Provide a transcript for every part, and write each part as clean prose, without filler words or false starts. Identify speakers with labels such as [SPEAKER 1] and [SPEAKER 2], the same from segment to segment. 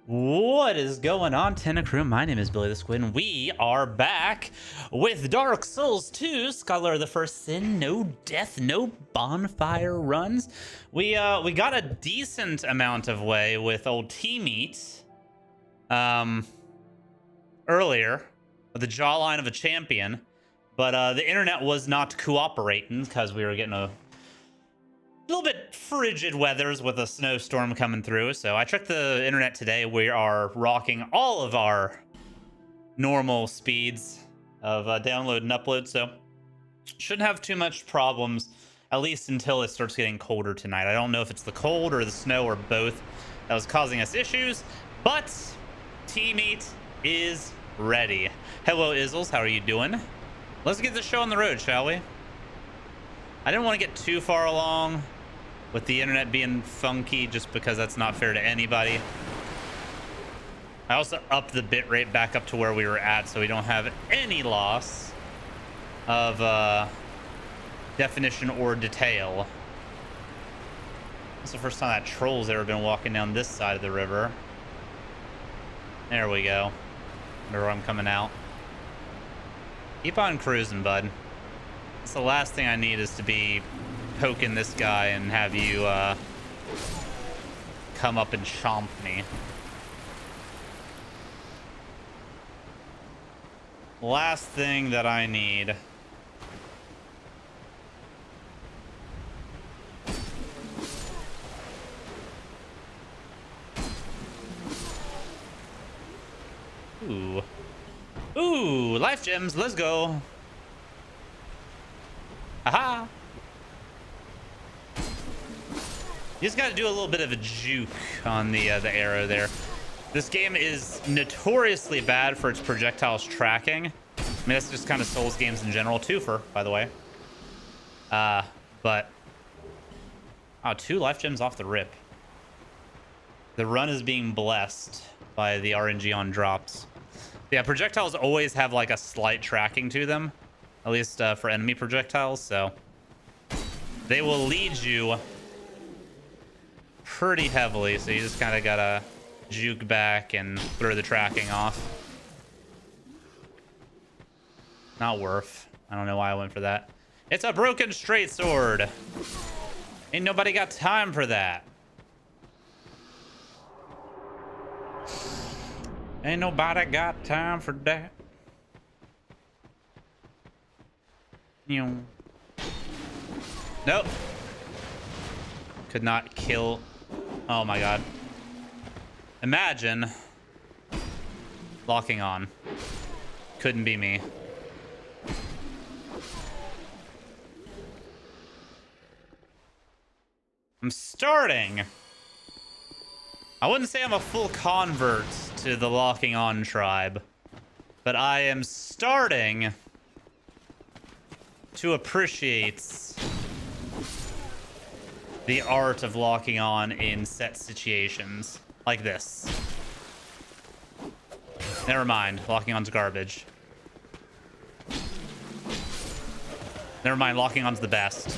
[SPEAKER 1] What is going on, Tenna Crew? My name is Billy the Squid, and we are back with Dark Souls 2, Scholar of the First Sin, No Death No Bonfire runs. We got a decent amount of way with old T-Meat earlier, with the jawline of a champion, but the internet was not cooperating because we were getting a little bit frigid weathers with a snowstorm coming through. So I checked the internet today. We are rocking all of our normal speeds of download and upload. So shouldn't have too much problems, at least until it starts getting colder tonight. I don't know if it's the cold or the snow or both that was causing us issues, but T-Meat is ready. Hello, Izzles. How are you doing? Let's get this show on the road, shall we? I didn't want to get too far along with the internet being funky, just because that's not fair to anybody. I also upped the bitrate back up to where we were at, so we don't have any loss of definition or detail. It's the first time that troll's ever been walking down this side of the river. There we go. Wonder where I'm coming out. Keep on cruising, bud. It's the last thing I need is to be poking this guy and have you come up and chomp me. Last thing that I need. Ooh. Ooh, life gems, let's go. Aha! You just got to do a little bit of a juke on the arrow there. This game is notoriously bad for its projectiles tracking. I mean, that's just kind of Souls games in general. Twofer, by the way. But... oh, 2 life gems off the rip. The run is being blessed by the RNG on drops. Yeah, projectiles always have like a slight tracking to them. At least for enemy projectiles, so... they will lead you pretty heavily, so you just kind of gotta juke back and throw the tracking off. Not worth. I don't know why I went for that. It's a broken straight sword. Ain't nobody got time for that. Ain't nobody got time for that. Nope. Could not kill. Oh my god. Imagine locking on. Couldn't be me. I'm starting. I wouldn't say I'm a full convert to the locking on tribe, but I am starting to appreciate the art of locking on in set situations like this. Never mind, locking on's garbage. Never mind, locking on's the best.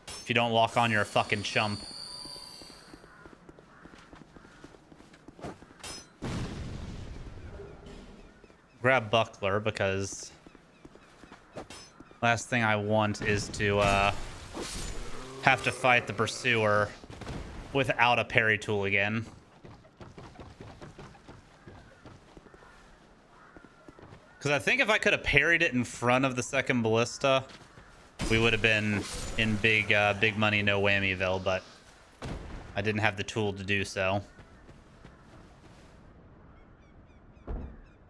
[SPEAKER 1] If you don't lock on, you're a fucking chump. Grab buckler, because last thing I want is to have to fight the pursuer without a parry tool again. Because I think if I could have parried it in front of the second ballista, we would have been in big money, no whammyville, but I didn't have the tool to do so.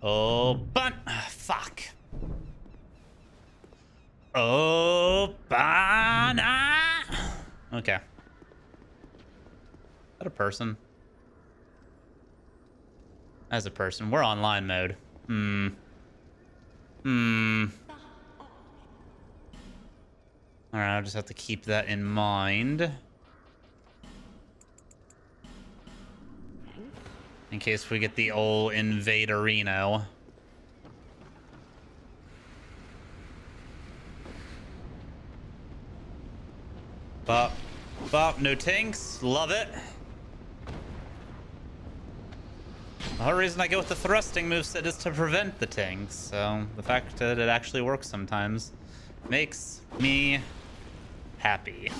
[SPEAKER 1] Oh, but fuck. Oh, bana. Okay. Is that a person? As a person, we're online mode. All right, I'll just have to keep that in mind. In case we get the old invaderino. But Well, no tanks. Love it. The whole reason I go with the thrusting moveset is to prevent the tanks. So the fact that it actually works sometimes makes me happy.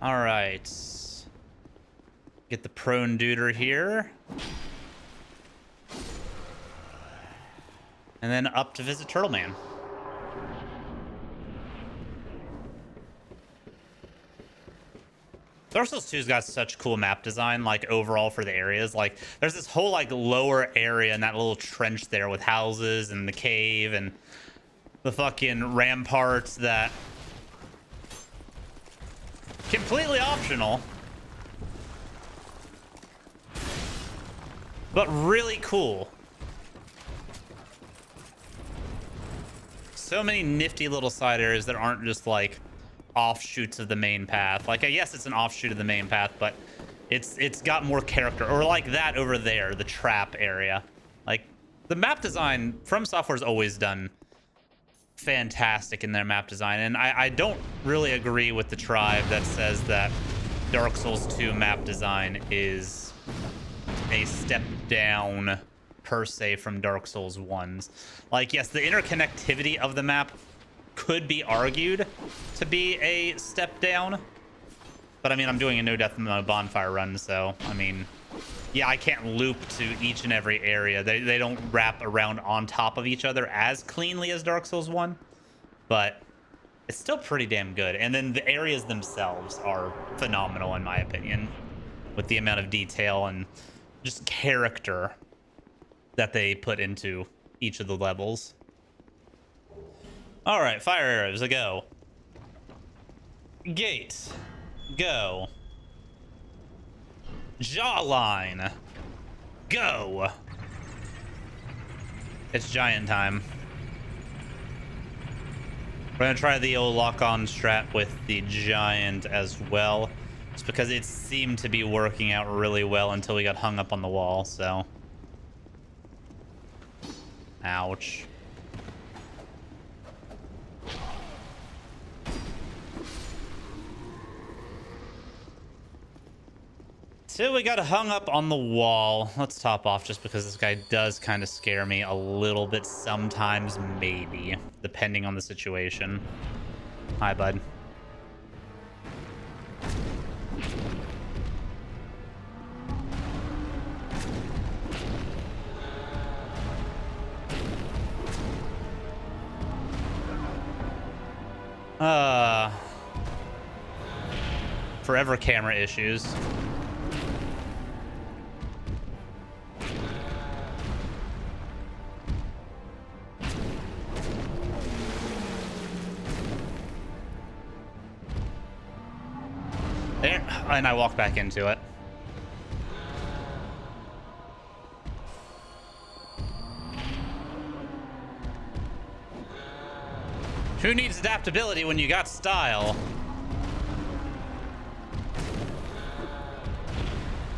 [SPEAKER 1] All right. Get the prone duder here. And then up to visit Turtle Man. Dark Souls 2's got such cool map design, like overall for the areas. Like there's this whole like lower area in that little trench there with houses and the cave and the fucking ramparts that completely optional, but really cool. So many nifty little side areas that aren't just like offshoots of the main path. Like, yes, it's an offshoot of the main path, but it's got more character. Or like that over there, the trap area. Like the map design from Software's always done fantastic in their map design, and I don't really agree with the tribe that says that Dark Souls 2 map design is a step down per se from Dark Souls 1's. Like, yes, the interconnectivity of the map could be argued to be a step down, but I mean, I'm doing a No Death No Bonfire run, so I mean, yeah, I can't loop to each and every area. They don't wrap around on top of each other as cleanly as Dark Souls 1, but it's still pretty damn good. And then the areas themselves are phenomenal, in my opinion, with the amount of detail and just character that they put into each of the levels. All right, fire arrows, a go. Gate, go. Jawline, go. It's giant time. We're gonna try the old lock-on strat with the giant as well, just because it seemed to be working out really well until we got hung up on the wall, so. Ouch. So we got hung up on the wall. Let's top off just because this guy does kind of scare me a little bit sometimes, maybe, depending on the situation. Hi, bud. Forever camera issues. There, and I walk back into it. Who needs adaptability when you got style?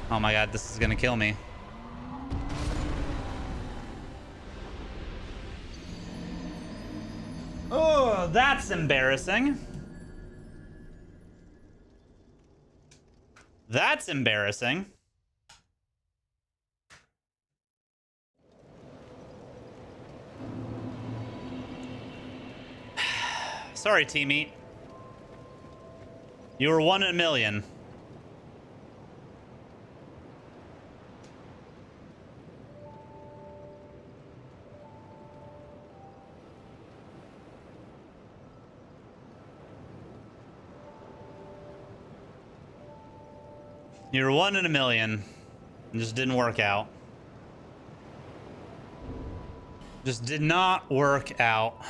[SPEAKER 1] Oh my god, this is gonna kill me. Oh, that's embarrassing. That's embarrassing. Sorry, teammate. You were 1 in a million. You're 1 in a million. It just didn't work out. Just did not work out.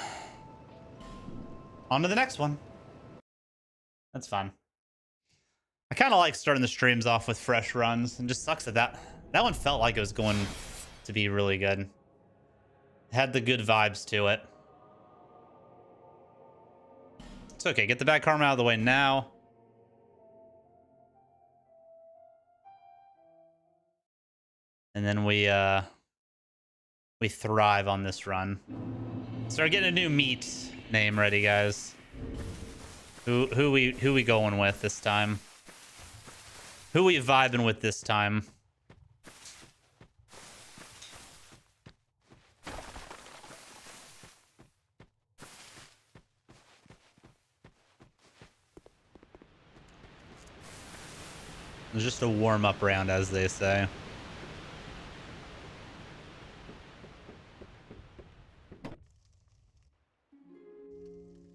[SPEAKER 1] On to the next one. That's fun. I kind of like starting the streams off with fresh runs. And just sucks that that one felt like it was going to be really good. It had the good vibes to it. It's okay. Get the bad karma out of the way now. And then we thrive on this run. Start getting a new meat name ready, guys. Who we going with this time? Who we vibing with this time? It's just a warm-up round, as they say.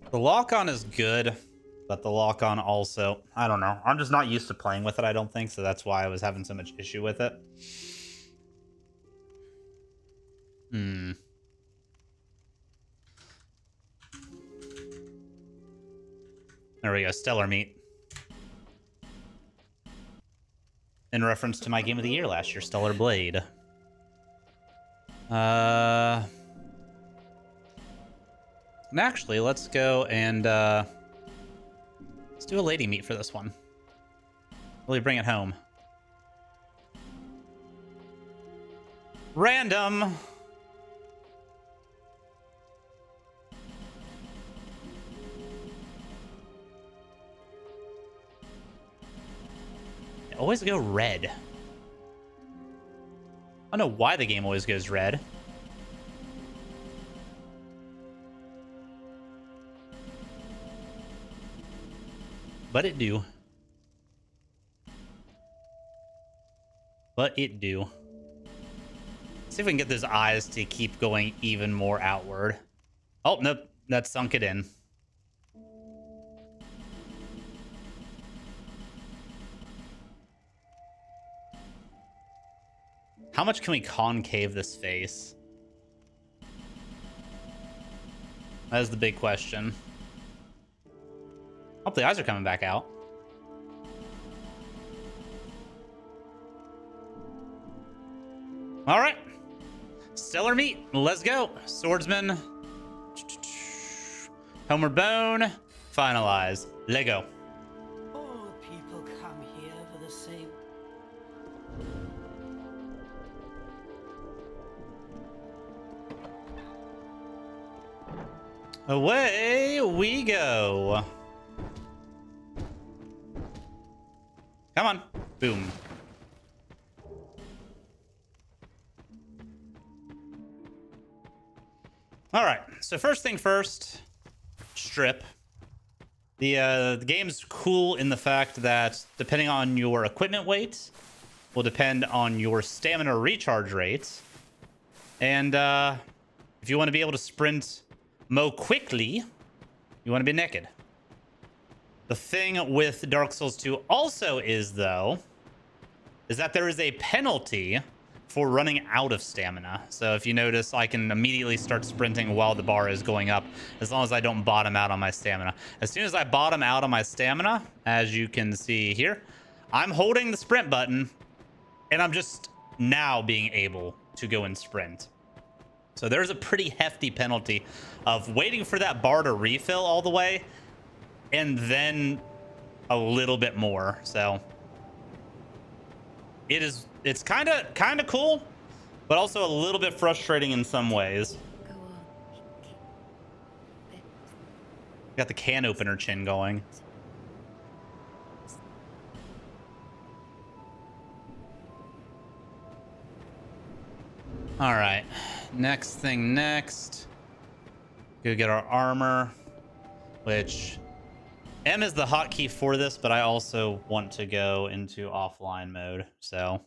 [SPEAKER 1] The lock-on is good, but the lock-on also, I don't know. I'm just not used to playing with it, I don't think, so that's why I was having so much issue with it. There we go, Stellar Meat. In reference to my game of the year last year, Stellar Blade. Actually, let's go and let's do a lady meat for this one. Really bring it home. Random. Always go red. I don't know why the game always goes red. But it do. But it do. See if we can get those eyes to keep going even more outward. Oh, nope. That sunk it in. How much can we concave this face? That is the big question. Hope the eyes are coming back out. All right. Stellar Meat. Let's go. Swordsman. Homeward Bone. Finalize. Lego.
[SPEAKER 2] All people come here for the same.
[SPEAKER 1] Away we go. Come on. Boom. All right. So first thing first, strip. The game's cool in the fact that depending on your equipment weight will depend on your stamina recharge rates. And if you want to be able to sprint more quickly, you want to be naked. The thing with Dark Souls 2 also is, though, is that there is a penalty for running out of stamina. So if you notice, I can immediately start sprinting while the bar is going up, as long as I don't bottom out on my stamina. As soon as I bottom out on my stamina, as you can see here, I'm holding the sprint button, and I'm just now being able to go and sprint. So there's a pretty hefty penalty of waiting for that bar to refill all the way, and then a little bit more. So it's kind of cool, but also a little bit frustrating in some ways. Got the can opener chin going. All right, next thing next. Go get our armor, which M is the hotkey for this, but I also want to go into offline mode, so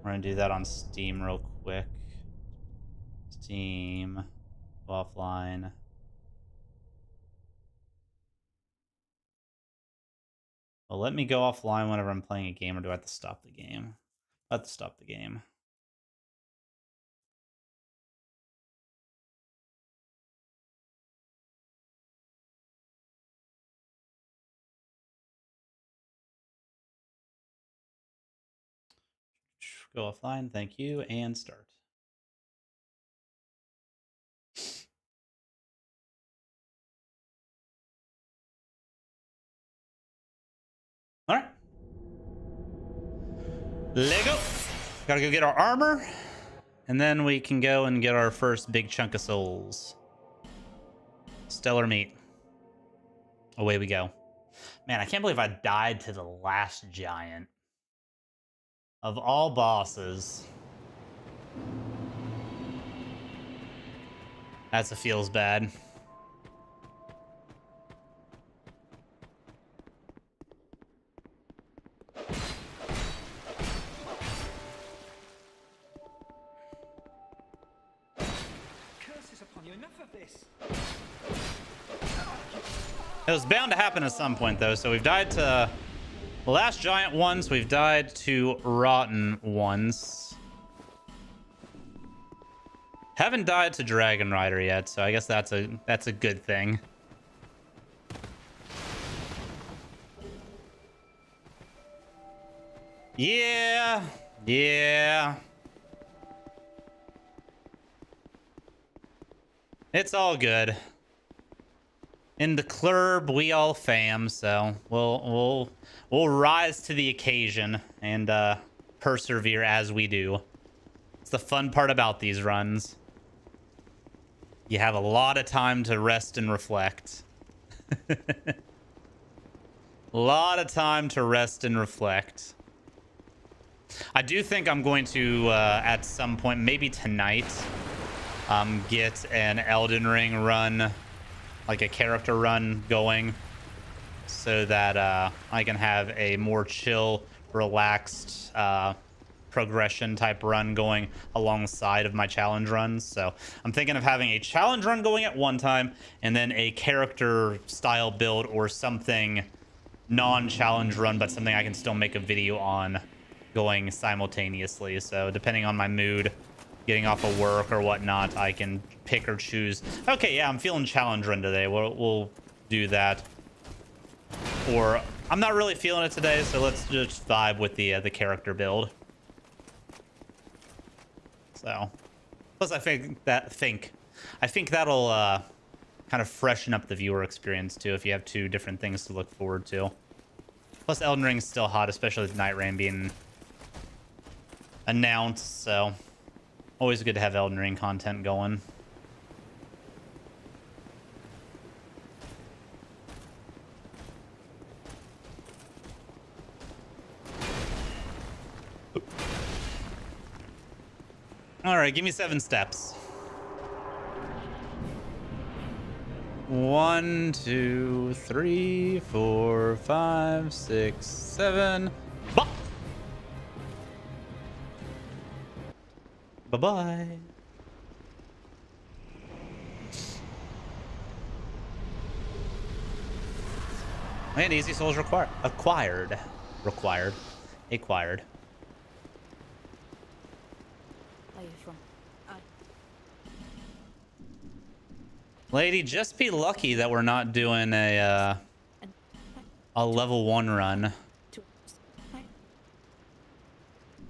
[SPEAKER 1] we're gonna do that on Steam real quick. Steam, offline. Well, let me go offline whenever I'm playing a game, or do I have to stop the game? I have to stop the game. Go offline, thank you, and start. All right. Lego. Gotta go get our armor. And then we can go and get our first big chunk of souls. Stellar meat. Away we go. Man, I can't believe I died to the last giant. Of all bosses. That's a feels bad.
[SPEAKER 3] Curses upon you, enough of this.
[SPEAKER 1] It was bound to happen at some point, though. So we've died to the last giant once. We've died to rotten once. Haven't died to Dragon Rider yet, so I guess that's a good thing. Yeah. It's all good. In the club, we all fam, so we'll rise to the occasion and persevere as we do. It's the fun part about these runs. You have a lot of time to rest and reflect. A lot of time to rest and reflect. I do think I'm going to, at some point, maybe tonight, get an Elden Ring run, like a character run going, so that I can have a more chill, relaxed progression type run going alongside of my challenge runs. So I'm thinking of having a challenge run going at one time and then a character style build or something non-challenge run, but something I can still make a video on going simultaneously. So depending on my mood, getting off of work or whatnot, I can pick or choose. Okay, yeah, I'm feeling challenge run today. We'll do that. Or I'm not really feeling it today, so let's just vibe with the character build. So, plus I think that'll kind of freshen up the viewer experience too if you have two different things to look forward to. Plus Elden Ring's still hot, especially with Night Rain being announced, so always good to have Elden Ring content going. All right, give me 7 steps. 1, 2, 3, 4, 5, 6, 7. Bop! Bye-bye. And easy souls acquired.
[SPEAKER 4] Are you from?
[SPEAKER 1] Lady, just be lucky that we're not doing a level 1 run.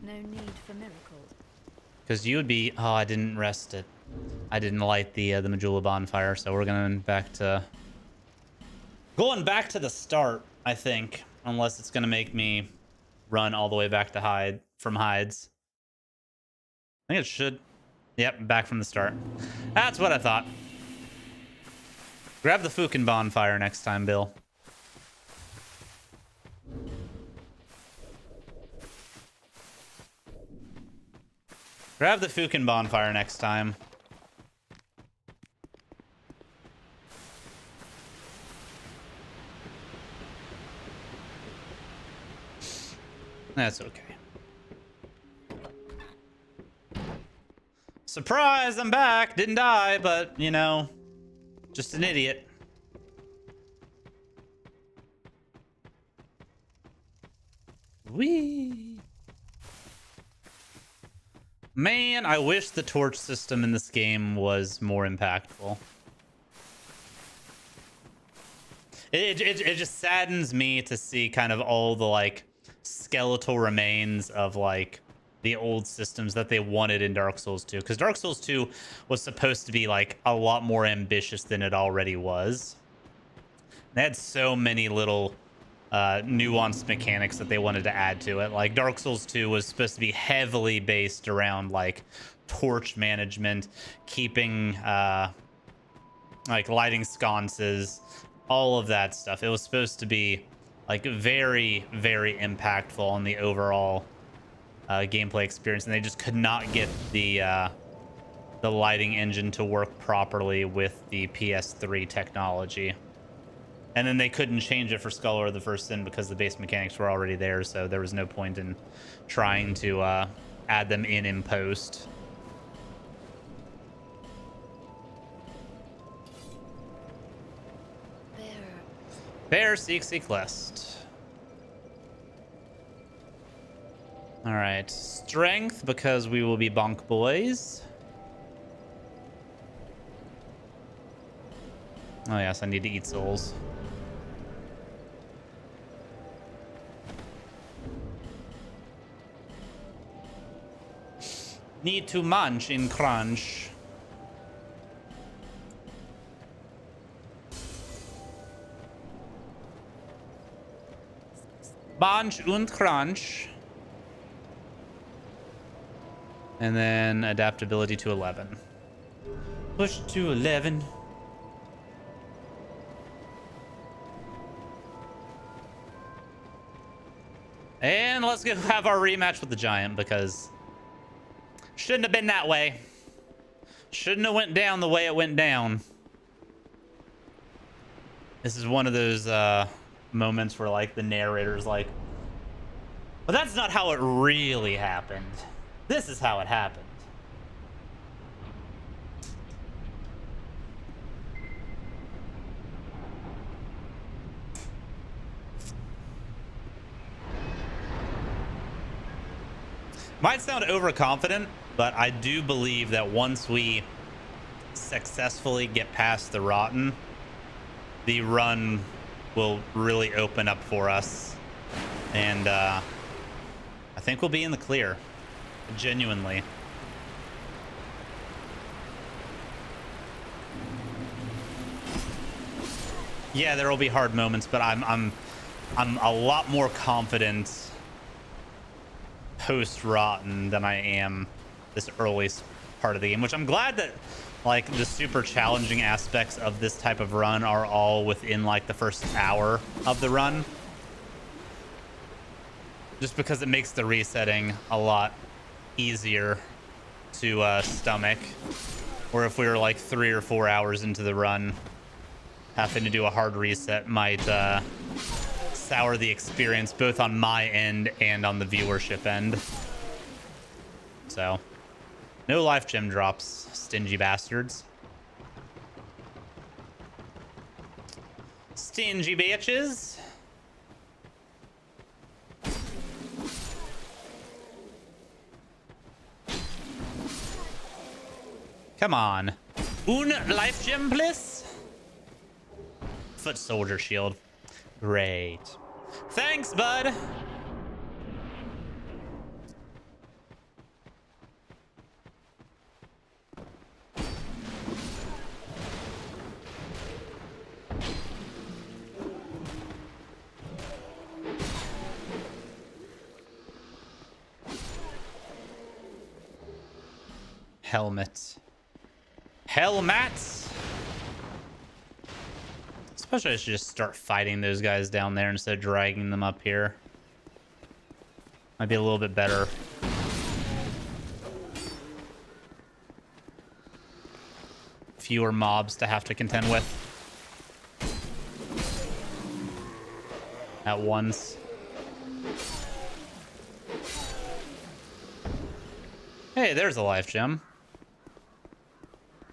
[SPEAKER 4] No need for miracles.
[SPEAKER 1] Because you would be... Oh, I didn't rest it. I didn't light the Majula bonfire, so we're going back to... Going back to the start, I think. Unless it's going to make me run all the way back to from hides. I think it should. Yep, back from the start. That's what I thought. Grab the Fukin bonfire next time, Bill. Grab the Fukin bonfire next time. That's okay. Surprise, I'm back. Didn't die, but, you know, just an idiot. Whee! Man, I wish the torch system in this game was more impactful. It just saddens me to see kind of all the, like, skeletal remains of, like, the old systems that they wanted in Dark Souls 2. Because Dark Souls 2 was supposed to be, like, a lot more ambitious than it already was. They had so many little nuanced mechanics that they wanted to add to it. Like, Dark Souls 2 was supposed to be heavily based around, like, torch management, keeping like lighting sconces, all of that stuff. It was supposed to be like very, very impactful on the overall gameplay experience, and they just could not get the lighting engine to work properly with the PS3 technology. And then they couldn't change it for Skull or the First Sin because the base mechanics were already there, so there was no point in trying to add them in post. Bear seeks Quest. All right, strength because we will be bonk boys. Oh yes, I need to eat souls. Need to munch in crunch. Bunch und crunch. And then adaptability to 11. Push to 11. And let's go have our rematch with the giant, because shouldn't have been that way. Shouldn't have went down the way it went down. This is one of those moments where like the narrator's like, well, that's not how it really happened. This is how it happened. Might sound overconfident, but I do believe that once we successfully get past the Rotten, the run will really open up for us. And I think we'll be in the clear. Genuinely. Yeah, there will be hard moments, but I'm a lot more confident post Rotten than I am this early part of the game, which I'm glad that like the super challenging aspects of this type of run are all within like the first hour of the run, just because it makes the resetting a lot easier to stomach. Or if we were like 3 or 4 hours into the run, having to do a hard reset might sour the experience both on my end and on the viewership end. So no life gem drops, stingy bastards. Stingy bitches. Come on. Un life gem, please. Foot soldier shield. Great. Thanks, bud. Helmet. Helmets. Suppose I should just start fighting those guys down there instead of dragging them up here. Might be a little bit better. Fewer mobs to have to contend with at once. Hey, there's a life gem.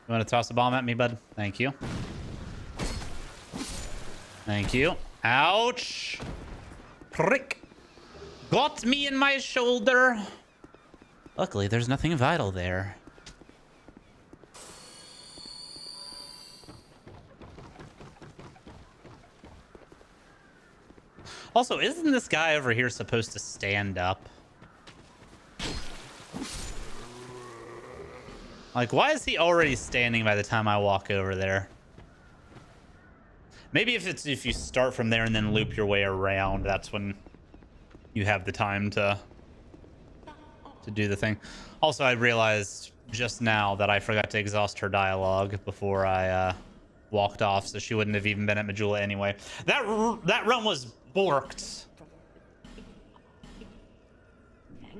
[SPEAKER 1] You want to toss a bomb at me, bud? Thank you. Thank you. Ouch. Prick. Got me in my shoulder. Luckily, there's nothing vital there. Also, isn't this guy over here supposed to stand up? Like, why is he already standing by the time I walk over there? Maybe if you start from there and then loop your way around, that's when you have the time to do the thing. Also, I realized just now that I forgot to exhaust her dialogue before I walked off, so she wouldn't have even been at Majula anyway. That run was borked.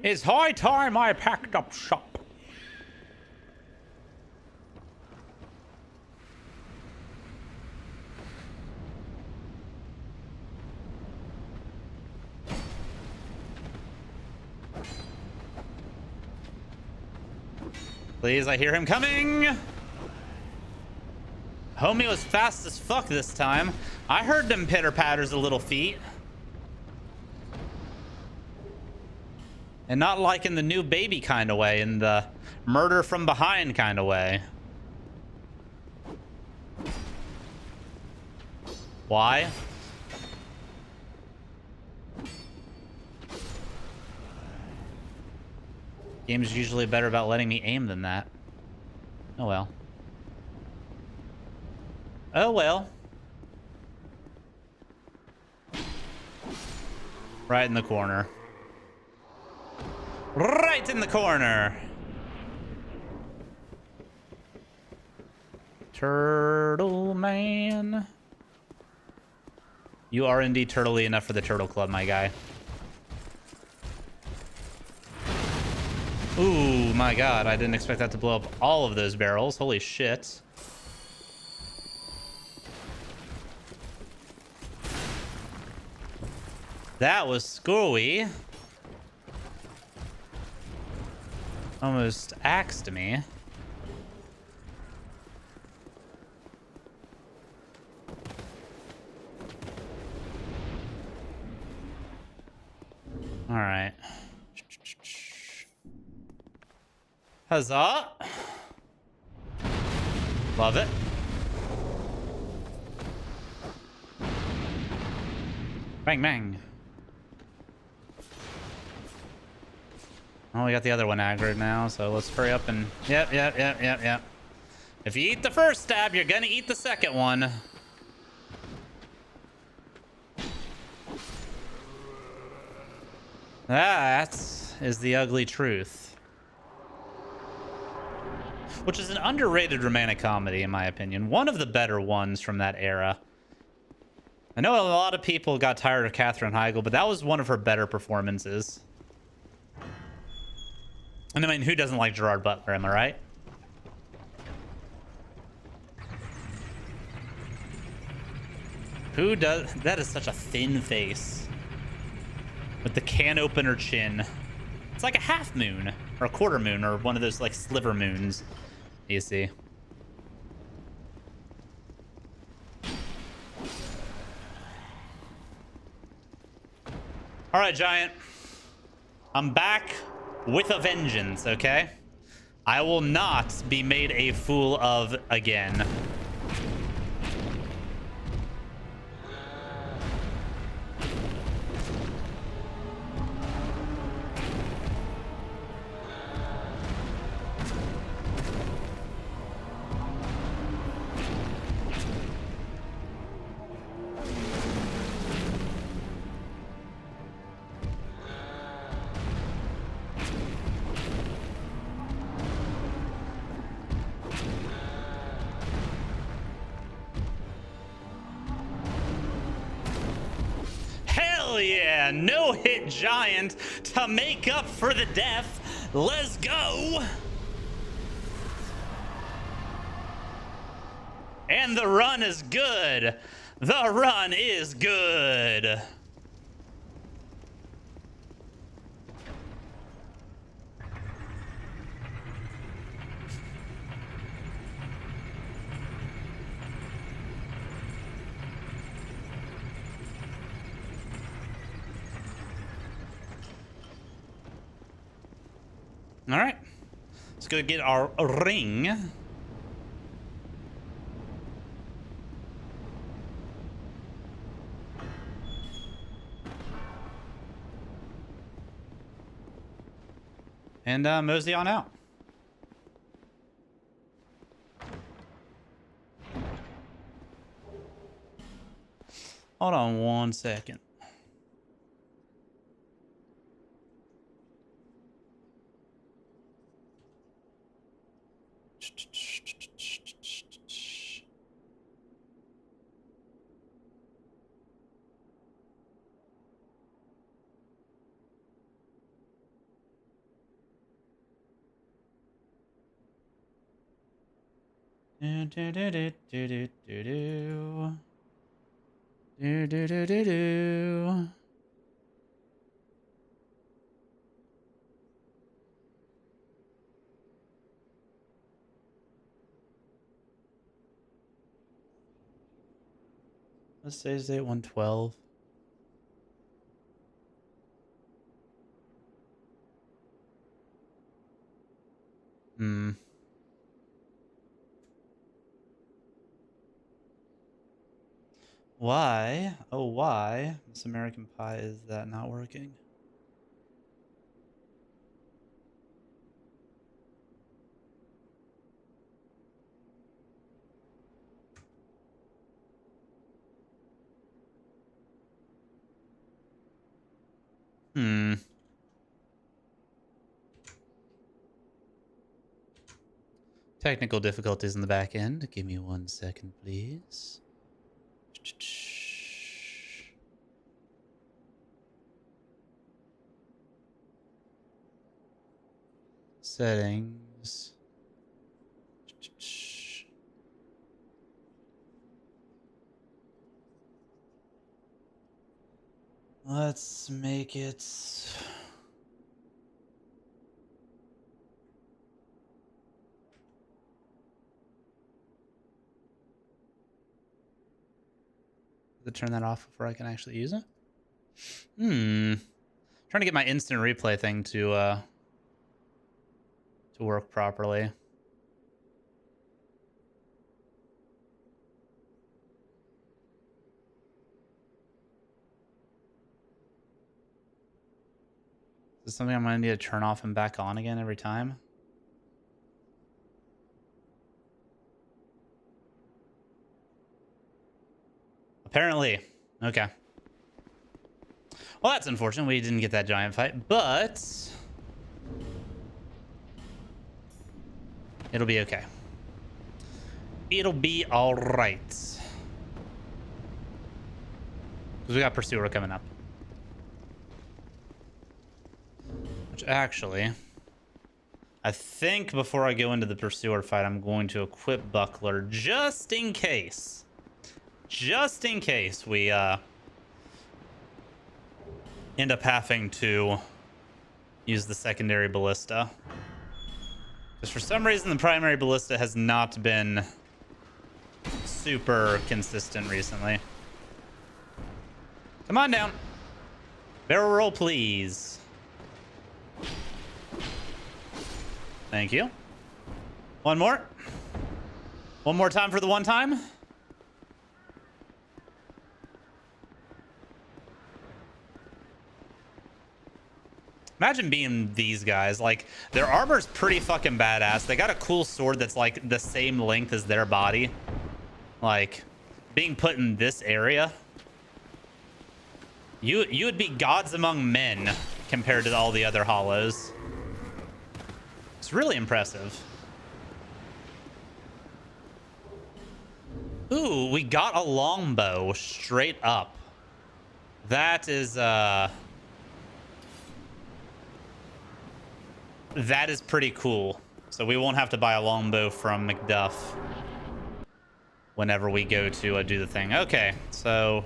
[SPEAKER 1] It's high time I packed up shop. Please, I hear him coming. Homie was fast as fuck this time. I heard them pitter-patters of little feet. And not like in the new baby kind of way, in the murder from behind kind of way. Why? Game's usually better about letting me aim than that. Oh well. Oh well. Right in the corner. Right in the corner. Turtle man. You are indeed turtley enough for the turtle club, my guy. Ooh, my god. I didn't expect that to blow up all of those barrels. Holy shit. That was screwy. Almost axed me. All right. Huzzah. Love it. Bang, bang. Oh, we got the other one aggroed now, so let's hurry up and... Yep. If you eat the first stab, you're gonna eat the second one. That is the ugly truth. Which is an underrated romantic comedy, in my opinion. One of the better ones from that era. I know a lot of people got tired of Katherine Heigl, but that was one of her better performances. And I mean, who doesn't like Gerard Butler, am I right? Who does? That is such a thin face. With the can opener chin. It's like a half moon. Or a quarter moon. Or one of those like sliver moons. You see. Alright, Giant. I'm back with a vengeance, okay? I will not be made a fool of again. Yeah, no hit Giant to make up for the death. Let's go. And the run is good. The run is good. All right, let's go get our ring. And mosey on out. Hold on 1 second. Do, do, do, do, do, do, do, do. Do, do, do, do, do. Let's say it's 112. Hmm. Why? Oh, why? This American Pie is that not working? Hmm. Technical difficulties in the back end. Give me 1 second, please. Settings. Let's make it. To turn that off before I can actually use it. Trying to get my instant replay thing to work properly. Is this something I'm gonna need to turn off and back on again every time? Apparently. Okay. Well, that's unfortunate. We didn't get that giant fight, but it'll be okay. It'll be all right. Because we got Pursuer coming up. Which actually, I think before I go into the Pursuer fight, I'm going to equip Buckler just in case. Just in case we end up having to use the secondary ballista. Because for some reason the primary ballista has not been super consistent recently. Come on down. Barrel roll, please. Thank you. One more. One more time for the one time. Imagine being these guys. Like, their armor's pretty fucking badass. They got a cool sword that's like the same length as their body. Like, being put in this area, you would be gods among men compared to all the other hollows. It's really impressive. Ooh, we got a longbow straight up. That is that is pretty cool. So we won't have to buy a longbow from McDuff whenever we go to do the thing. Okay, so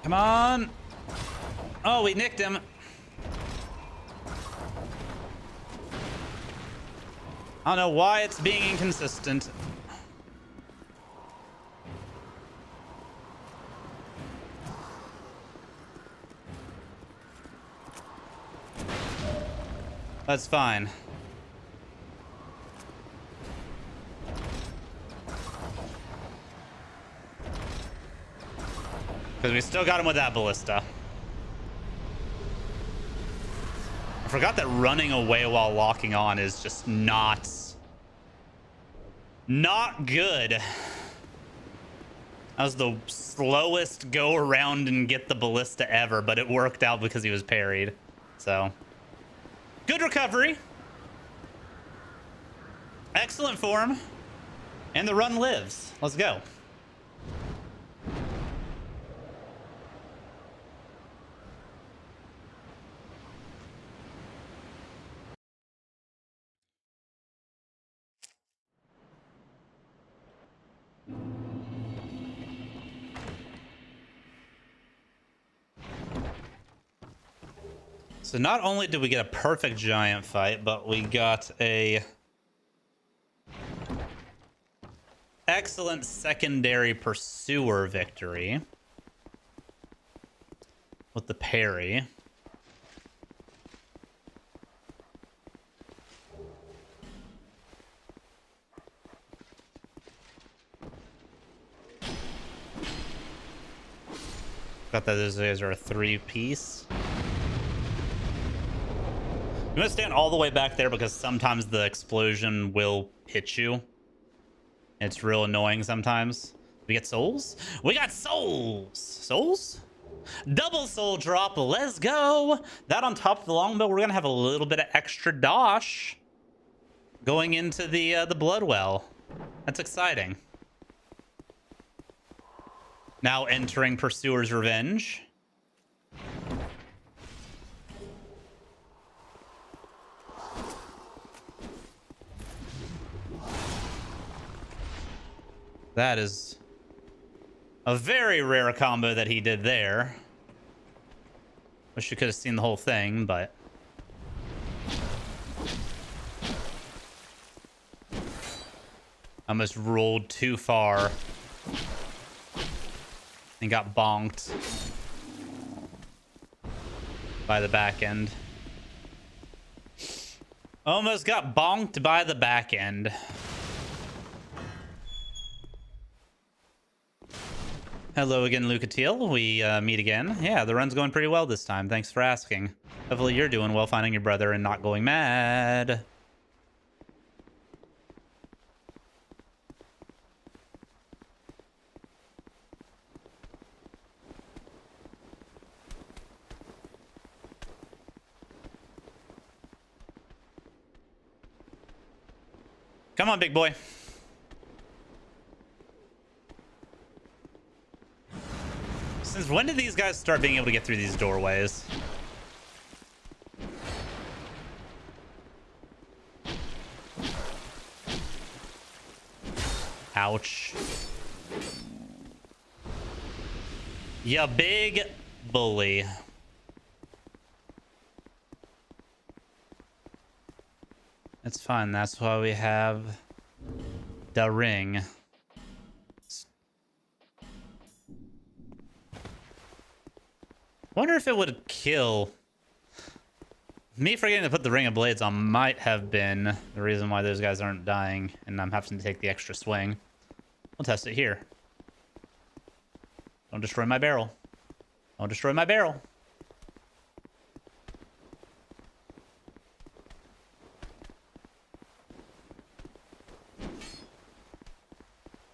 [SPEAKER 1] come on. Oh, we nicked him. I don't know why it's being inconsistent. That's fine. Because we still got him with that ballista. I forgot that running away while locking on is just not good. That was the slowest go around and get the ballista ever, but it worked out because he was parried. So, good recovery. Excellent form. And the run lives. Let's go. So not only did we get a perfect giant fight, but we got a excellent secondary pursuer victory with the parry. Got that those guys are a 3-piece. You want to stand all the way back there because sometimes the explosion will hit you. It's real annoying sometimes. We get souls? We got souls! Souls? Double soul drop. Let's go! That on top of the longbow, we're going to have a little bit of extra dosh going into the blood well. That's exciting. Now entering Pursuer's Revenge. That is a very rare combo that he did there. Wish you could have seen the whole thing, but... almost rolled too far. And got bonked by the back end. Almost got bonked by the back end. Hello again, Lucatiel. We meet again. Yeah, the run's going pretty well this time. Thanks for asking. Hopefully you're doing well finding your brother and not going mad. Come on, big boy. Since when did these guys start being able to get through these doorways? Ouch. Ya big bully. That's fine. That's why we have the ring. Wonder if it would kill. Me forgetting to put the Ring of Blades on might have been the reason why those guys aren't dying and I'm having to take the extra swing. We'll test it here. Don't destroy my barrel. Don't destroy my barrel.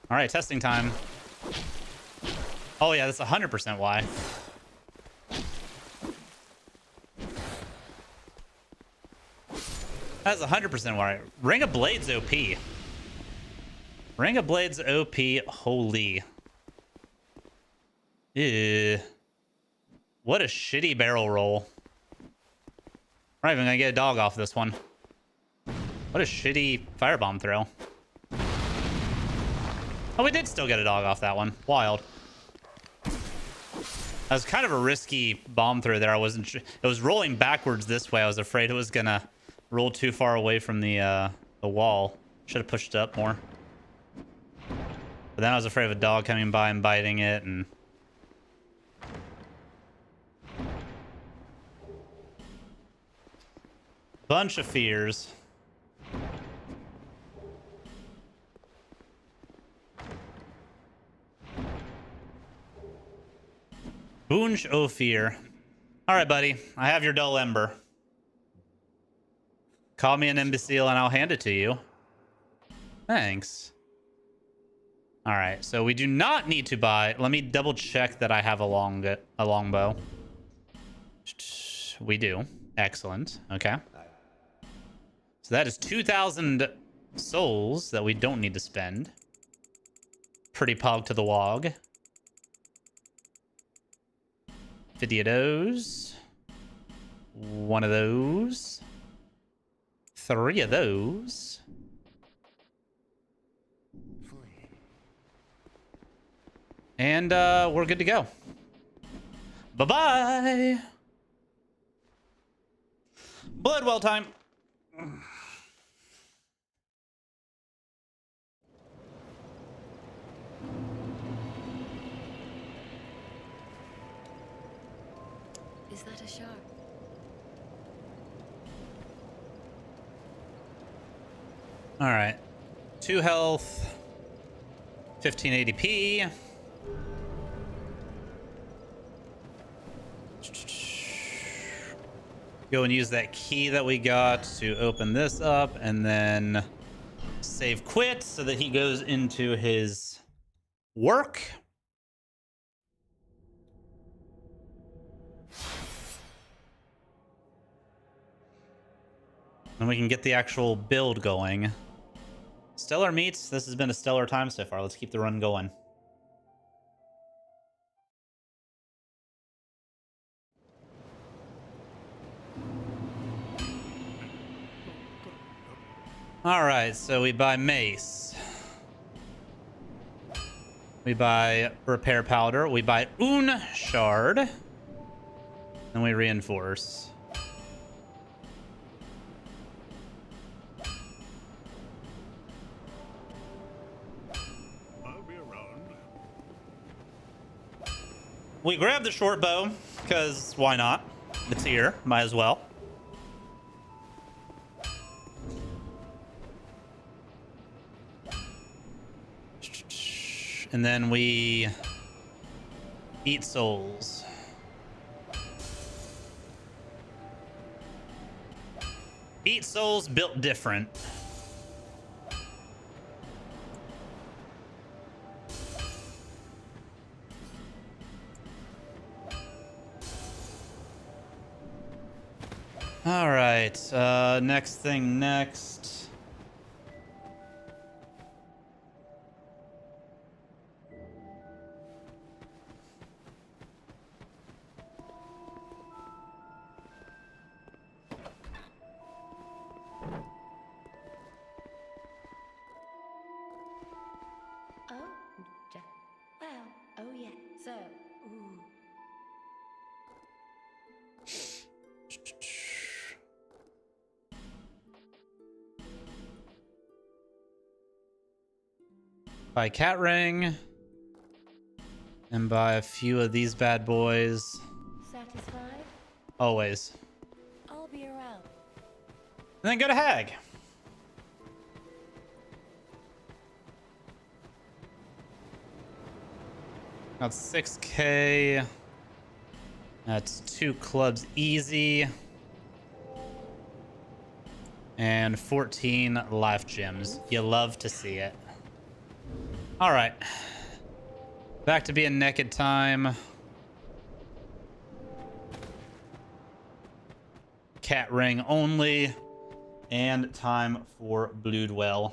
[SPEAKER 1] All right, testing time. Oh yeah, that's 100% why. That's 100% why. Ring of Blades OP. Ring of Blades OP. Holy. Ew. What a shitty barrel roll. We're not even gonna get a dog off this one. What a shitty firebomb throw. Oh, we did still get a dog off that one. Wild. That was kind of a risky bomb throw there. I wasn't sure. It was rolling backwards this way. I was afraid it was gonna roll too far away from the wall. Should have pushed it up more. But then I was afraid of a dog coming by and biting it and... bunch of fears. Boonch Ophir. All right, buddy. I have your dull ember. Call me an imbecile and I'll hand it to you. Thanks. All right, so we do not need to buy... let me double check that I have a longbow. We do. Excellent. Okay. So that is 2,000 souls that we don't need to spend. Pretty pog to the wog. 50 of those. 1 of those. 3 of those. And we're good to go. Bye-bye. Bloodwell time.
[SPEAKER 4] Is that a shark?
[SPEAKER 1] All right. 2 health. 1580p. Go and use that key that we got to open this up, and then save quit so that he goes into his work. And we can get the actual build going. Stellar meets. This has been a stellar time so far. Let's keep the run going. All right, so we buy mace. We buy repair powder. We buy un shard. And we reinforce.
[SPEAKER 5] I'll be around.
[SPEAKER 1] We grab the short bow, because why not? It's here, might as well. And then we eat souls. Eat souls built different. All right, next thing next.
[SPEAKER 4] Oh, well, oh yeah. So, ooh.
[SPEAKER 1] Buy cat ring. And buy a few of these bad boys.
[SPEAKER 4] Satisfied?
[SPEAKER 1] Always.
[SPEAKER 4] I'll be around.
[SPEAKER 1] And then go to Hag. That's 6K. That's 2 clubs easy. And 14 life gems. You love to see it. All right. Back to being naked time. Cat ring only. And time for Bloodwell.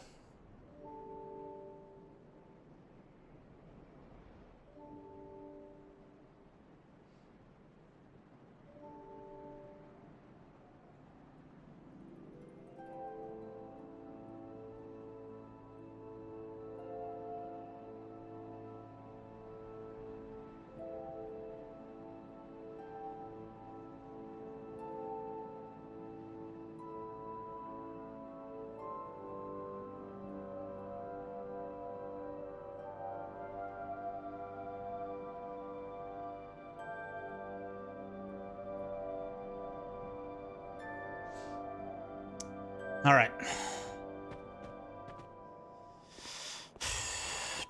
[SPEAKER 1] All right.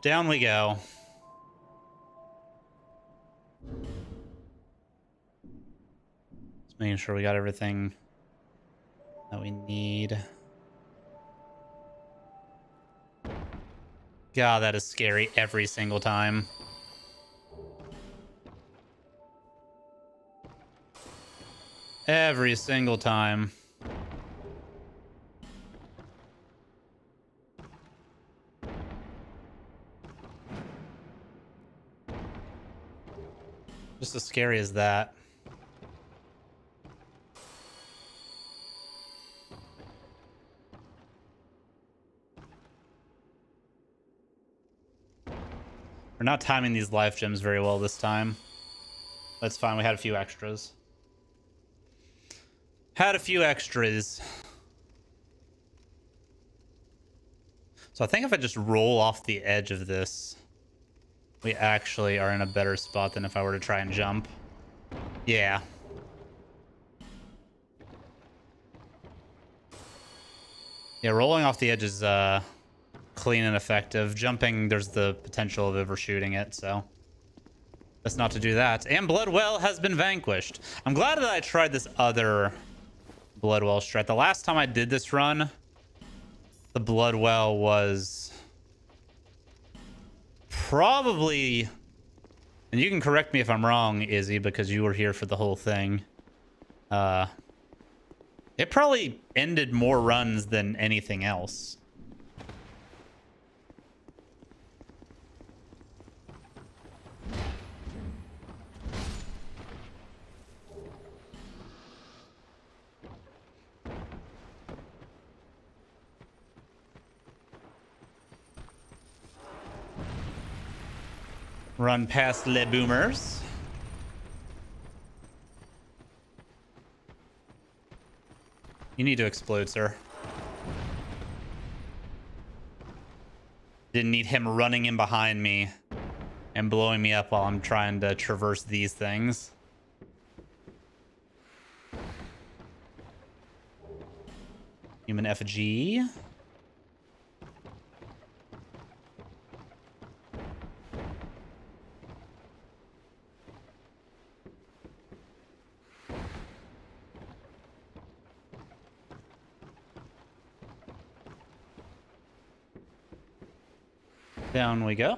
[SPEAKER 1] Down we go. Just making sure we got everything that we need. God, that is scary every single time. Every single time. Just as scary as that. We're not timing these life gems very well this time. That's fine. We had a few extras. Had a few extras. So I think if I just roll off the edge of this, we actually are in a better spot than if I were to try and jump. Yeah. Yeah, rolling off the edge is clean and effective. Jumping, there's the potential of overshooting it, so best not to do that. And Bloodwell has been vanquished. I'm glad that I tried this other Bloodwell strat. The last time I did this run, the Bloodwell was probably, and you can correct me if I'm wrong, Izzy, because you were here for the whole thing. It probably ended more runs than anything else. Run past Le Boomers. You need to explode, sir. Didn't need him running in behind me and blowing me up while I'm trying to traverse these things. Human effigy. Down we go.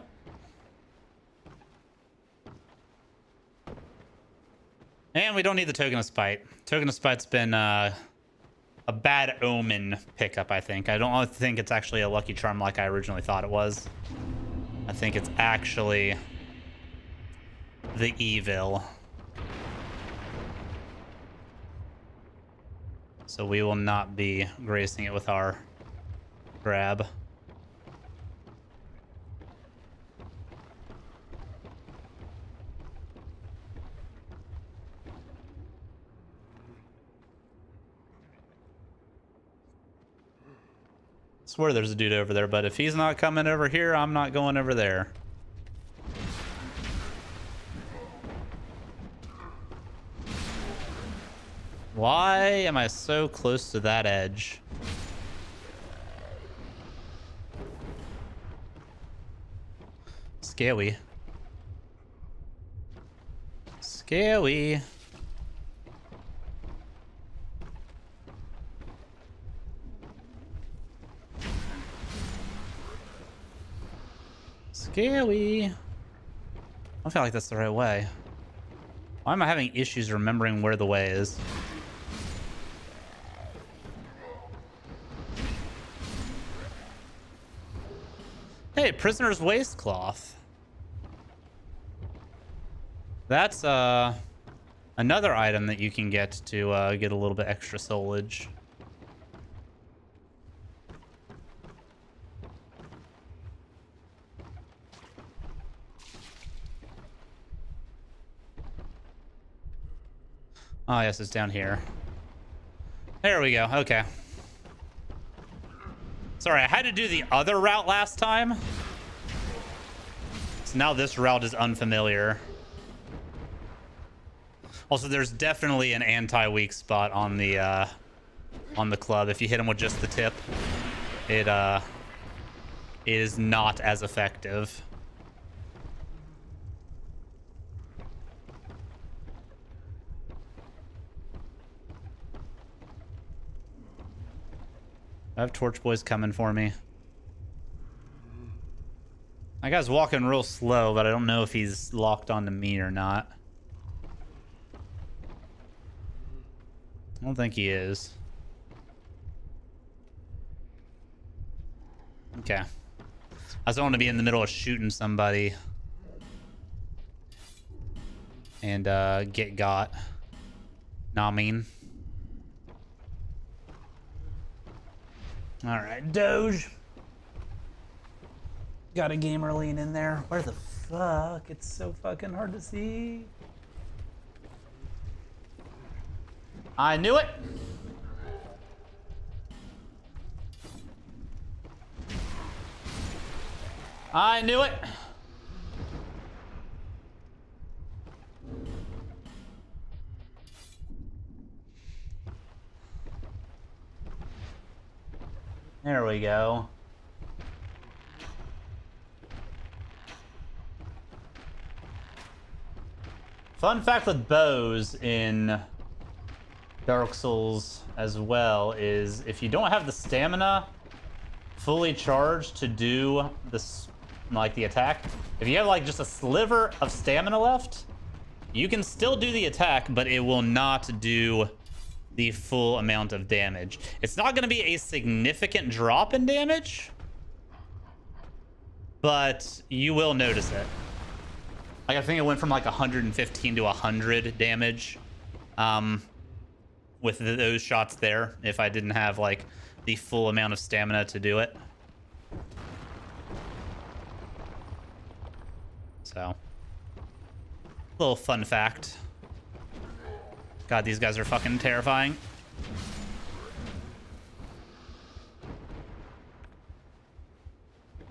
[SPEAKER 1] And we don't need the Token of Spite. Token of Spite's been a bad omen pickup, I think. I don't think it's actually a lucky charm like I originally thought it was. I think it's actually the evil. So we will not be gracing it with our grab. Swear there's a dude over there, but if he's not coming over here, I'm not going over there. Why am I so close to that edge? Scary. Scary. Scary. I feel like that's the right way. Why am I having issues remembering where the way is? Hey, prisoner's waistcloth. That's another item that you can get to get a little bit extra soulage. Oh, yes, it's down here. There we go. Okay. Sorry, I had to do the other route last time. So now this route is unfamiliar. Also, there's definitely an anti-weak spot on the club. If you hit him with just the tip, it is not as effective. I have torch boys coming for me. That guy's walking real slow, but I don't know if he's locked onto me or not. I don't think he is. Okay. I just don't want to be in the middle of shooting somebody and get got. Nah, I mean. All right, Doge. Got a gamer lean in there. Where the fuck? It's so fucking hard to see. I knew it. I knew it. There we go. Fun fact with bows in Dark Souls as well is if you don't have the stamina fully charged to do this, like the attack, if you have like just a sliver of stamina left, you can still do the attack, but it will not do the full amount of damage. It's not going to be a significant drop in damage, but you will notice it. Like I think it went from like 115 to 100 damage with those shots there if I didn't have like the full amount of stamina to do it. So, little fun fact. God, these guys are fucking terrifying.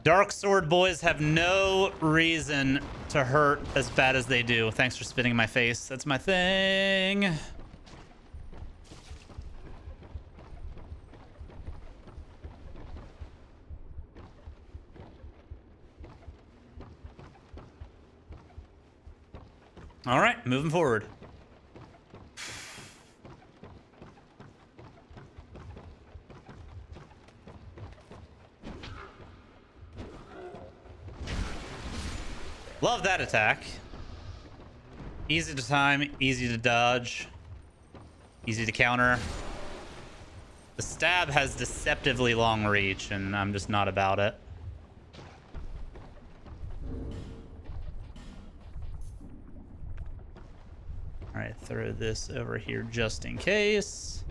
[SPEAKER 1] Dark Sword boys have no reason to hurt as bad as they do. Thanks for spitting in my face. That's my thing. All right, moving forward. Love that attack. Easy to time, easy to dodge, easy to counter. The stab has deceptively long reach, and I'm just not about it. All right, throw this over here just in case.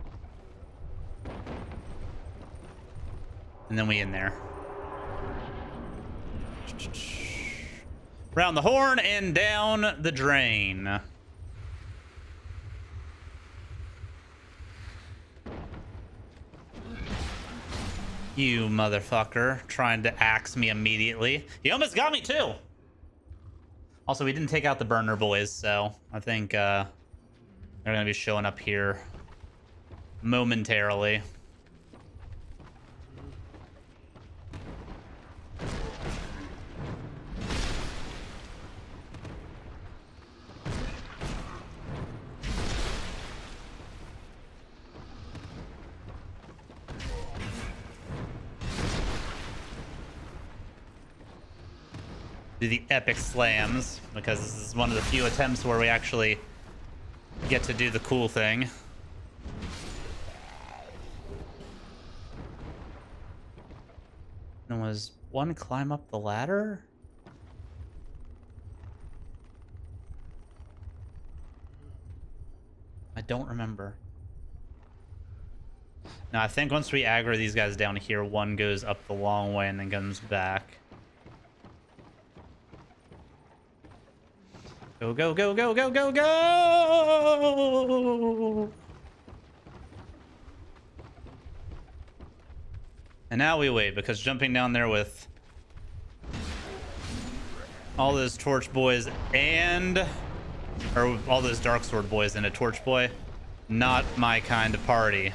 [SPEAKER 1] And then we in there. Round the horn and down the drain. You motherfucker, trying to axe me immediately. You almost got me too. Also, we didn't take out the burner boys, so I think they're gonna be showing up here momentarily. Do the epic slams, because this is one of the few attempts where we actually get to do the cool thing. And was one climb up the ladder? I don't remember. No, I think once we aggro these guys down here, one goes up the long way and then comes back. Go, go, go, go, go, go, go! And now we wait, because jumping down there with all those torch boys and... or all those dark sword boys and a torch boy, not my kind of party.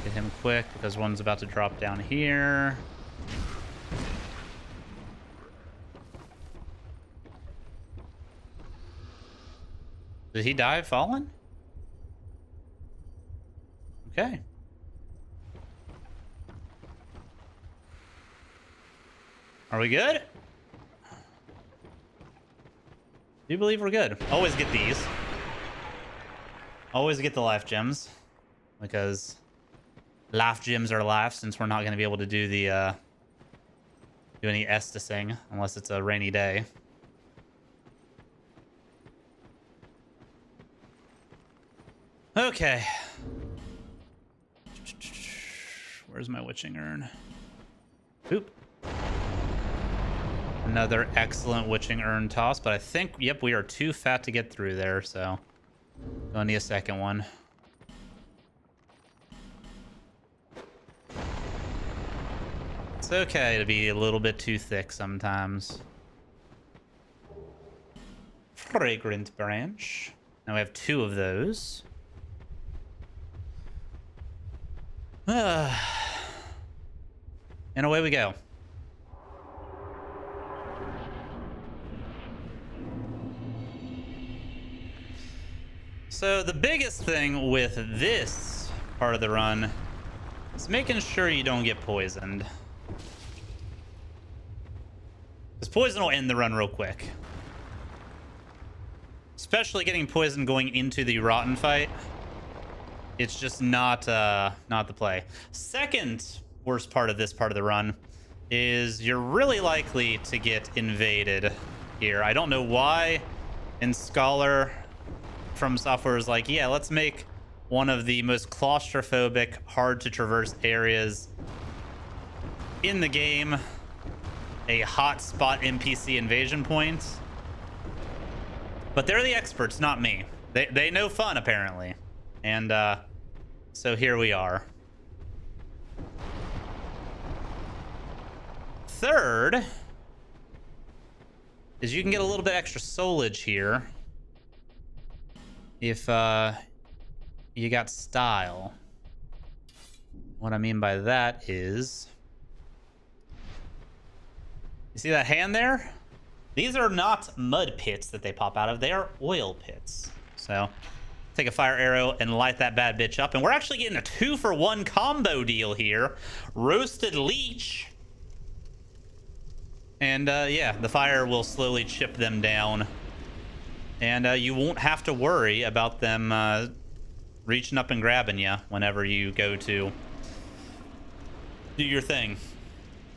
[SPEAKER 1] Get him quick, because one's about to drop down here. Did he die fallen? Okay. Are we good? Do you believe we're good? Always get these. Always get the life gems, because life gems are life, since we're not going to be able to do the do any Estusing unless it's a rainy day. Okay. Where's my witching urn? Oop. Another excellent witching urn toss, but I think, yep, we are too fat to get through there, so gonna need a second one. It's okay to be a little bit too thick sometimes. Fragrant branch. Now we have 2 of those. And away we go. So the biggest thing with this part of the run is making sure you don't get poisoned. Because poison will end the run real quick. Especially getting poisoned going into the rotten fight. It's just not the play. Second worst part of this part of the run is you're really likely to get invaded here. I don't know why in Scholar From Software is like, yeah, let's make one of the most claustrophobic, hard to traverse areas in the game a hotspot NPC invasion point. But they're the experts, not me. They know fun, apparently. And so here we are. Third is you can get a little bit extra soulage here if you got style. What I mean by that is, you see that hand there? These are not mud pits that they pop out of. They are oil pits. So take a fire arrow and light that bad bitch up. And we're actually getting a 2-for-1 combo deal here. Roasted leech. And yeah, the fire will slowly chip them down. And you won't have to worry about them reaching up and grabbing you whenever you go to do your thing.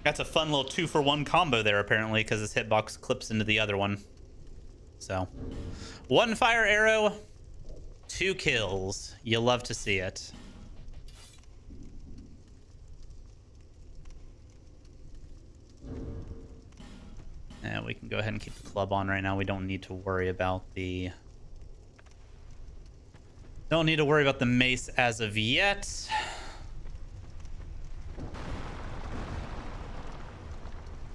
[SPEAKER 1] That's a fun little 2-for-1 combo there, apparently, because this hitbox clips into the other one. So, 1 fire arrow, 2 kills. You'll love to see it. And we can go ahead and keep the club on right now. We don't need to worry about the... Don't need to worry about the mace as of yet.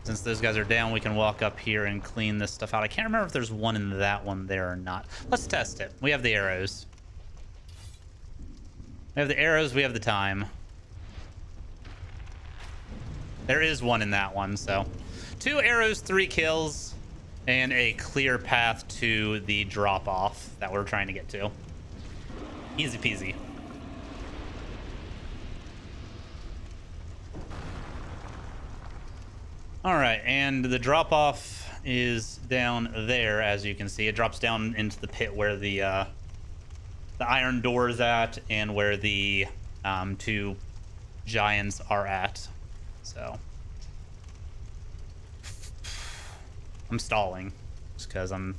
[SPEAKER 1] Since those guys are down, we can walk up here and clean this stuff out. I can't remember if there's one in that one there or not. Let's test it. We have the arrows. We have the arrows. We have the time. There is one in that one, so... 2 arrows, 3 kills, and a clear path to the drop-off that we're trying to get to. Easy peasy. All right, and the drop-off is down there, as you can see. It drops down into the pit where the iron door is at and where the 2 giants are at. So I'm stalling just because I'm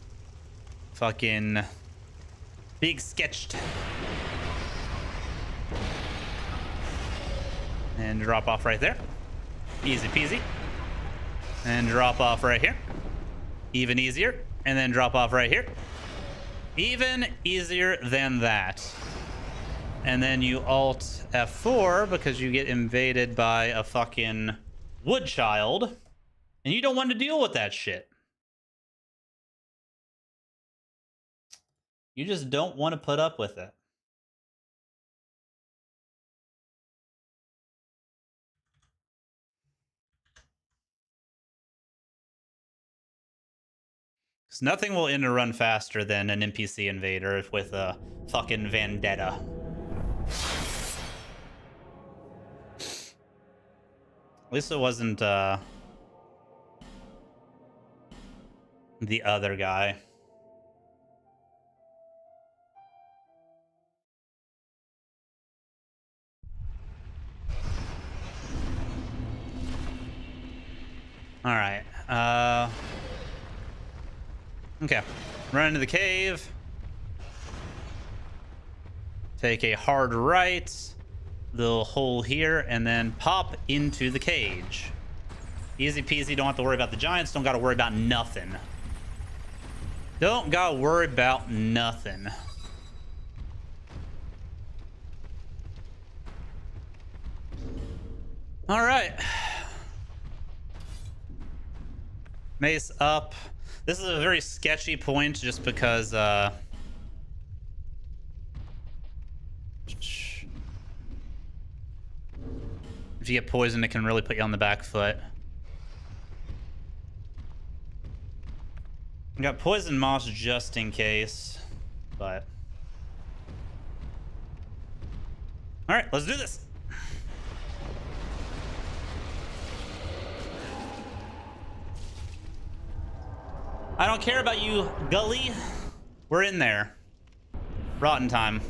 [SPEAKER 1] fucking big sketched. And drop off right there. Easy peasy. And drop off right here. Even easier. And then drop off right here. Even easier than that. And then you alt F4 because you get invaded by a fucking wood child. And you don't want to deal with that shit. You just don't want to put up with it. Because nothing will end a run faster than an NPC invader with a fucking vendetta. At least it wasn't the other guy. All right. Okay. Run into the cave. Take a hard right. Little hole here, and then pop into the cage. Easy peasy. Don't have to worry about the giants. Don't got to worry about nothing. Don't got to worry about nothing. All right. Mace up. This is a very sketchy point just because if you get poisoned, it can really put you on the back foot. We got poison moss just in case, but all right, let's do this. I don't care about you, Gully. We're in there. Rotten time.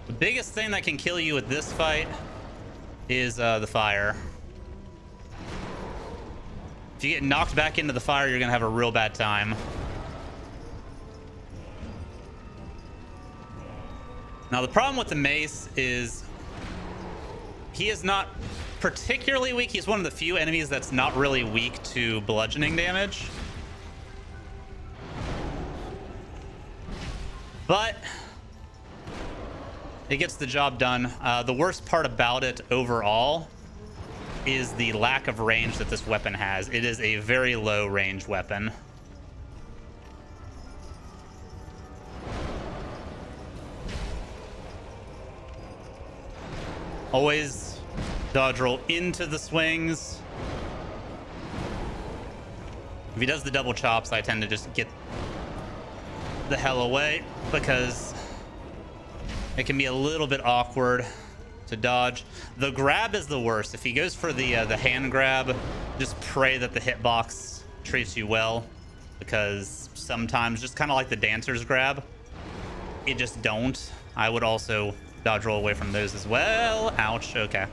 [SPEAKER 1] The biggest thing that can kill you with this fight is the fire. If you get knocked back into the fire, you're gonna have a real bad time. Now the problem with the mace is he is not particularly weak. He's one of the few enemies that's not really weak to bludgeoning damage. But it gets the job done. The worst part about it overall is the lack of range that this weapon has. It is a very low range weapon. Always dodge roll into the swings. If he does the double chops, I tend to just get the hell away because it can be a little bit awkward to dodge. The grab is the worst. If he goes for the hand grab, just pray that the hitbox treats you well, because sometimes, just kind of like the dancer's grab, it just don't. I would also dodge roll away from those as well. Ouch. Okay.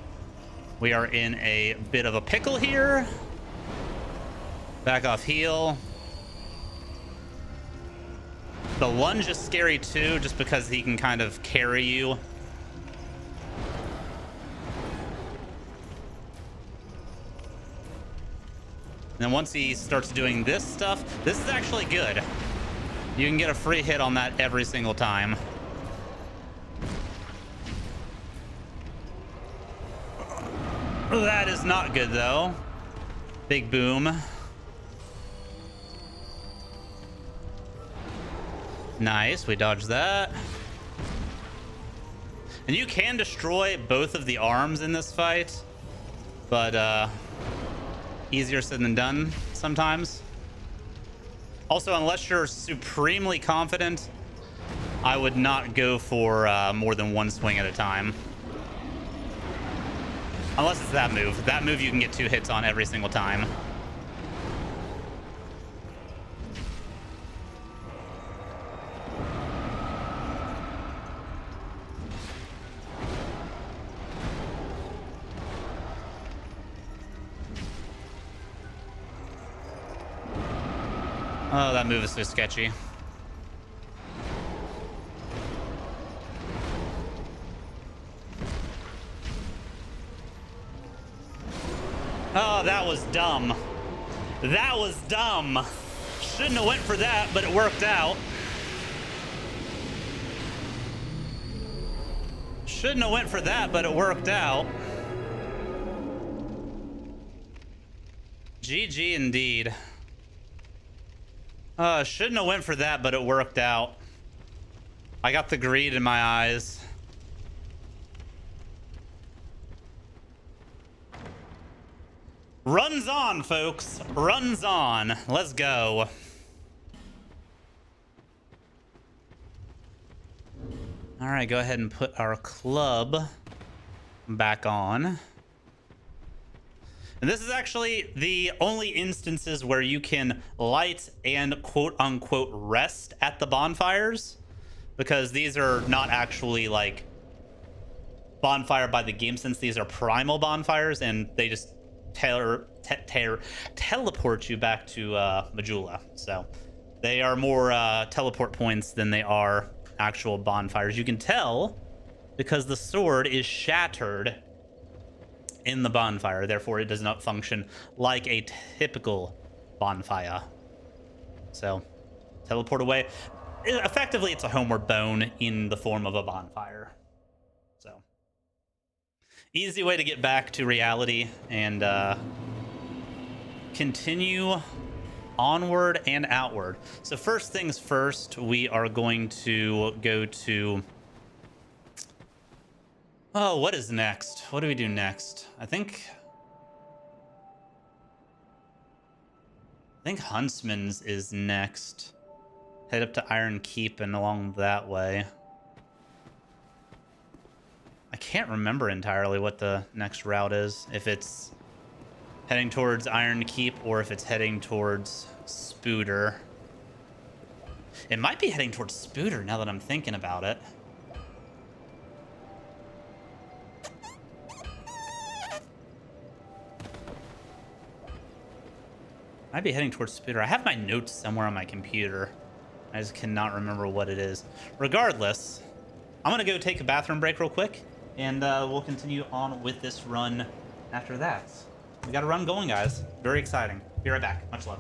[SPEAKER 1] We are in a bit of a pickle here. Back off heal. The lunge is scary too, just because he can kind of carry you. And then once he starts doing this stuff, this is actually good. You can get a free hit on that every single time. That is not good though. Big boom. Nice, we dodged that. And you can destroy both of the arms in this fight, but easier said than done sometimes. Also, unless you're supremely confident, I would not go for more than one swing at a time. Unless it's that move. That move you can get 2 hits on every single time. Oh, that move is so sketchy. Oh, that was dumb. That was dumb. Shouldn't have went for that, but it worked out. Shouldn't have went for that, but it worked out. GG indeed. Shouldn't have went for that, but it worked out. I got the greed in my eyes. Runs on, folks. Runs on. Let's go. All right, go ahead and put our club back on. And this is actually the only instances where you can light and quote unquote rest at the bonfires, because these are not actually like bonfire by the game sense. These are primal bonfires, and they just teleport you back to Majula. So they are more teleport points than they are actual bonfires. You can tell because the sword is shattered in the bonfire. Therefore, it does not function like a typical bonfire. So, teleport away. Effectively, it's a homeward bone in the form of a bonfire. So, easy way to get back to reality and continue onward and outward. So first things first, we are going to go to... Oh, what is next? What do we do next? I think Huntsman's is next. Head up to Iron Keep and along that way. I can't remember entirely what the next route is. If it's heading towards Iron Keep or if it's heading towards Spooder. It might be heading towards Spooder now that I'm thinking about it. Might be heading towards Spooder. I have my notes somewhere on my computer. I just cannot remember what it is. Regardless, I'm going to go take a bathroom break real quick, and we'll continue on with this run after that. We got a run going, guys. Very exciting. Be right back. Much love.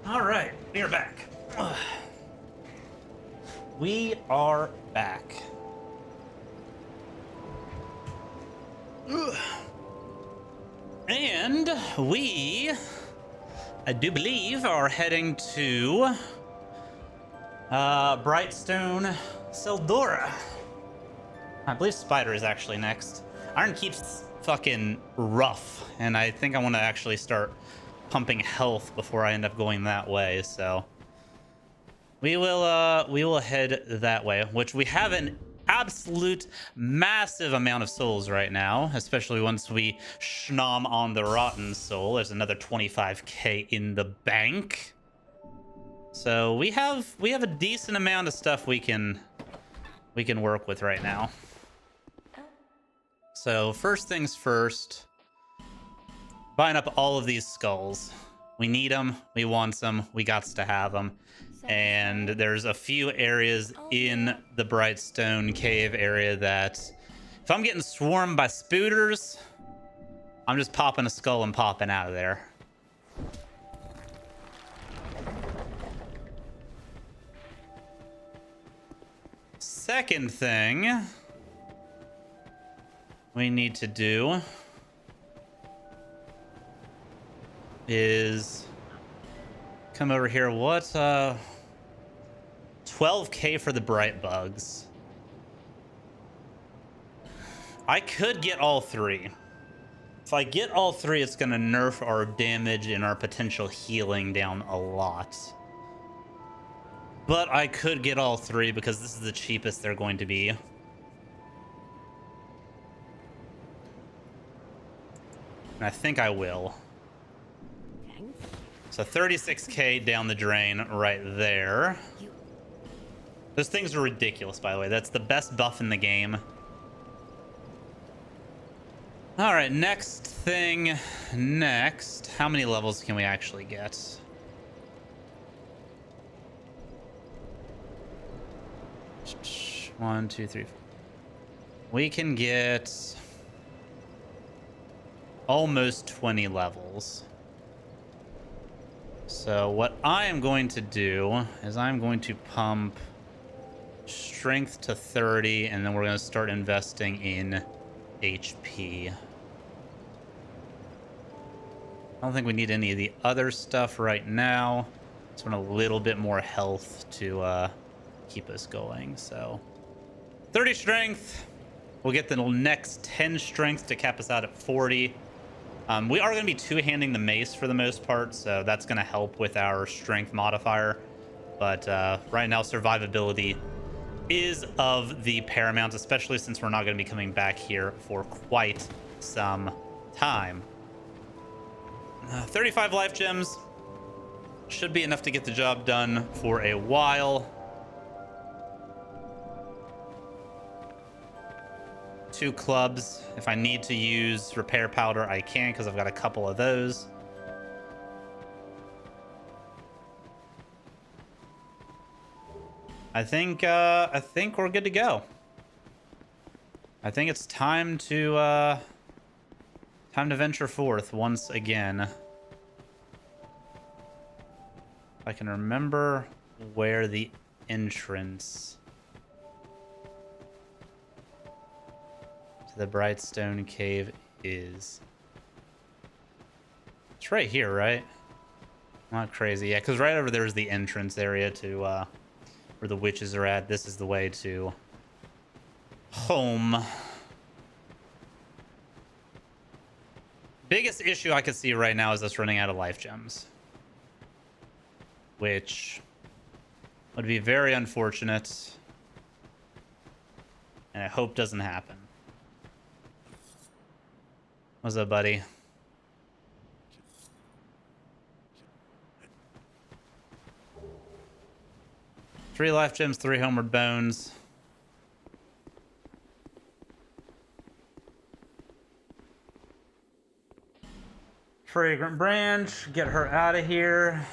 [SPEAKER 1] All right, we are back. We are back. And we, I do believe, are heading to Brightstone Seldora. I believe Spider is actually next. Iron Keep's fucking rough, and I think I want to actually start pumping health before I end up going that way. So we will head that way, which we have an absolute massive amount of souls right now, especially once we schnom on the Rotten Soul. There's another 25k in the bank. So we have a decent amount of stuff we can work with right now. So first things first, buying up all of these skulls. We need them, we want them, we gots to have them. And there's a few areas in the Brightstone Cave area that if I'm getting swarmed by spooters, I'm just popping a skull and popping out of there. Second thing we need to do is come over here. What 12k for the bright bugs. I could get all three. If I get all three, it's gonna nerf our damage and our potential healing down a lot. But I could get all three because this is the cheapest they're going to be. And I think I will. So 36k down the drain right there. Those things are ridiculous, by the way. That's the best buff in the game. All right, next thing. Next. How many levels can we actually get? One, two, three, four. We can get almost 20 levels. So what I am going to do is I'm going to pump strength to 30, and then we're going to start investing in HP. I don't think we need any of the other stuff right now. Just want a little bit more health to keep us going. So 30 strength. We'll get the next 10 strength to cap us out at 40. We are going to be two-handing the mace for the most part, so that's going to help with our strength modifier. But right now, survivability is of the paramount, especially since we're not going to be coming back here for quite some time. 35 life gems should be enough to get the job done for a while. 2 clubs. If I need to use repair powder, I can, because I've got a couple of those. I think we're good to go. I think it's time to venture forth once again. If I can remember where the entrance the Brightstone Cave is. It's right here, right? Not crazy. Yeah, because right over there is the entrance area to where the witches are at. This is the way to home. Biggest issue I could see right now is us running out of life gems, which would be very unfortunate, and I hope doesn't happen. What's up, buddy? Three life gems, 3 homeward bones. Fragrant branch, get her out of here.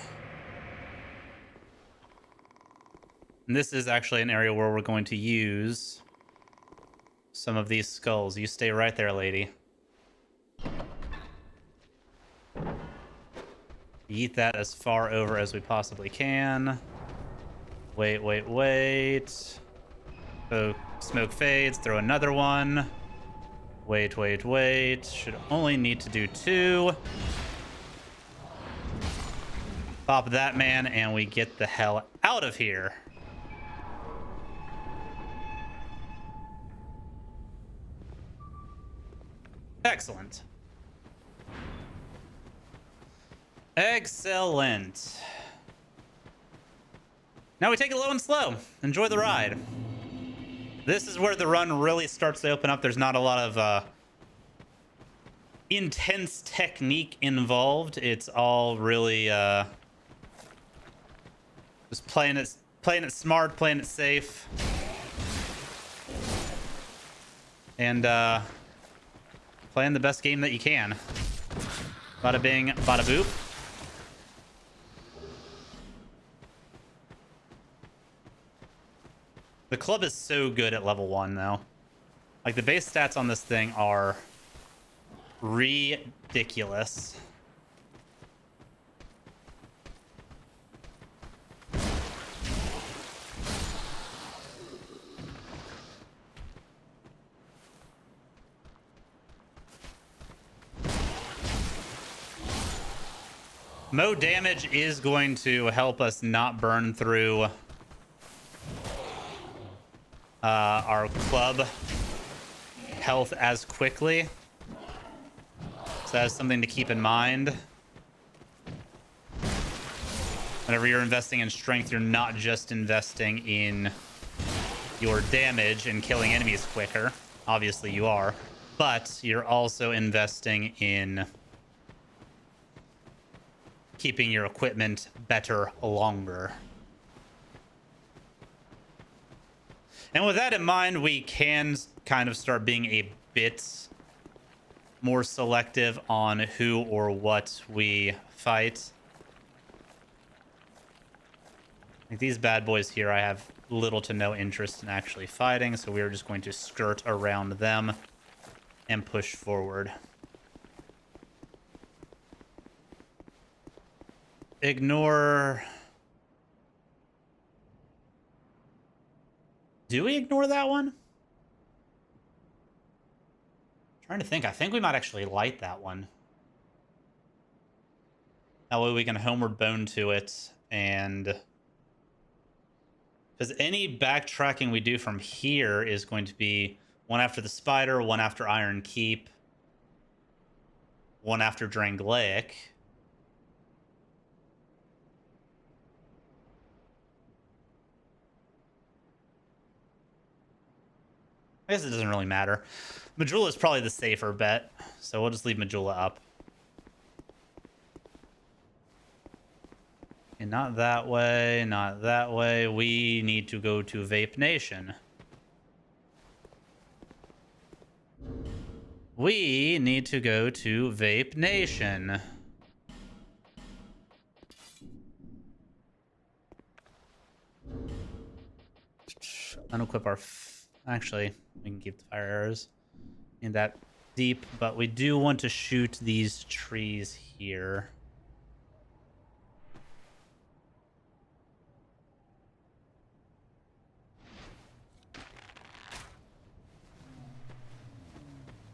[SPEAKER 1] And this is actually an area where we're going to use some of these skulls. You stay right there, lady. Yeet that as far over as we possibly can. Wait, wait, wait. So smoke fades, throw another one. Wait, wait, wait. Should only need to do 2. Pop that man, and we get the hell out of here. Excellent. Excellent. Now we take it low and slow. Enjoy the ride. This is where the run really starts to open up. There's not a lot of intense technique involved. It's all really just playing it smart, playing it safe, and playing the best game that you can. Bada bing, bada boop. The club is so good at level 1, though. Like, the base stats on this thing are ridiculous. Mo damage is going to help us not burn through our club health as quickly. So that's something to keep in mind. Whenever you're investing in strength, you're not just investing in your damage and killing enemies quicker. Obviously you are, but you're also investing in keeping your equipment better longer. And with that in mind, we can kind of start being a bit more selective on who or what we fight. Like these bad boys here, I have little to no interest in actually fighting, so we are just going to skirt around them and push forward. Ignore... Do we ignore that one? I'm trying to think. I think we might actually light that one. That way we can homeward bone to it, and... because any backtracking we do from here is going to be one after the Spider, one after Iron Keep, one after Drangleic. I guess it doesn't really matter. Majula is probably the safer bet, so we'll just leave Majula up. And not that way, not that way. We need to go to Vape Nation. We need to go to Vape Nation. Unequip our... Actually, we can keep the fire arrows in that deep, but we do want to shoot these trees here.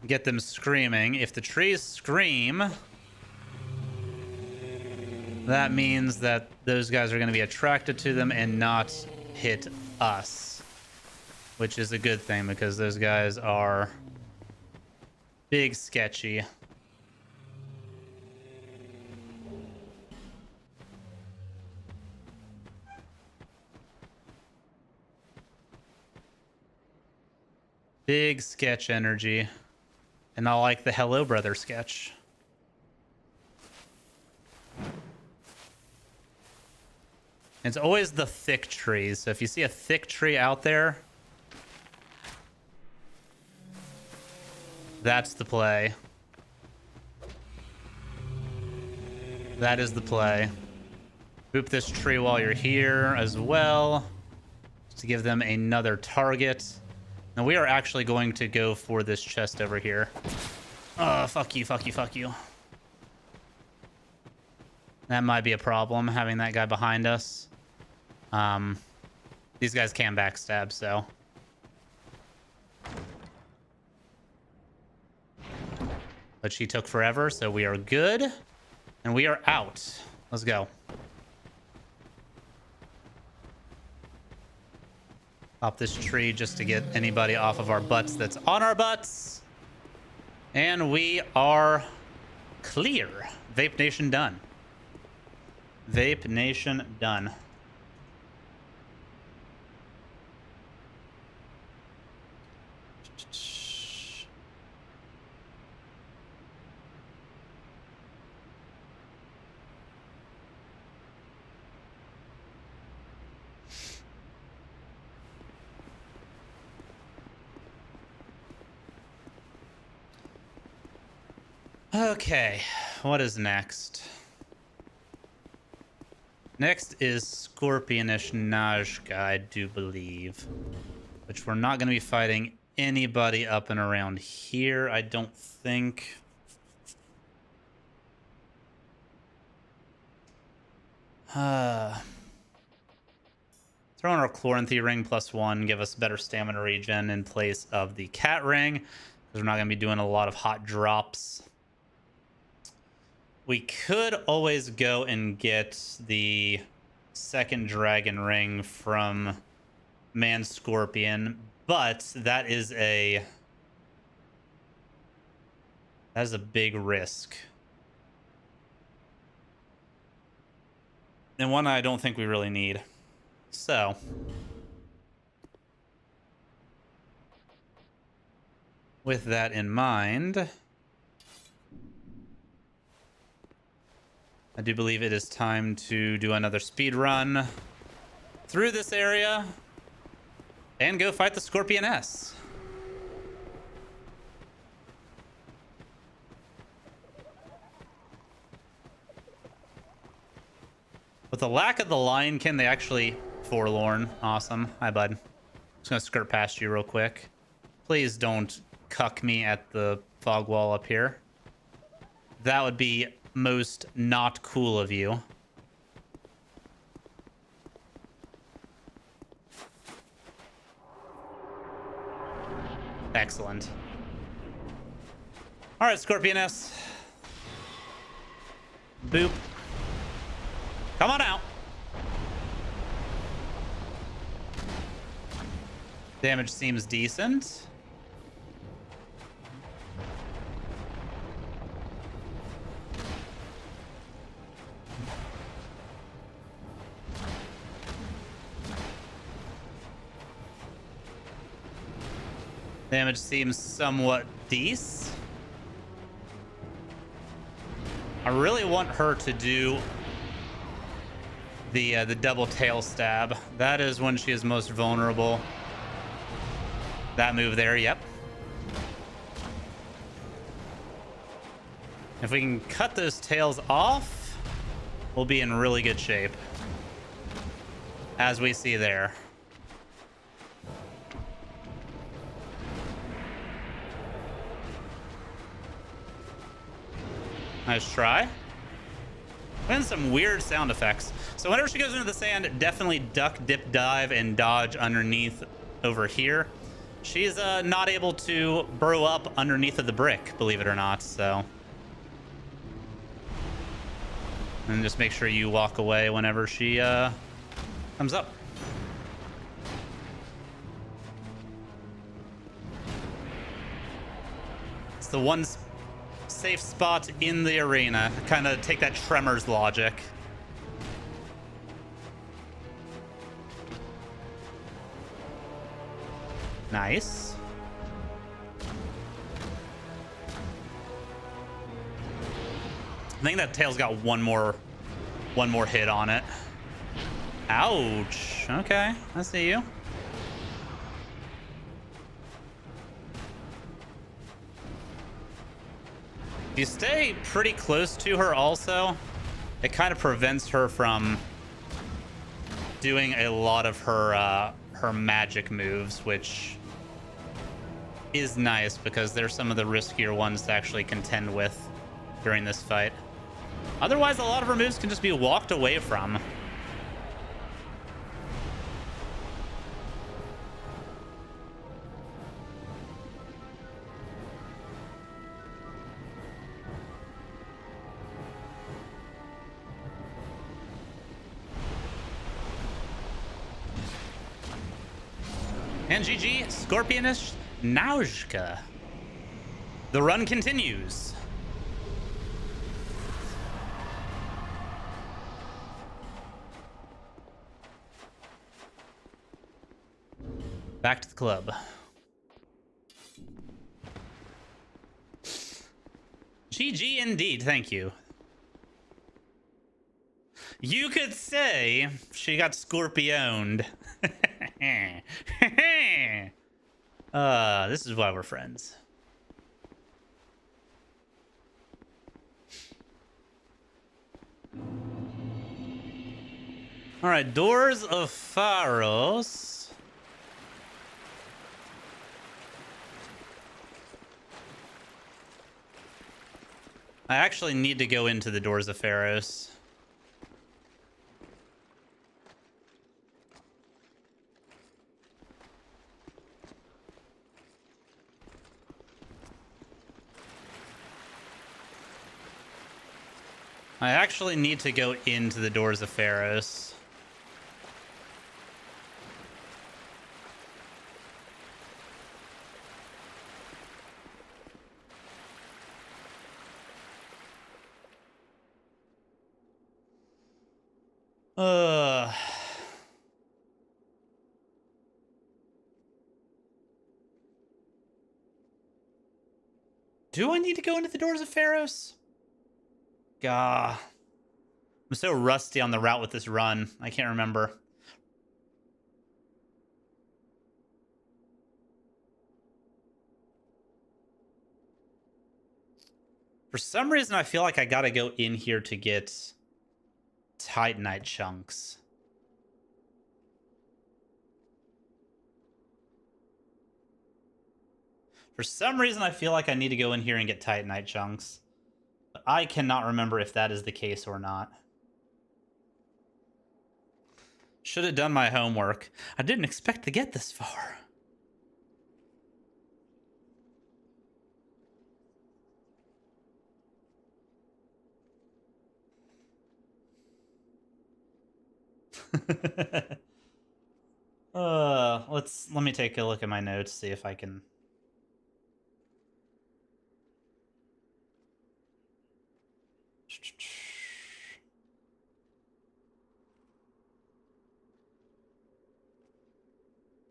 [SPEAKER 1] Get them screaming. If the trees scream, that means that those guys are going to be attracted to them and not hit us. Which is a good thing, because those guys are big sketchy. Big sketch energy. And I like the Hello Brother sketch. It's always the thick trees. So if you see a thick tree out there, that's the play. That is the play. Boop this tree while you're here as well, just to give them another target. Now we are actually going to go for this chest over here. Oh, fuck you, fuck you, fuck you. That might be a problem, having that guy behind us. These guys can backstab, so. But she took forever, so we are good. And we are out. Let's go. Pop this tree just to get anybody off of our butts that's on our butts. And we are clear. Vape Nation done. Vape Nation done. Okay, what is next? Next is Scorpionish Najka, I do believe. Which we're not going to be fighting anybody up and around here, I don't think. Throw in our Chloranthy ring +1, give us better stamina regen in place of the cat ring. Because we're not going to be doing a lot of hot drops. We could always go and get the second dragon ring from Man Scorpion, but that is a big risk. And one I don't think we really need. So with that in mind, I do believe it is time to do another speed run through this area and go fight the Scorpioness. With the lack of the lion, can they actually forlorn? Awesome. Hi, bud. Just gonna skirt past you real quick. Please don't cuck me at the fog wall up here. That would be most not cool of you. Excellent. All right, Scorpioness. Boop. Come on out. Damage seems decent. Damage seems somewhat decent. I really want her to do the double tail stab. That is when she is most vulnerable. That move there, yep. If we can cut those tails off, we'll be in really good shape. As we see there. Nice try. And some weird sound effects. So whenever she goes into the sand, definitely duck, dip, dive, and dodge underneath over here. She's not able to burrow up underneath of the brick, believe it or not, so. And just make sure you walk away whenever she comes up. It's the one safe spot in the arena. Kind of take that Tremors logic. Nice. I think that tail's got one more hit on it. Ouch. Okay, I see you. If you stay pretty close to her also, it kind of prevents her from doing a lot of her her magic moves, which is nice because they're some of the riskier ones to actually contend with during this fight. Otherwise, a lot of our moves can just be walked away from. And GG, Scorpionish Naujka. The run continues. Back to the club. GG indeed, thank you. You could say she got Scorpioned. This is why we're friends. All right, Doors of Pharos. I actually need to go into the Doors of Pharos. I actually need to go into the Doors of Pharos. Do I need to go into the Doors of Pharos? Gah. I'm so rusty on the route with this run. I can't remember. For some reason, I feel like I gotta go in here to get Titanite chunks. For some reason, I feel like I need to go in here and get Titanite chunks. But I cannot remember if that is the case or not. Should have done my homework. I didn't expect to get this far. Let me take a look at my notes, see if I can.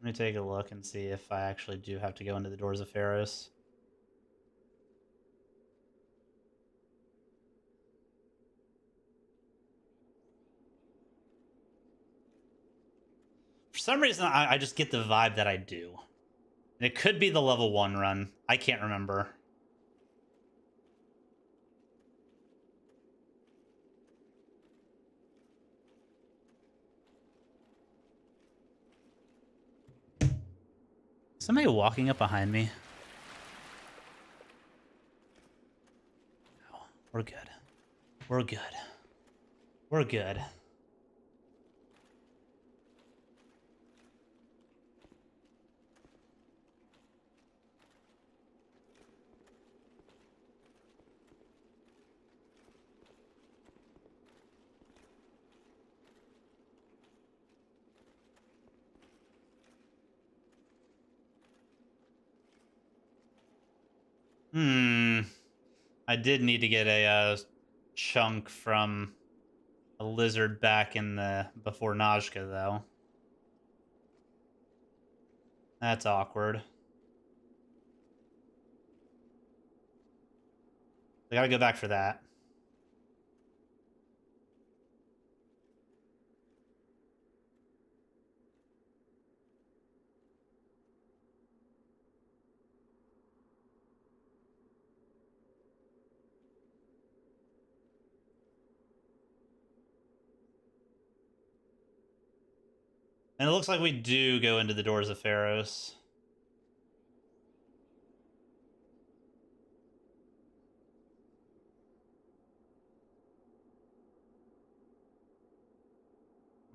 [SPEAKER 1] Let me take a look and see if I actually do have to go into the Doors of Pharos. For some reason, I just get the vibe that I do. And it could be the level 1 run. I can't remember. Somebody walking up behind me. No, we're good. We're good. We're good. I did need to get a chunk from a lizard back in the before Najka, though. That's awkward. I gotta go back for that. And it looks like we do go into the Doors of Pharos.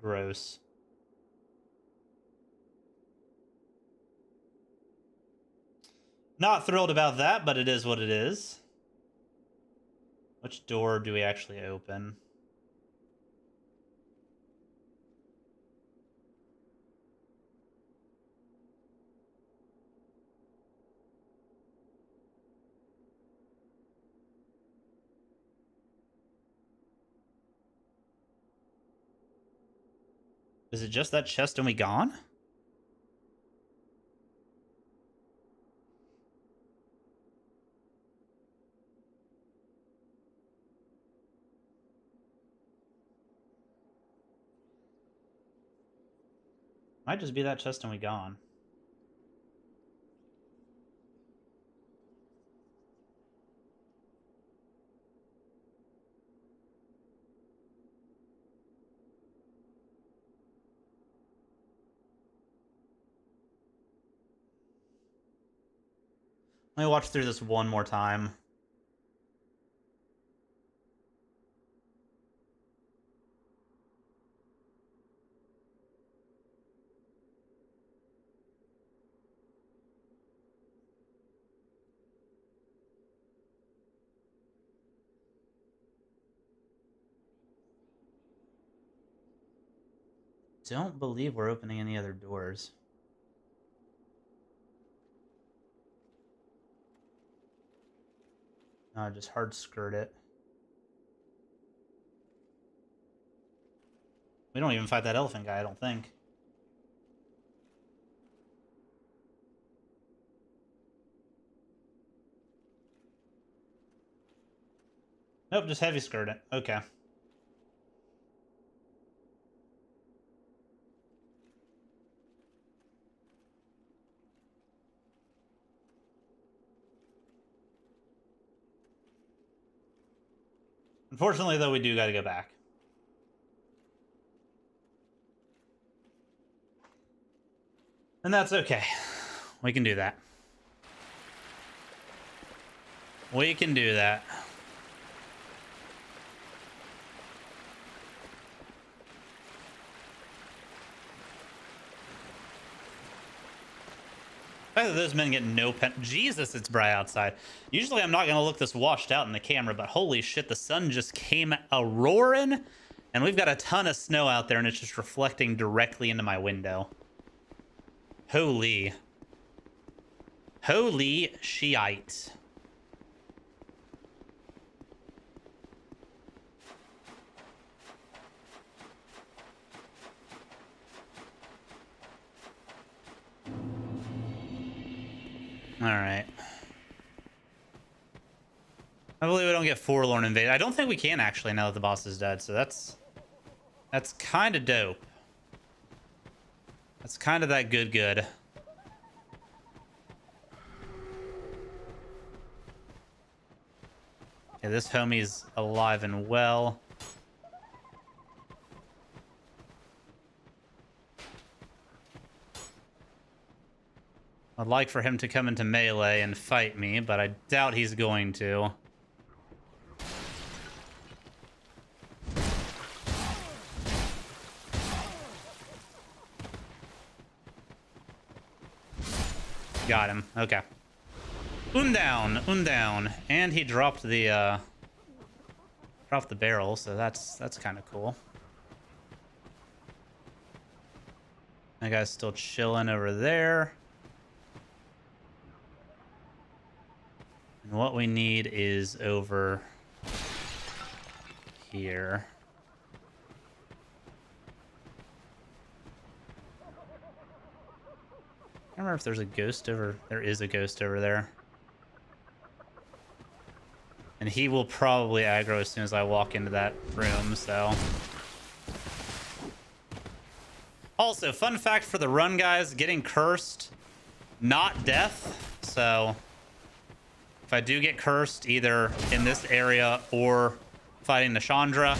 [SPEAKER 1] Gross. Not thrilled about that, but it is what it is. Which door do we actually open? Is it just that chest and we gone? Might just be that chest and we gone. Let me watch through this one more time. Don't believe we're opening any other doors. No, just hard skirt it. We don't even fight that elephant guy, I don't think. Nope, just heavy skirt it. Okay. Unfortunately, though, we do got to go back. And that's okay. We can do that. We can do that. The fact that those men get no pen. Jesus, it's bright outside. Usually I'm not going to look this washed out in the camera, but holy shit, the sun just came a-roaring, and we've got a ton of snow out there, and it's just reflecting directly into my window. Holy. Holy shite. Alright. I believe we don't get Forlorn invaded. I don't think we can actually now that the boss is dead, so that's kind of dope. That's kind of that good. Okay, this homie's alive and well. I'd like for him to come into melee and fight me, but I doubt he's going to. Got him. Okay. Down. And he dropped the barrel, so that's kind of cool. That guy's still chilling over there. And what we need is over here. I don't remember if there's a ghost over... There is a ghost over there. And he will probably aggro as soon as I walk into that room, so... Also, fun fact for the run, guys. Getting cursed, not death. So... if I do get cursed, either in this area or fighting the Chandra,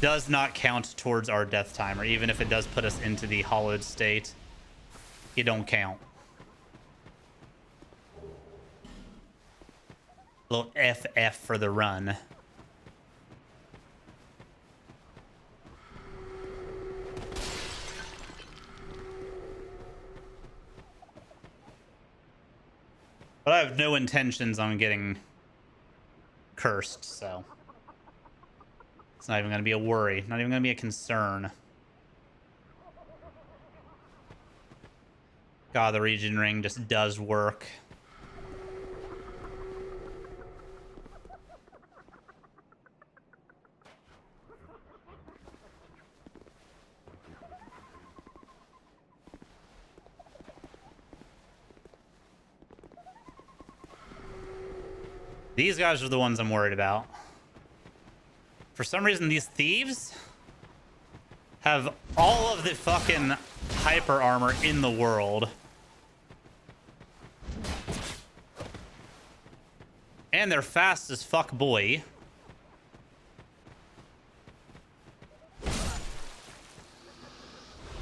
[SPEAKER 1] does not count towards our death timer. Even if it does put us into the hollowed state, it don't count. A little FF for the run. But I have no intentions on getting cursed, so it's not even going to be a worry. Not even going to be a concern. God, the Regen Ring just does work. These guys are the ones I'm worried about. For some reason, these thieves have all of the fucking hyper armor in the world. And they're fast as fuck, boy.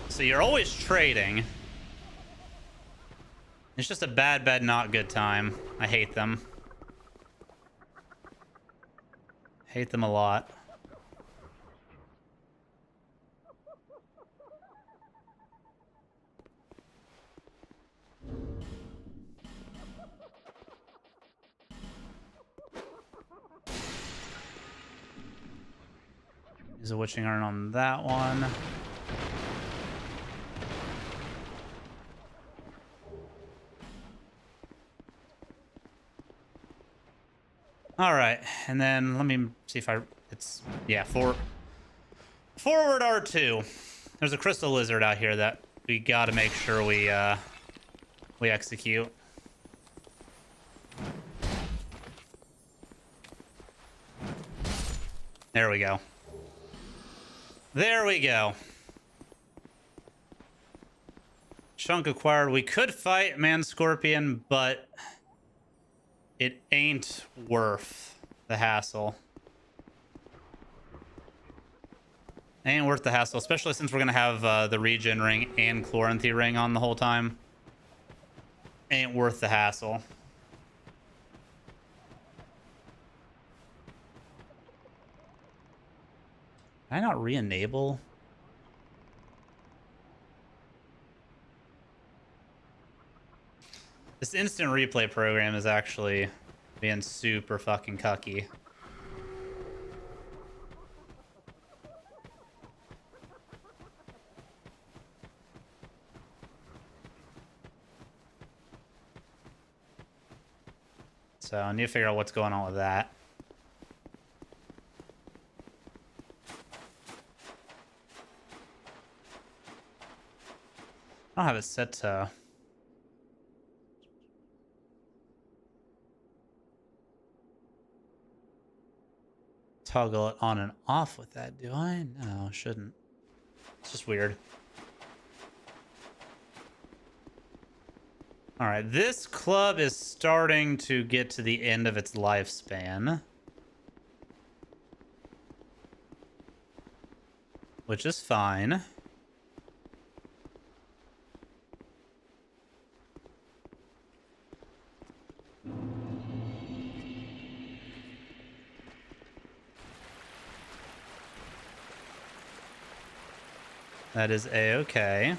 [SPEAKER 1] So you're always trading. It's just a bad, not good time. I hate them. Hate them a lot. Use a witching iron on that one. All right, and then let me see if it's, yeah, forward R2. There's a crystal lizard out here that we got to make sure we execute. There we go. There we go. Chunk acquired. We could fight Man Scorpion, but it ain't worth the hassle. Ain't worth the hassle, especially since we're gonna have the Regen Ring and Chloranthy Ring on the whole time. Ain't worth the hassle. Can I not re-enable? This instant replay program is actually being super fucking cucky. So I need to figure out what's going on with that. I don't have it set to... toggle it on and off with that, do I? No, shouldn't. It's just weird. All right, this club is starting to get to the end of its lifespan, which is fine. That is a-okay.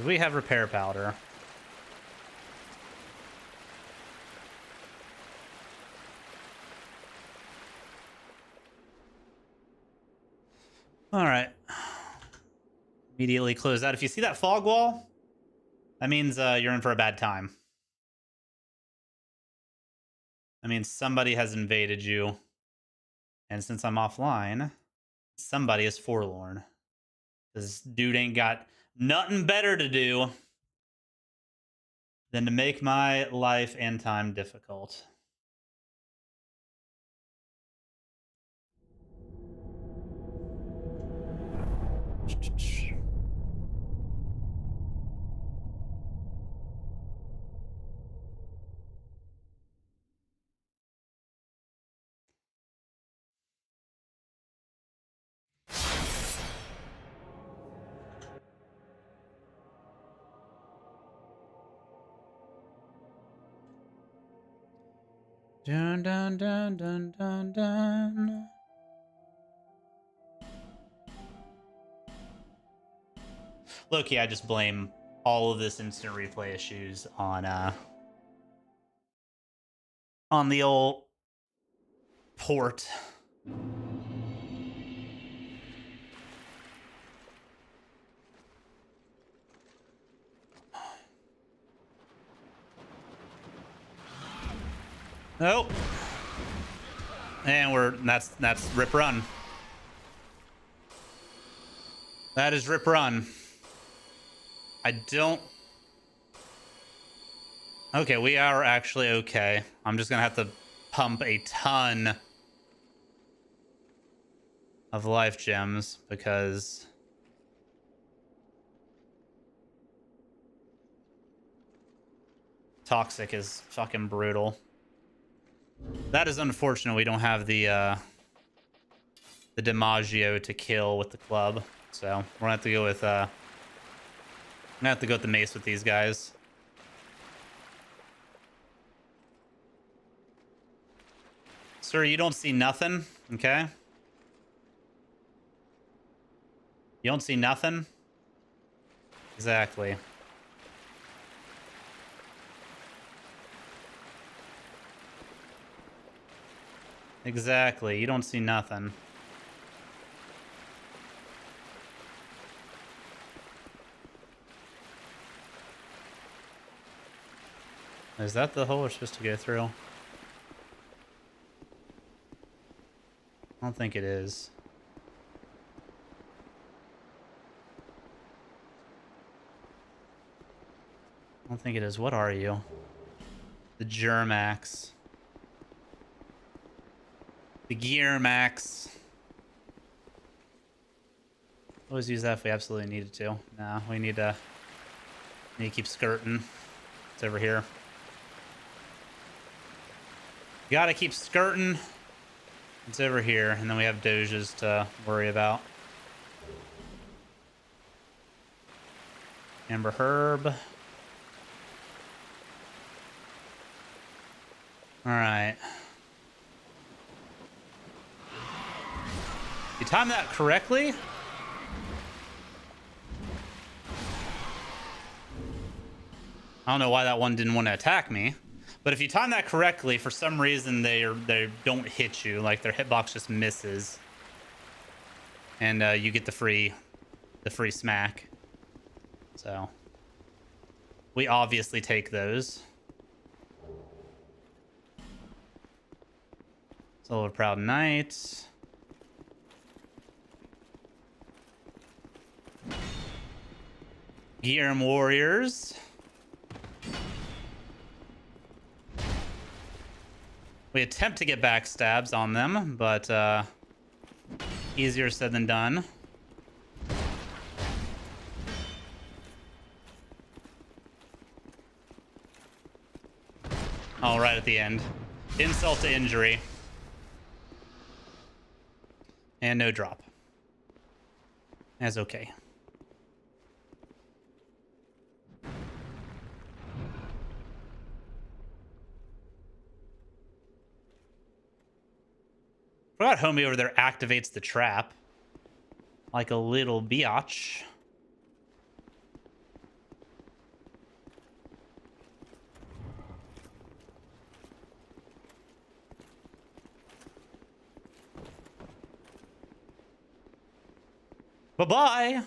[SPEAKER 1] We have repair powder. All right. Immediately close that. If you see that fog wall, that means you're in for a bad time. That means somebody has invaded you. And since I'm offline, somebody is forlorn. This dude ain't got nothing better to do than to make my life and time difficult. Dun dun dun dun dun dun. Loki, I just blame all of this instant replay issues on the old port. Nope. And that's rip run. That is rip run. I don't. Okay, we are actually okay. I'm just gonna have to pump a ton of life gems because toxic is fucking brutal. That is unfortunate. We don't have the DiMaggio to kill with the club, so we're gonna have to go with I'm gonna have to go with the mace with these guys. Sir, you don't see nothing, okay? You don't see nothing? Exactly. Exactly. You don't see nothing. Is that the hole we're supposed to go through? I don't think it is. I don't think it is. What are you? The Germax. The Gear Max. Always use that if we absolutely needed to. Nah, we need to keep skirting. It's over here. Gotta keep skirting. It's over here, and then we have doges to worry about. Amber Herb. Alright. You timed that correctly? I don't know why that one didn't want to attack me. But if you time that correctly, for some reason they don't hit you. Like their hitbox just misses. And you get the free smack. So we obviously take those. Soul of Proud Knight. Gearum Warriors. We attempt to get backstabs on them, but easier said than done. All right at the end. Insult to injury. And no drop. That's okay. Forgot homie over there activates the trap. Like a little biatch. Bye-bye.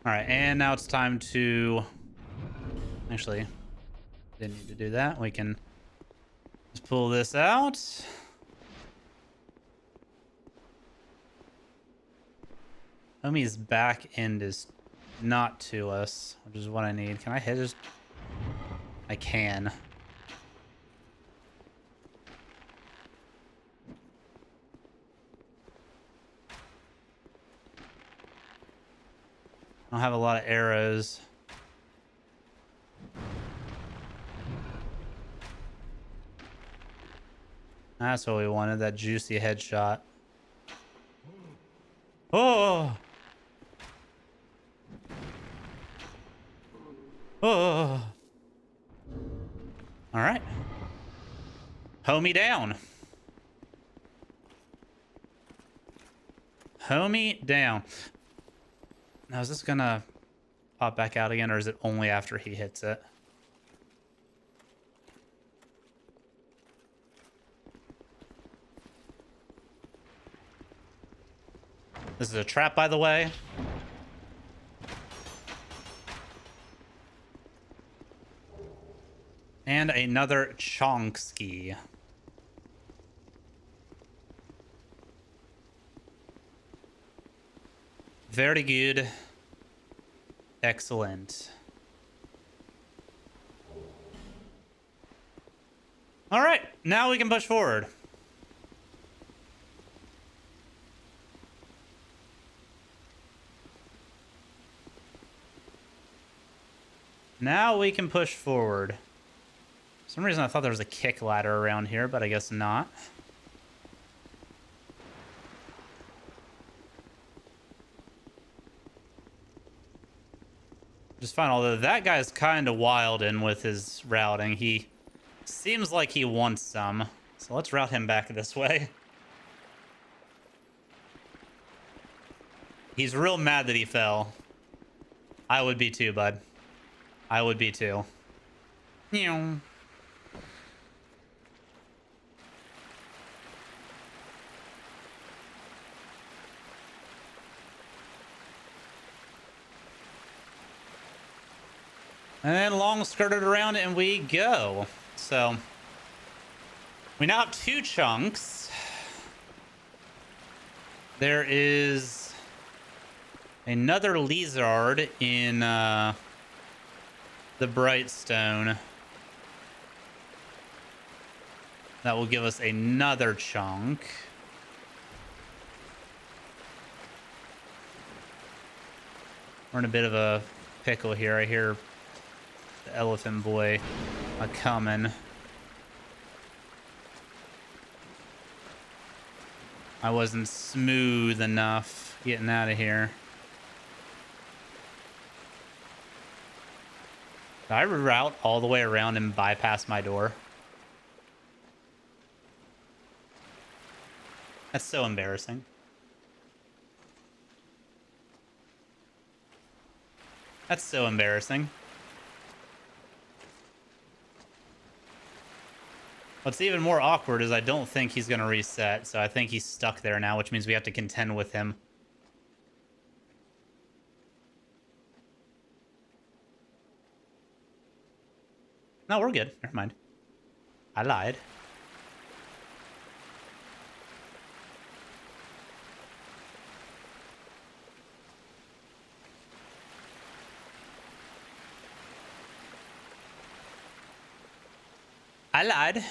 [SPEAKER 1] All right, and now it's time to... Actually, didn't need to do that. We can just pull this out. Homie's back end is not to us, which is what I need. Can I hit his... I can. I don't have a lot of arrows. That's what we wanted, that juicy headshot. Oh! Oh! All right. Homie down. Homie down. Now, is this gonna pop back out again, or is it only after he hits it? This is a trap, by the way. And another Chonksky. Very good. Excellent. All right, now we can push forward. Now we can push forward. For some reason I thought there was a kick ladder around here, but I guess not. Just fine, although that guy's kind of wild in with his routing. He seems like he wants some. So let's route him back this way. He's real mad that he fell. I would be too, bud. I would be too. Meow. And long skirted around and we go. So we now have 2 chunks. There is another lizard in the Brightstone. That will give us another chunk. We're in a bit of a pickle here. I hear the elephant boy coming. I wasn't smooth enough getting out of here. Did I reroute all the way around and bypass my door? That's so embarrassing. That's so embarrassing. What's even more awkward is I don't think he's going to reset, so I think he's stuck there now, which means we have to contend with him. No, we're good. Never mind. I lied. I lied.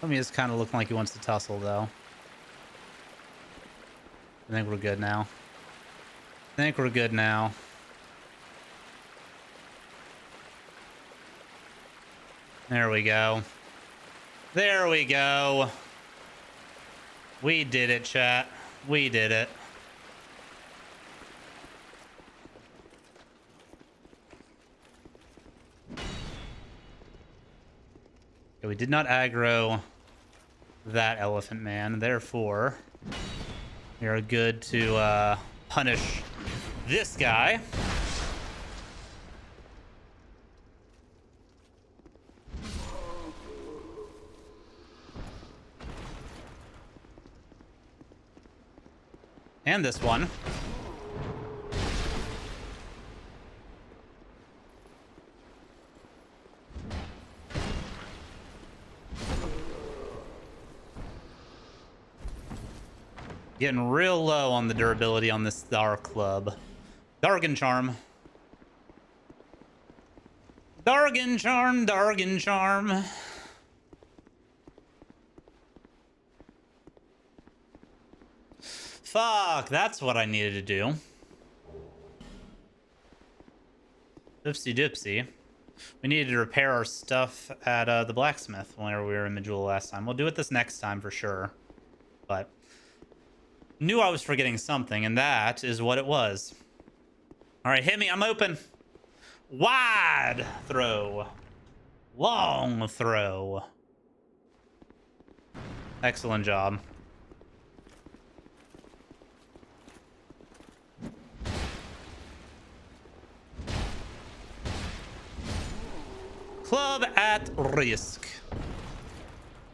[SPEAKER 1] I mean, it's kind of looking like he wants to tussle, though. I think we're good now. I think we're good now. There we go. There we go. We did it, chat. We did it. Okay, we did not aggro that elephant man, therefore we are good to punish this guy. And this one. Getting real low on the durability on this Star Club. Dargan Charm. Dargan Charm, Dargan Charm. Fuck, that's what I needed to do. Oopsie doopsie. We needed to repair our stuff at the blacksmith whenever we were in Majula last time. We'll do it this next time for sure. But knew I was forgetting something, and that is what it was. All right, hit me. I'm open. Wide throw. Long throw. Excellent job. Club at risk.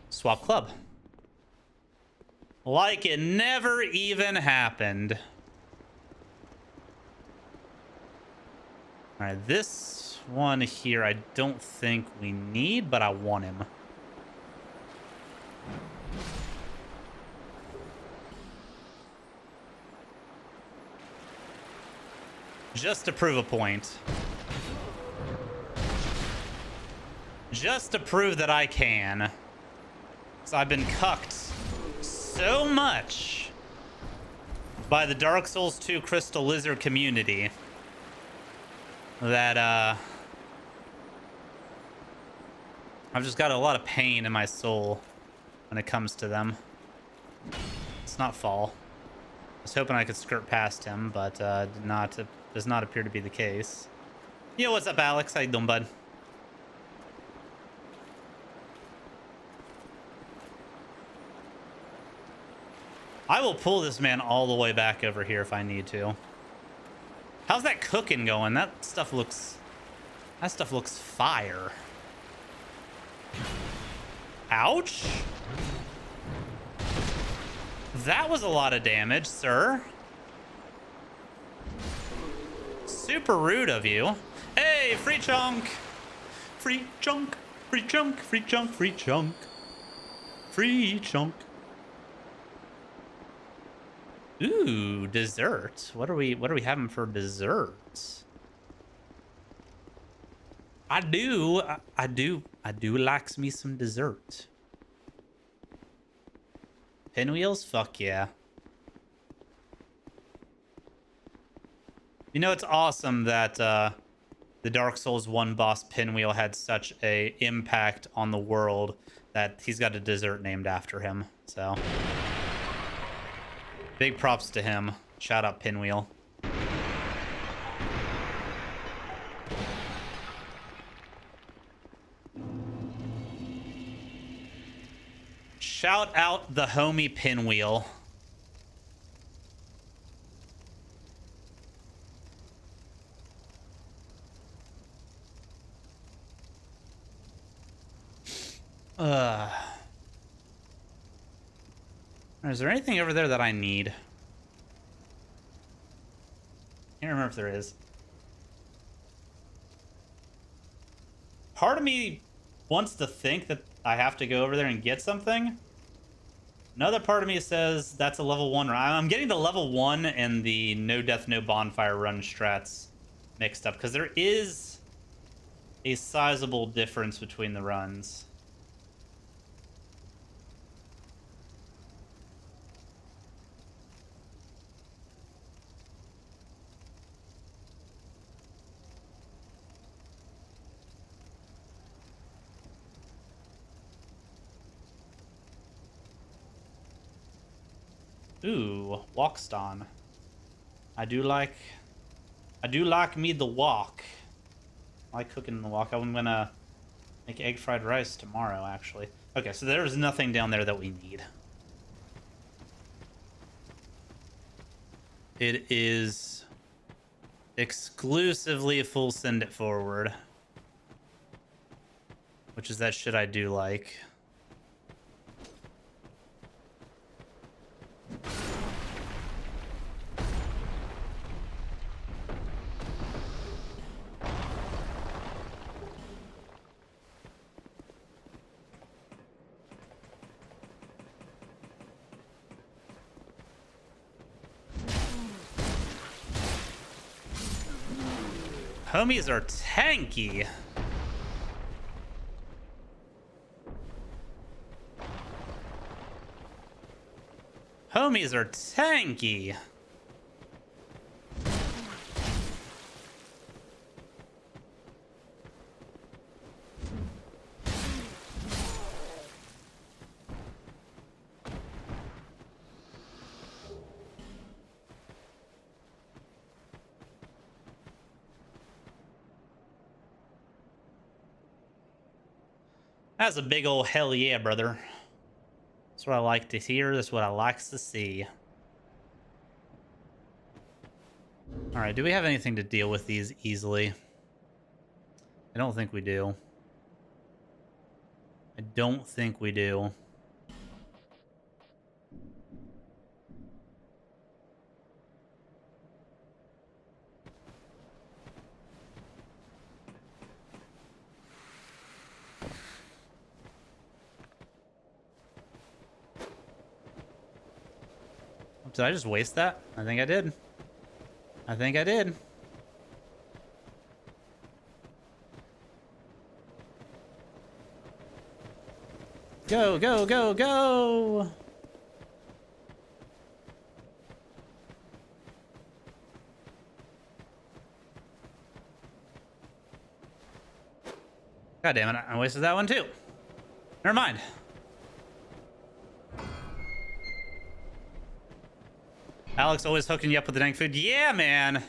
[SPEAKER 1] Swap club. Like it never even happened. All right, this one here I don't think we need, but I want him. Just to prove a point. Just to prove that I can. So I've been cucked so much by the Dark Souls 2 Crystal Lizard community that I've just got a lot of pain in my soul when it comes to them. Let's not fall. I was hoping I could skirt past him, but does not appear to be the case. Yo, what's up, Alex? How you doing, bud? I will pull this man all the way back over here if I need to. How's that cooking going? That stuff looks fire. Ouch. That was a lot of damage, sir. Super rude of you. Hey, free chunk. Free chunk. Free chunk. Free chunk. Free chunk. Free chunk. Ooh, dessert. What are we having for dessert? I do like me some dessert. Pinwheels? Fuck yeah. You know, it's awesome that the Dark Souls 1 boss Pinwheel had such a impact on the world that he's got a dessert named after him. So big props to him. Shout out Pinwheel. Shout out the homie Pinwheel. Is there anything over there that I need? Can't remember if there is. Part of me wants to think that I have to go over there and get something. Another part of me says that's a level 1 run. I'm getting the level 1 and the No Death No Bonfire run strats mixed up because there is a sizable difference between the runs. Ooh, Walkston. I do like me the walk. I like cooking the walk. I'm gonna make egg fried rice tomorrow, actually. Okay, so there's nothing down there that we need. It is exclusively full send it forward, which is that shit I do like. Homies are tanky. Homies are tanky. That's a big old hell yeah, brother. That's what I like to hear. That's what I likes to see. All right, do we have anything to deal with these easily? I don't think we do. I don't think we do. Did I just waste that? I think I did. I think I did. Go, go, go, go! God damn it, I wasted that one too. Never mind. Alex always hooking you up with the dang food. Yeah, man.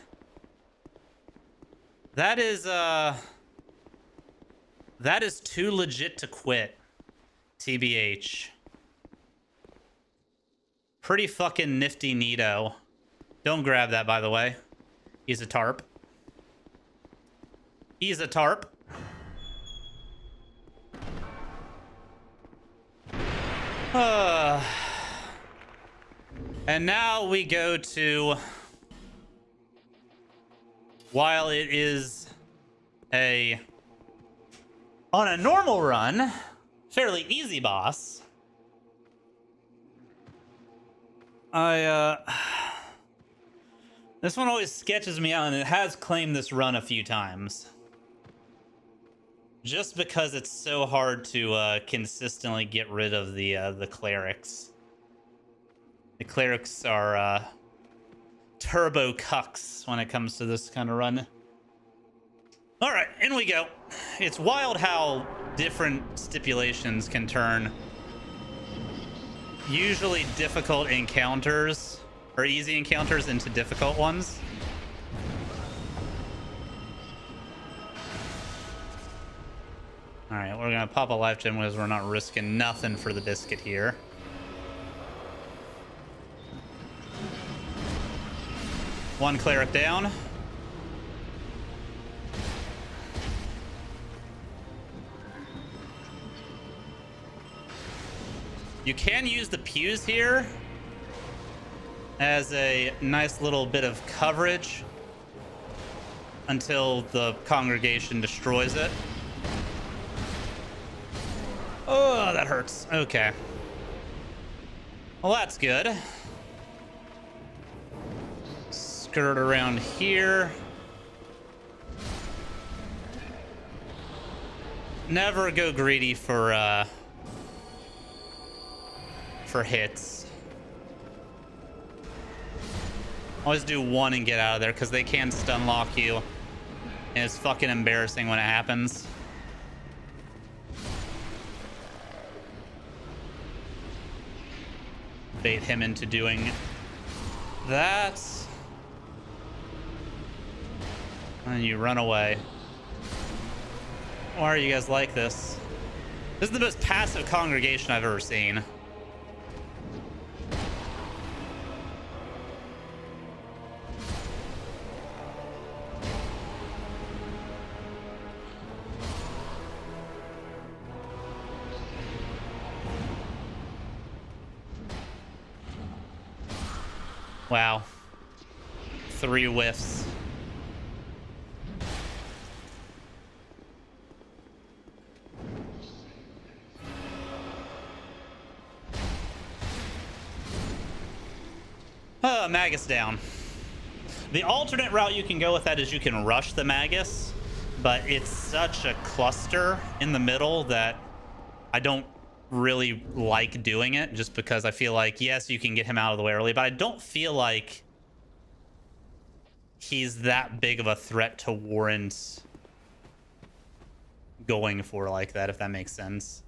[SPEAKER 1] That is too legit to quit. TBH. Pretty fucking nifty neato. Don't grab that, by the way. He's a tarp. He's a tarp. And now we go to, while it is on a normal run, fairly easy boss. This one always sketches me out, and it has claimed this run a few times. Just because it's so hard to consistently get rid of the clerics. The clerics are turbo cucks when it comes to this kind of run. All right, in we go. It's wild how different stipulations can turn usually difficult encounters or easy encounters into difficult ones. All right, we're gonna pop a life gem because we're not risking nothing for the biscuit here. One cleric down. You can use the pews here as a nice little bit of coverage until the congregation destroys it. Oh, that hurts. Okay. Well, that's good. Skirt around here. Never go greedy for hits. Always do one and get out of there because they can stun lock you, and it's fucking embarrassing when it happens. Bait him into doing that. And you run away. Why are you guys like this? This is the most passive congregation I've ever seen. Wow. 3 whiffs. Magus down. The alternate route you can go with that is you can rush the Magus, but it's such a cluster in the middle that I don't really like doing it, just because I feel like, yes, you can get him out of the way early, but I don't feel like he's that big of a threat to warrant going for like that, if that makes sense.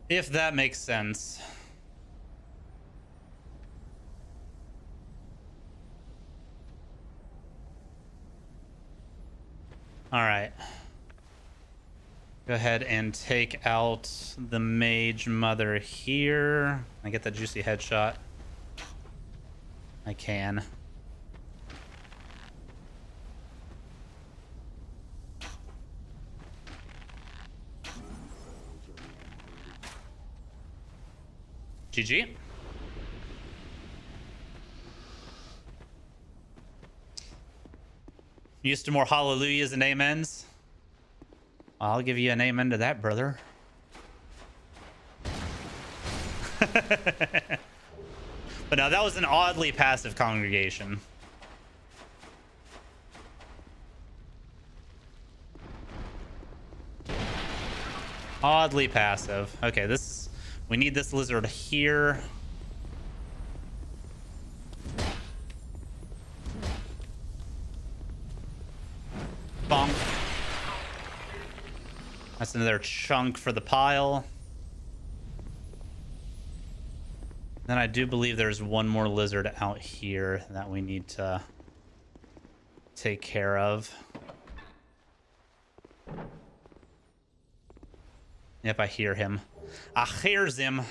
[SPEAKER 1] If that makes sense. All right. Go ahead and take out the mage mother here. I get the juicy headshot. I can. GG. Used to more hallelujahs and amens. I'll give you an amen to that, brother. But no, that was an oddly passive congregation. Oddly passive. Okay, we need this lizard here. Bonk. That's another chunk for the pile. Then I do believe there's one more lizard out here that we need to take care of. Yep, I hear him. I hears him.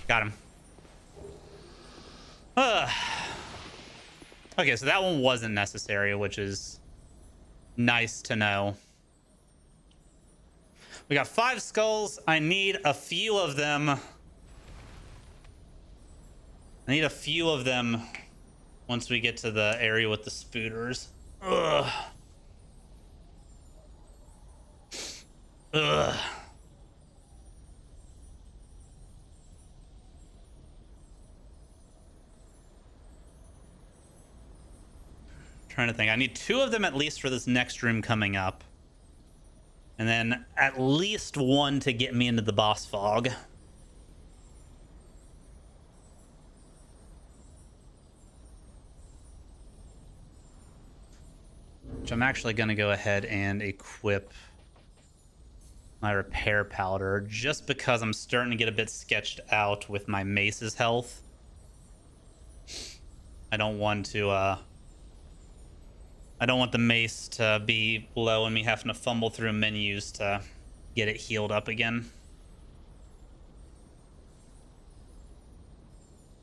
[SPEAKER 1] Got him. Okay, so that one wasn't necessary, which is nice to know. We got 5 skulls. I need a few of them. I need a few of them once we get to the area with the spooters. Ugh. Ugh. Trying to think. I need 2 of them at least for this next room coming up. And then at least 1 to get me into the boss fog. Which I'm actually going to go ahead and equip my repair powder just because I'm starting to get a bit sketched out with my mace's health. I don't want to I don't want the mace to be low and me having to fumble through menus to get it healed up again.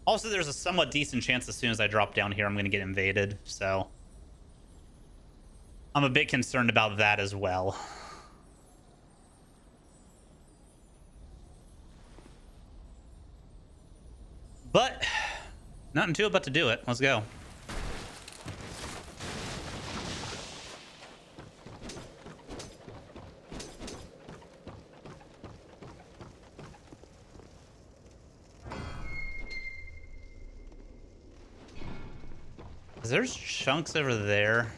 [SPEAKER 1] Also, there's a somewhat decent chance as soon as I drop down here, I'm going to get invaded. So I'm a bit concerned about that as well. But nothing to it but to do it. Let's go. There's chunks over there.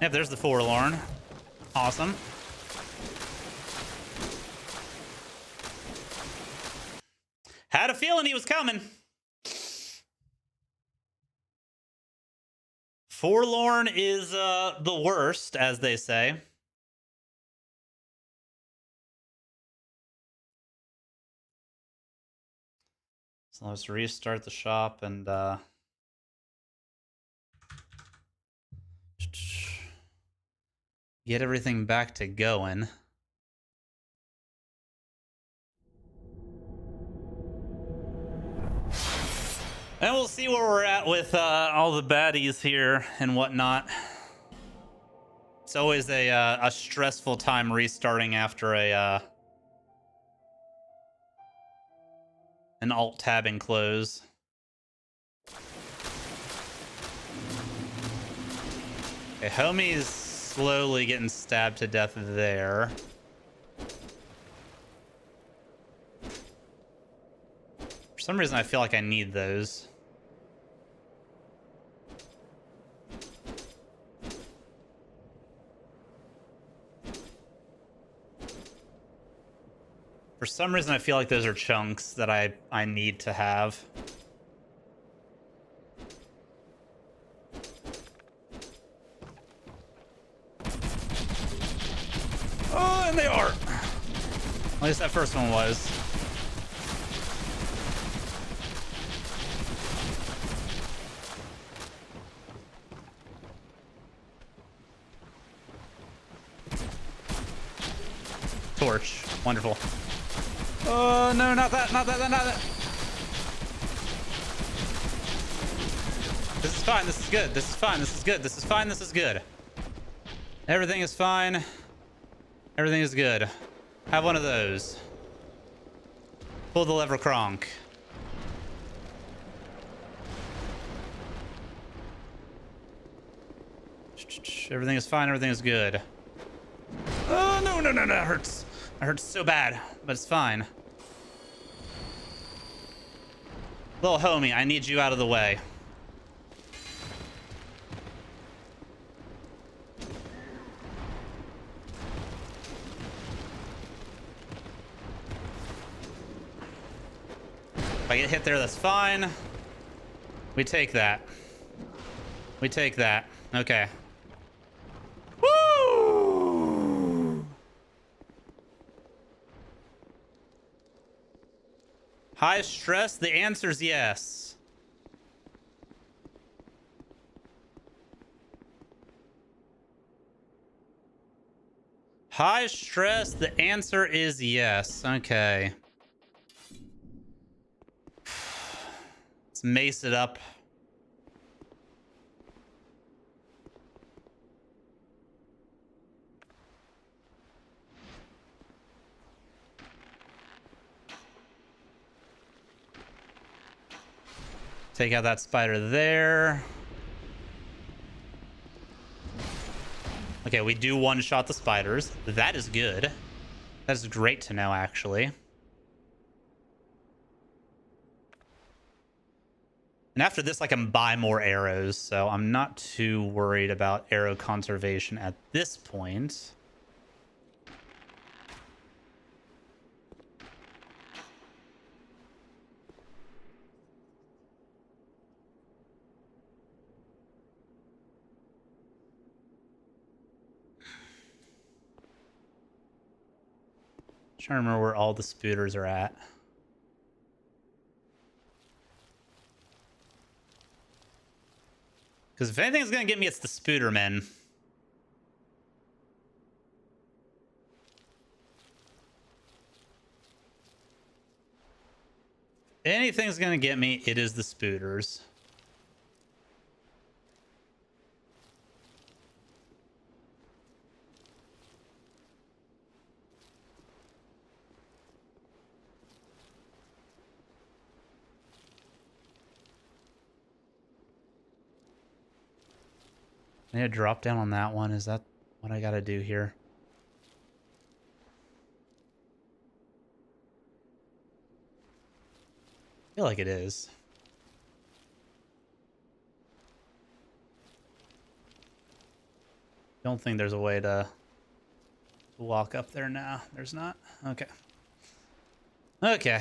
[SPEAKER 1] Yep, there's the Forlorn. Awesome. Had a feeling he was coming. Forlorn is the worst, as they say. So let's restart the shop and get everything back to going. And we'll see where we're at with all the baddies here and whatnot. It's always a stressful time restarting after an alt tab and close. Okay, homie's slowly getting stabbed to death there. For some reason, I feel like I need those. For some reason, I feel like those are chunks that I need to have. At least that first one was. Torch. Wonderful. Oh, no, not that, not that, not that. This is fine. This is good. This is fine. This is good. This is fine. This is good. Everything is fine. Everything is good. Have one of those. Pull the lever, Kronk. Everything is fine. Everything is good. Oh, no, no, no, no. It hurts. It hurts so bad, but it's fine. Little homie, I need you out of the way. If I get hit there, that's fine. We take that. We take that. Okay. Woo! High stress? The answer's yes. High stress? The answer is yes. Okay. Let's mace it up. Take out that spider there. Okay, we do one-shot the spiders. That is good. That is great to know, actually. And after this, I can buy more arrows, so I'm not too worried about arrow conservation at this point. Trying to remember where all the spooters are at. Because if anything's going to get me, it's the spooter men. Anything's going to get me, it is the spooters. I need to drop down on that one. Is that what I gotta do here? I feel like it is. Don't think there's a way to walk up there now. There's not? Okay. Okay.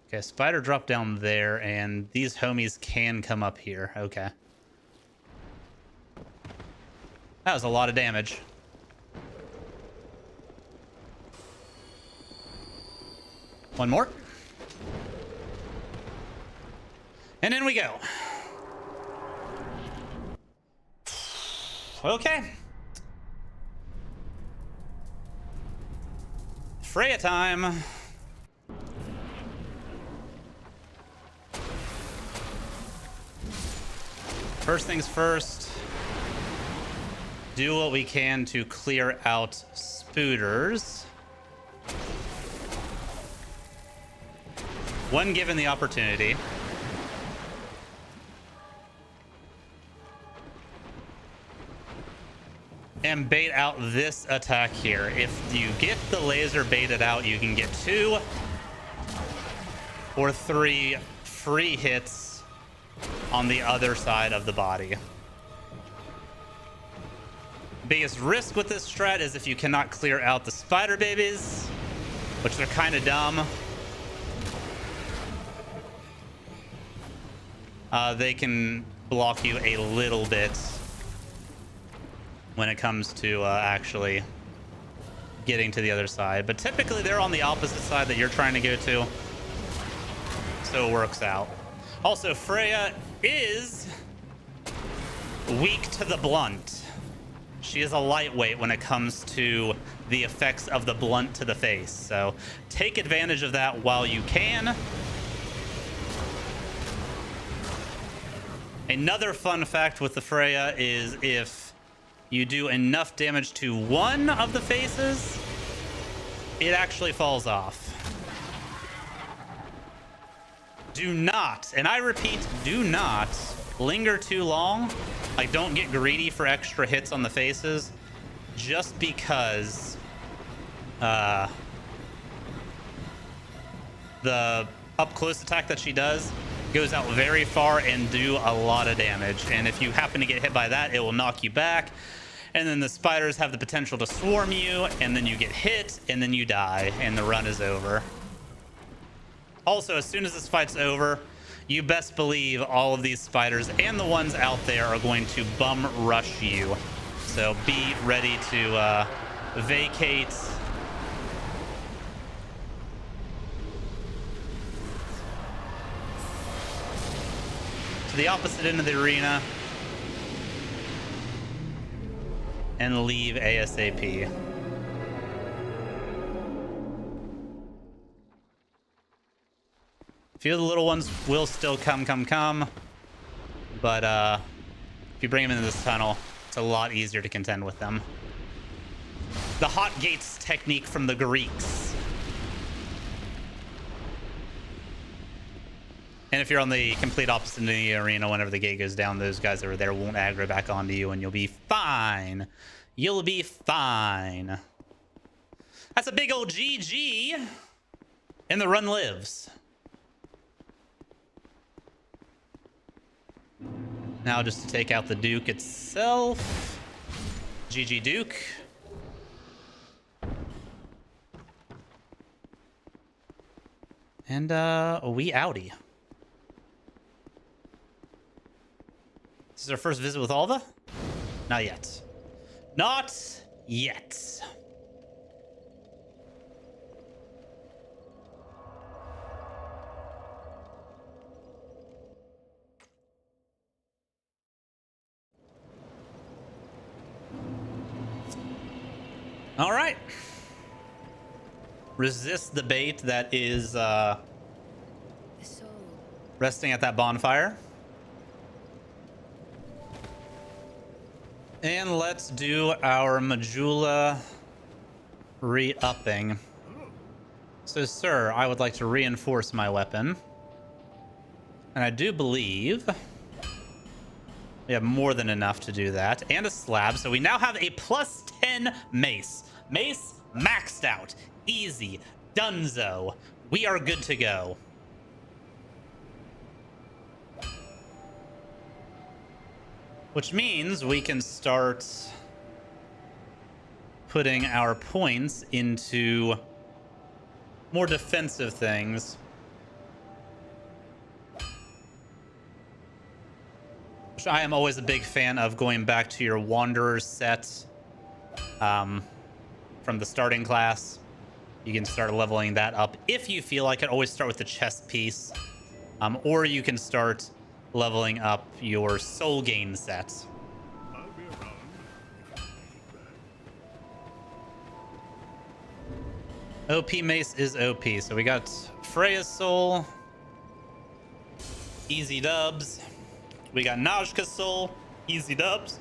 [SPEAKER 1] Okay, spider dropped down there, and these homies can come up here. Okay. That was a lot of damage. One more. And in we go. Okay. Freya time. First things first, do what we can to clear out spooters. When given the opportunity. And bait out this attack here. If you get the laser baited out, you can get 2 or 3 free hits on the other side of the body. Biggest risk with this strat is if you cannot clear out the spider babies, which are kind of dumb. They can block you a little bit when it comes to actually getting to the other side. But typically they're on the opposite side that you're trying to go to. So it works out. Also, Freya is weak to the blunt. She is a lightweight when it comes to the effects of the blunt to the face. So take advantage of that while you can. Another fun fact with the Freya is if you do enough damage to one of the faces, it actually falls off. Do not, and I repeat, do not linger too long. Like, don't get greedy for extra hits on the faces just because the up close attack that she does goes out very far and do a lot of damage. And if you happen to get hit by that, it will knock you back. And then the spiders have the potential to swarm you, and then you get hit, and then you die, and the run is over. Also, as soon as this fight's over, you best believe all of these spiders and the ones out there are going to bum rush you. So be ready to vacate. To the opposite end of the arena. And leave ASAP. A few of the little ones will still come. But if you bring them into this tunnel, it's a lot easier to contend with them. The hot gates technique from the Greeks. And if you're on the complete opposite end of the arena, whenever the gate goes down, those guys over there won't aggro back onto you, and you'll be fine. You'll be fine. That's a big old GG. And the run lives. Now just to take out the Duke itself. GG Duke. And we outie. This is our first visit with Alva? Not yet. Not yet. All right. Resist the bait that is
[SPEAKER 4] The soul.
[SPEAKER 1] resting at that bonfire. And let's do our Majula re-upping. So, sir, I would like to reinforce my weapon. And I do believe we have more than enough to do that. And a slab. So we now have a plus 10 mace. Mace maxed out. Easy. Dunzo. We are good to go. Which means we can start putting our points into more defensive things. Which I am always a big fan of, going back to your Wanderer set from the starting class. You can start leveling that up if you feel like it. Always start with the chest piece. Or you can start leveling up your soul gain set. OP mace is OP. So we got Freya's soul. Easy dubs. We got Najka's soul. Easy dubs.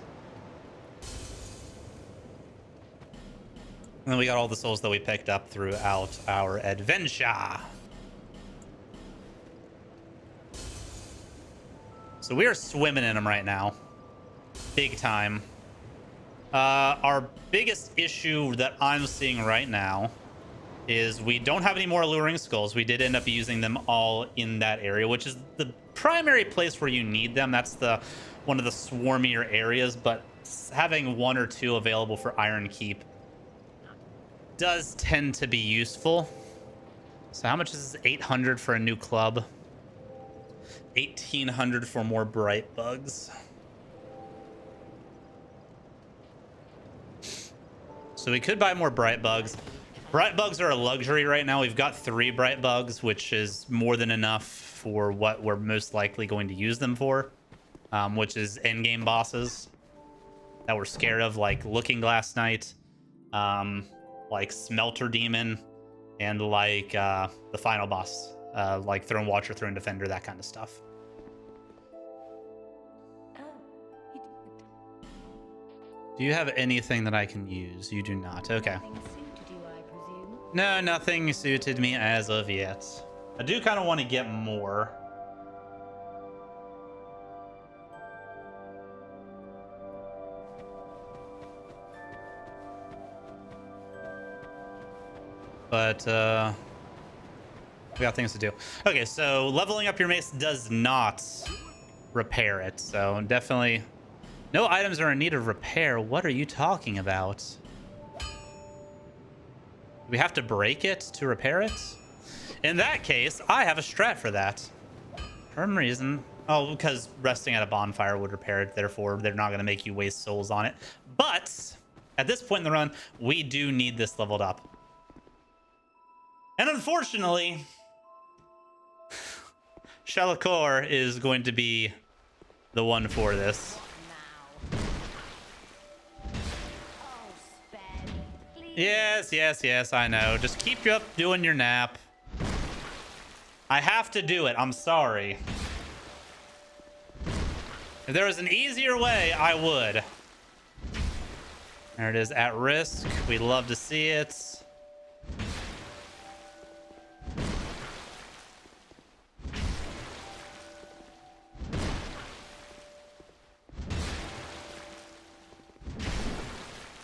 [SPEAKER 1] And then we got all the souls that we picked up throughout our adventure. So we are swimming in them right now. Big time. Our biggest issue that I'm seeing right now is we don't have any more alluring skulls. We did end up using them all in that area, which is the primary place where you need them. That's one of the swarmier areas. But having 1 or 2 available for Iron Keep does tend to be useful. So how much is this? 800 for a new club. 1800 for more bright bugs. So we could buy more bright bugs. Bright bugs are a luxury right now. We've got 3 bright bugs, which is more than enough for what we're most likely going to use them for, which is endgame bosses that we're scared of, like Looking Glass Knight, like Smelter Demon, and like the final boss, like Throne Watcher, Throne Defender, that kind of stuff. Do you have anything that I can use? You do not. Okay.
[SPEAKER 4] Nothing suited you, I presume?
[SPEAKER 1] No, nothing suited me as of yet. I do kind of want to get more. But, we got things to do. Okay, so leveling up your mace does not repair it. So definitely no items are in need of repair. What are you talking about? We have to break it to repair it? In that case, I have a strat for that. For some reason. Oh, because resting at a bonfire would repair it. Therefore, they're not going to make you waste souls on it. But at this point in the run, we do need this leveled up. And unfortunately, Shalakor is going to be the one for this. Yes, I know. Just keep you up doing your nap. I have to do it. I'm sorry. If there was an easier way, I would. There it is, at risk. We'd love to see it.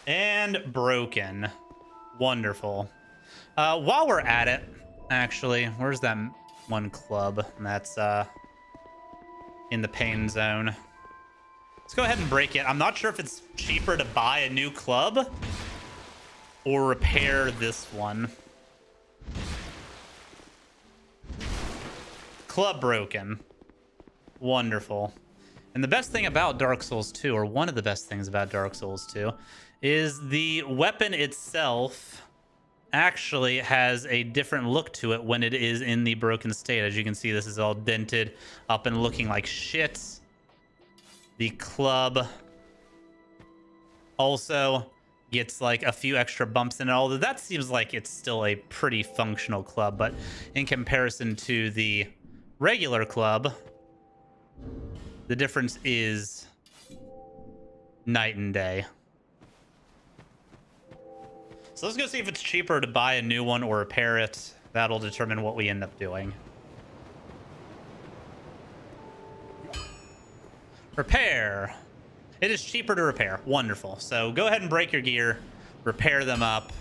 [SPEAKER 1] And broken. Wonderful. While we're at it, actually, where's that one club that's in the pain zone? Let's go ahead and break it. I'm not sure if it's cheaper to buy a new club or repair this one. Club broken. Wonderful. And the best thing about Dark Souls 2, or one of the best things about Dark Souls 2, is the weapon itself actually has a different look to it when it is in the broken state. As you can see, this is all dented up and looking like shit. The club also gets like a few extra bumps in it, although that seems like it's still a pretty functional club, but in comparison to the regular club, the difference is night and day. So let's go see if it's cheaper to buy a new one or repair it. That'll determine what we end up doing. Repair. It is cheaper to repair. Wonderful. So go ahead and break your gear. Repair them up.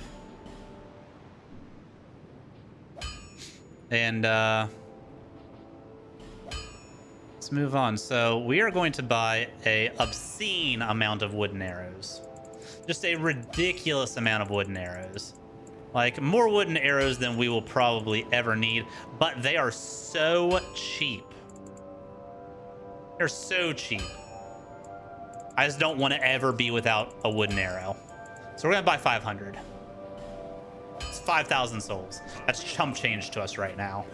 [SPEAKER 1] And let's move on. So we are going to buy a obscene amount of wooden arrows. Just a ridiculous amount of wooden arrows. Like, more wooden arrows than we will probably ever need, but they are so cheap. They're so cheap. I just don't want to ever be without a wooden arrow. So we're going to buy 500. It's 5,000 souls. That's chump change to us right now.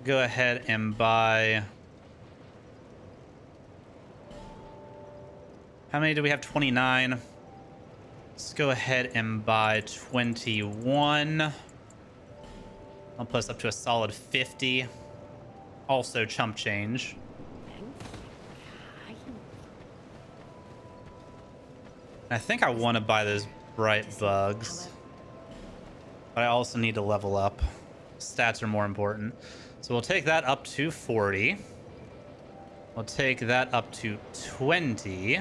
[SPEAKER 1] Go ahead and buy... How many do we have? 29. Let's go ahead and buy 21. I'll put us up to a solid 50. Also chump change. I think I want to buy those bright bugs. But I also need to level up. Stats are more important. So we'll take that up to 40. We'll take that up to 20.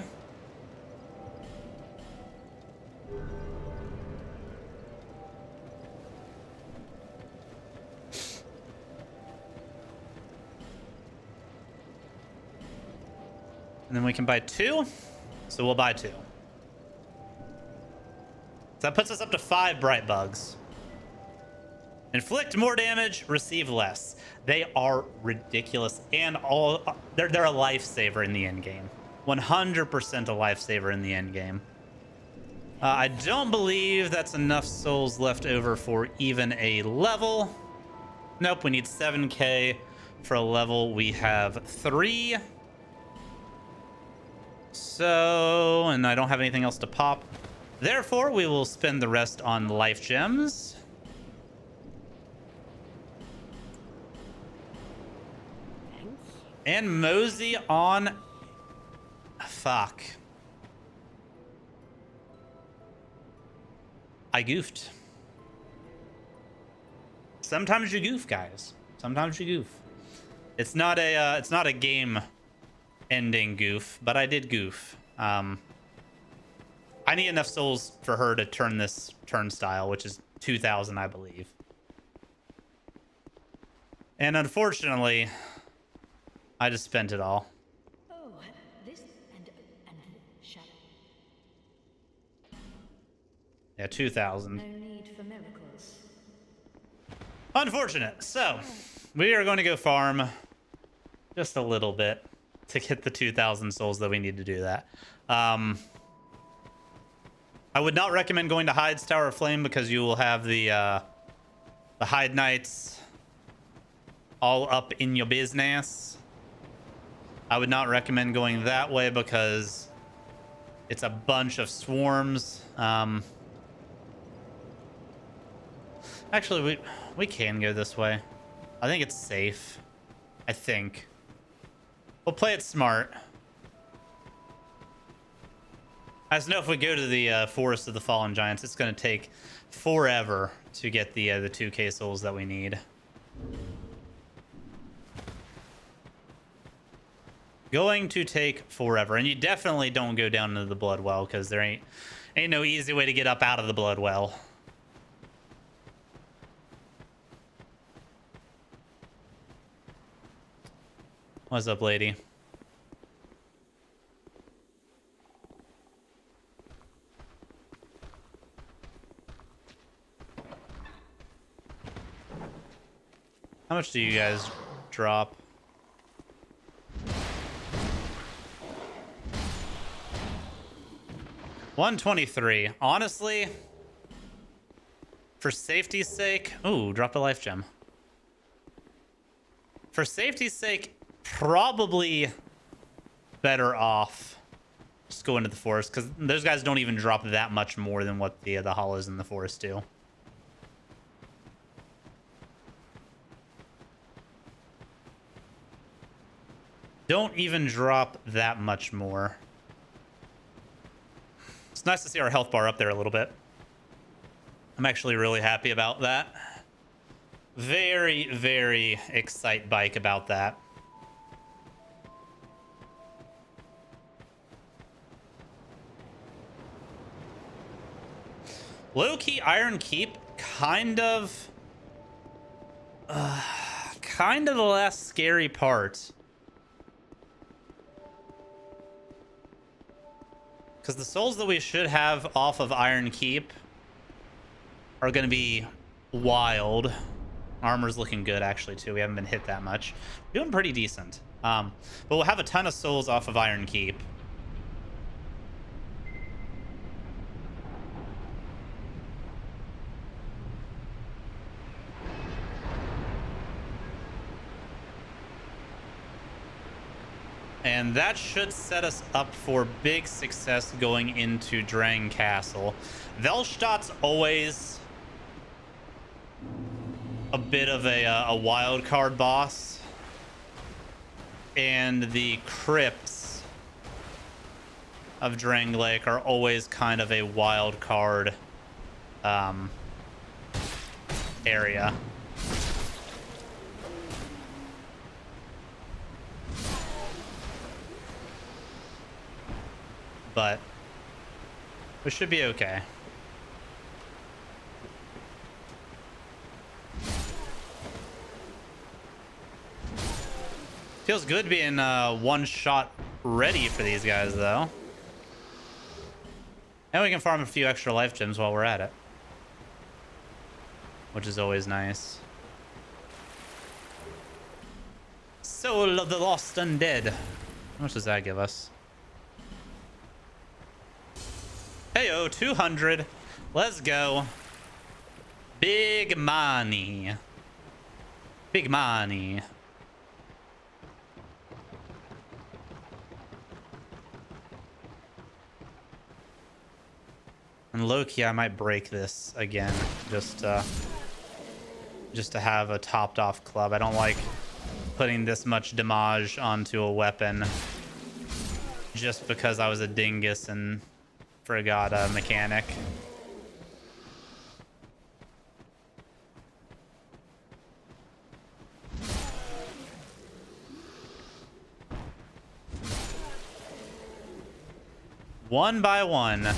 [SPEAKER 1] And then we can buy 2. So we'll buy 2. So that puts us up to 5 bright bugs. Inflict more damage, receive less. They are ridiculous, and they're a lifesaver in the end game. 100% a lifesaver in the end game. I don't believe that's enough souls left over for even a level. Nope, we need 7k for a level. We have 3. So, and I don't have anything else to pop. Therefore, we will spend the rest on life gems. And mosey on... Fuck. I goofed. Sometimes you goof, guys. Sometimes you goof. It's not a game-ending goof, but I did goof. I need enough souls for her to turn this turnstile, which is 2,000, I believe. And unfortunately, I just spent it all.
[SPEAKER 4] Oh, this and shadow.
[SPEAKER 1] Yeah, 2,000.
[SPEAKER 4] No need for miracles.
[SPEAKER 1] Unfortunate. So, we are going to go farm just a little bit to get the 2,000 souls that we need to do that. I would not recommend going to Hyde's Tower of Flame because you will have the Hyde Knights all up in your business. I would not recommend going that way because it's a bunch of swarms. Actually, we can go this way. I think it's safe. I think. We'll play it smart. I just know if we go to the Forest of the Fallen Giants, it's going to take forever to get the 2k souls that we need. Going to take forever. And you definitely don't go down into the blood well because there ain't no easy way to get up out of the blood well. What's up, lady? How much do you guys drop? $123. Honestly, for safety's sake... Ooh, drop a life gem. For safety's sake, probably better off just go into the forest, because those guys don't even drop that much more than what the hollows in the forest do. Don't even drop that much more. It's nice to see our health bar up there a little bit. I'm actually really happy about that. Very, very excite bike about that. Low-key Iron Keep, kind of the last scary part. Because the souls that we should have off of Iron Keep are going to be wild. Armor's looking good, actually, too. We haven't been hit that much. We're doing pretty decent. But we'll have a ton of souls off of Iron Keep. And that should set us up for big success going into Drang Castle. Velstadt's always a bit of a wild card boss. And the crypts of Drang Lake are always kind of a wild card area. But we should be okay. Feels good being one shot ready for these guys, though. And we can farm a few extra life gems while we're at it, which is always nice. Soul of the Lost Undead. How much does that give us? Heyo, 200. Let's go. Big money. Big money. And low-key, I might break this again, just to have a topped-off club. I don't like putting this much damage onto a weapon just because I was a dingus and forgot a mechanic. One by one.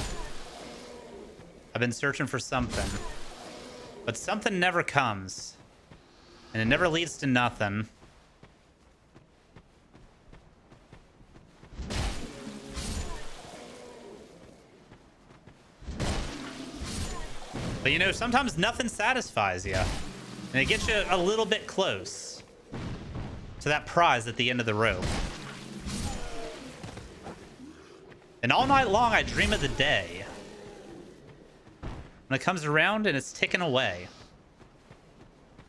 [SPEAKER 1] I've been searching for something, but something never comes, and it never leads to nothing. But you know, sometimes nothing satisfies you, and it gets you a little bit close to that prize at the end of the rope. And all night long, I dream of the day when it comes around and it's ticking away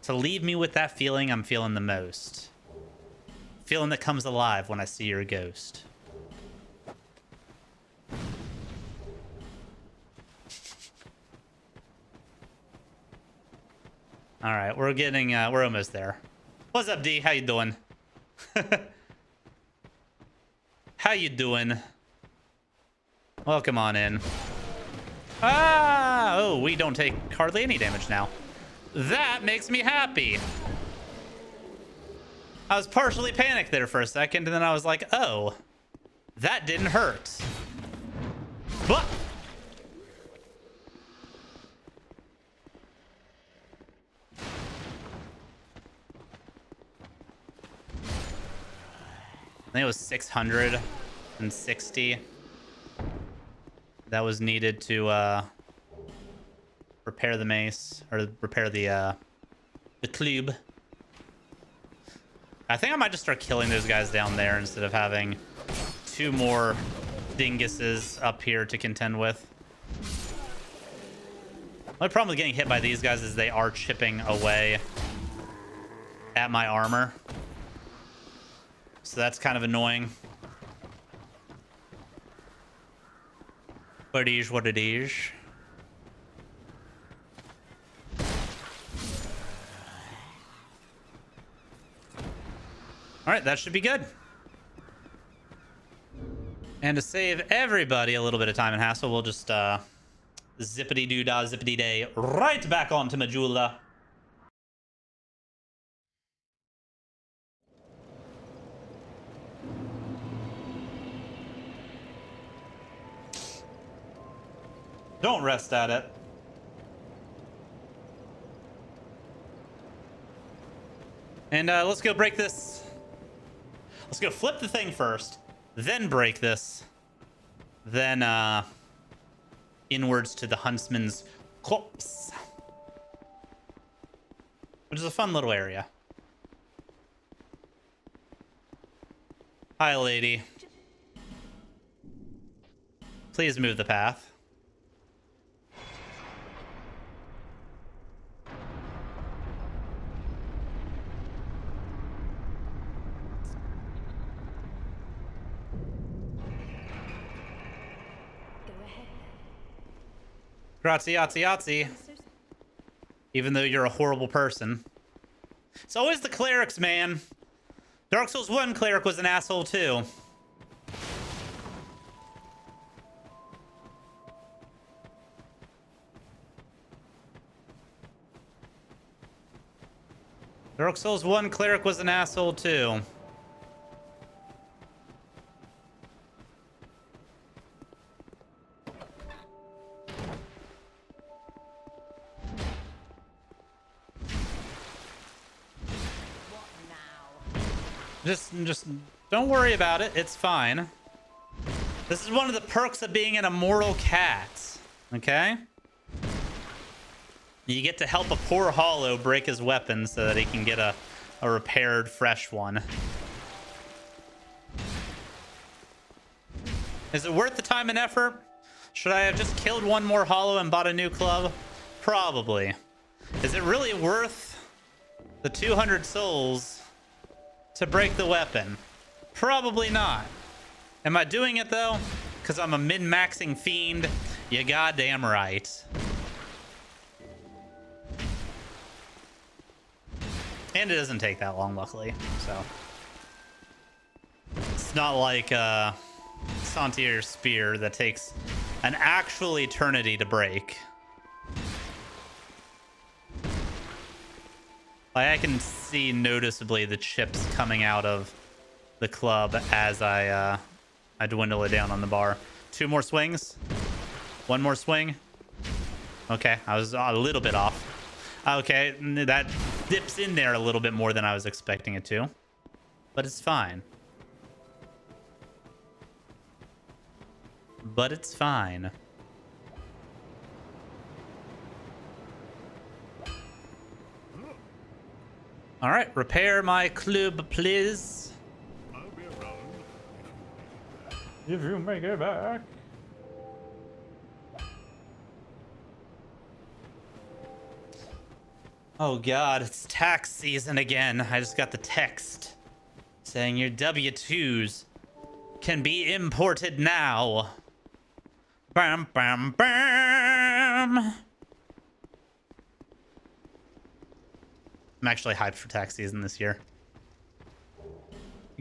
[SPEAKER 1] to leave me with that feeling I'm feeling the most. Feeling that comes alive when I see your ghost. All right, we're getting, we're almost there. What's up, D? How you doing? How you doing? Welcome on in. Ah! Oh, we don't take hardly any damage now. That makes me happy. I was partially panicked there for a second, and then I was like, oh, that didn't hurt. But I think it was 660 that was needed to repair the mace, or repair the club. I think I might just start killing those guys down there instead of having two more dinguses up here to contend with. My problem with getting hit by these guys is they are chipping away at my armor. So that's kind of annoying. What it is, what it is. All right, that should be good. And to save everybody a little bit of time and hassle, we'll just zippity-doo-dah, zippity-day right back onto Majula. Don't rest at it. And let's go break this. Let's go flip the thing first, then break this, then inwards to the huntsman's corpse, which is a fun little area. Hi, lady. Please move the path. Grazie, Yahtzee, Yahtzee. Even though you're a horrible person. It's always the clerics, man. Dark Souls 1 cleric was an asshole, too. Dark Souls 1 cleric was an asshole, too. Just Don't worry about it. It's fine. This is one of the perks of being an immortal cat. Okay? You get to help a poor hollow break his weapon so that he can get a repaired, fresh one. Is it worth the time and effort? Should I have just killed one more hollow and bought a new club? Probably. Is it really worth the 200 souls to break the weapon? Probably not. Am I doing it though? Because I'm a min-maxing fiend? You goddamn right. And it doesn't take that long, luckily. So it's not like Santier's spear that takes an actual eternity to break. Like, I can see noticeably the chips coming out of the club as I dwindle it down on the bar. 2 more swings. 1 more swing. Okay, I was a little bit off. Okay, that dips in there a little bit more than I was expecting it to. But it's fine. But it's fine. All right, repair my club, please.
[SPEAKER 5] I'll be around.
[SPEAKER 1] If you make it back. Oh God, it's tax season again. I just got the text saying your W-2s can be imported now. Bam, bam, bam. I'm actually hyped for tax season this year.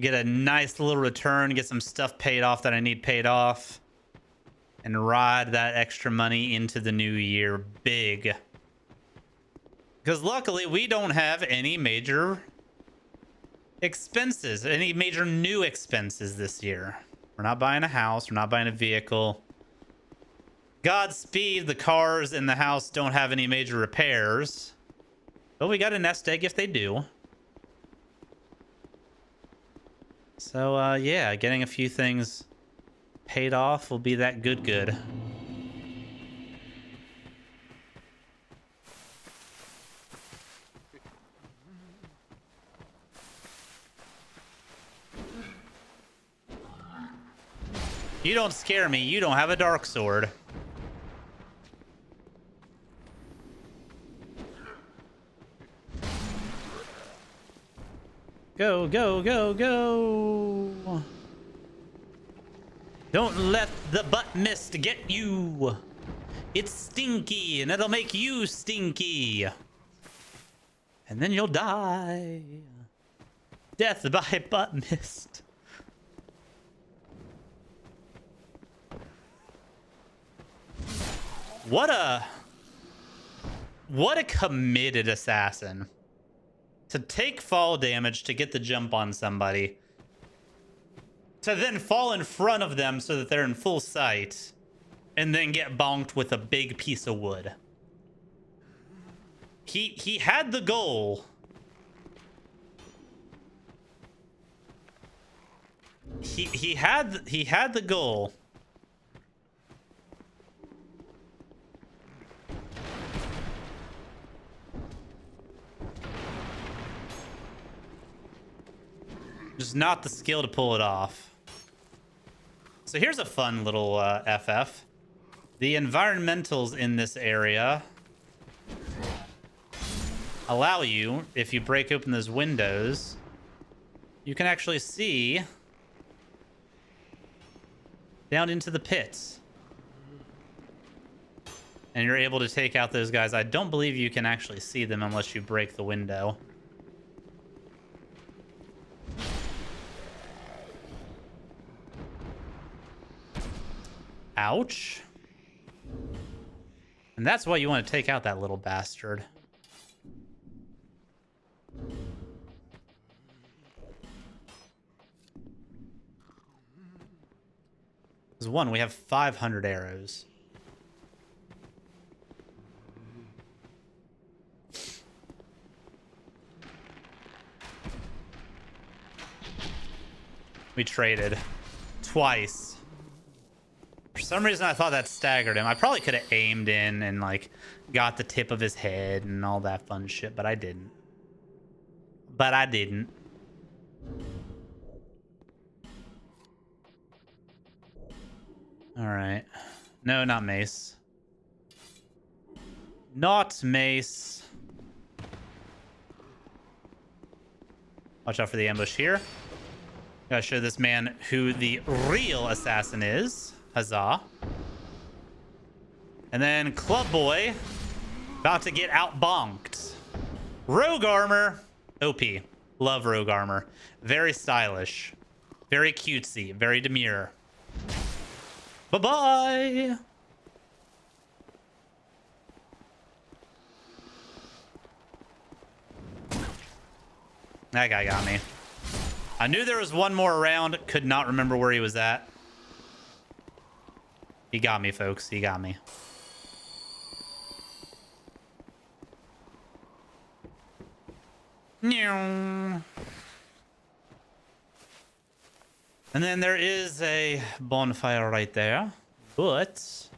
[SPEAKER 1] Get a nice little return, get some stuff paid off that I need paid off, and ride that extra money into the new year big. Because luckily, we don't have any major expenses, any major new expenses this year. We're not buying a house. We're not buying a vehicle. Godspeed, the cars in the house don't have any major repairs. But we got a nest egg if they do. So, yeah, getting a few things paid off will be that good. You don't scare me. You don't have a dark sword. Go, go, go, go. Don't let the butt mist get you. It's stinky and it'll make you stinky. And then you'll die. Death by butt mist. What a committed assassin. To take fall damage to get the jump on somebody. To then fall in front of them so that they're in full sight. And then get bonked with a big piece of wood. He had the goal. He had the goal. Just not the skill to pull it off. So here's a fun little FF. The environmentals in this area allow you, if you break open those windows, you can actually see down into the pits. And you're able to take out those guys. I don't believe you can actually see them unless you break the window. Ouch. And that's why you want to take out that little bastard. Because one, we have 500 arrows. We traded twice. For some reason, I thought that staggered him. I probably could have aimed in and like got the tip of his head and all that fun shit, but I didn't. But I didn't. All right. No, not mace. Not mace. Watch out for the ambush here. Gotta show this man who the real assassin is. Huzzah. And then Club Boy about to get out bonked. Rogue armor. OP. Love rogue armor. Very stylish. Very cutesy. Very demure. Bye-bye. That guy got me. I knew there was one more around. Could not remember where he was at. He got me, folks. He got me. And then there is a bonfire right there, but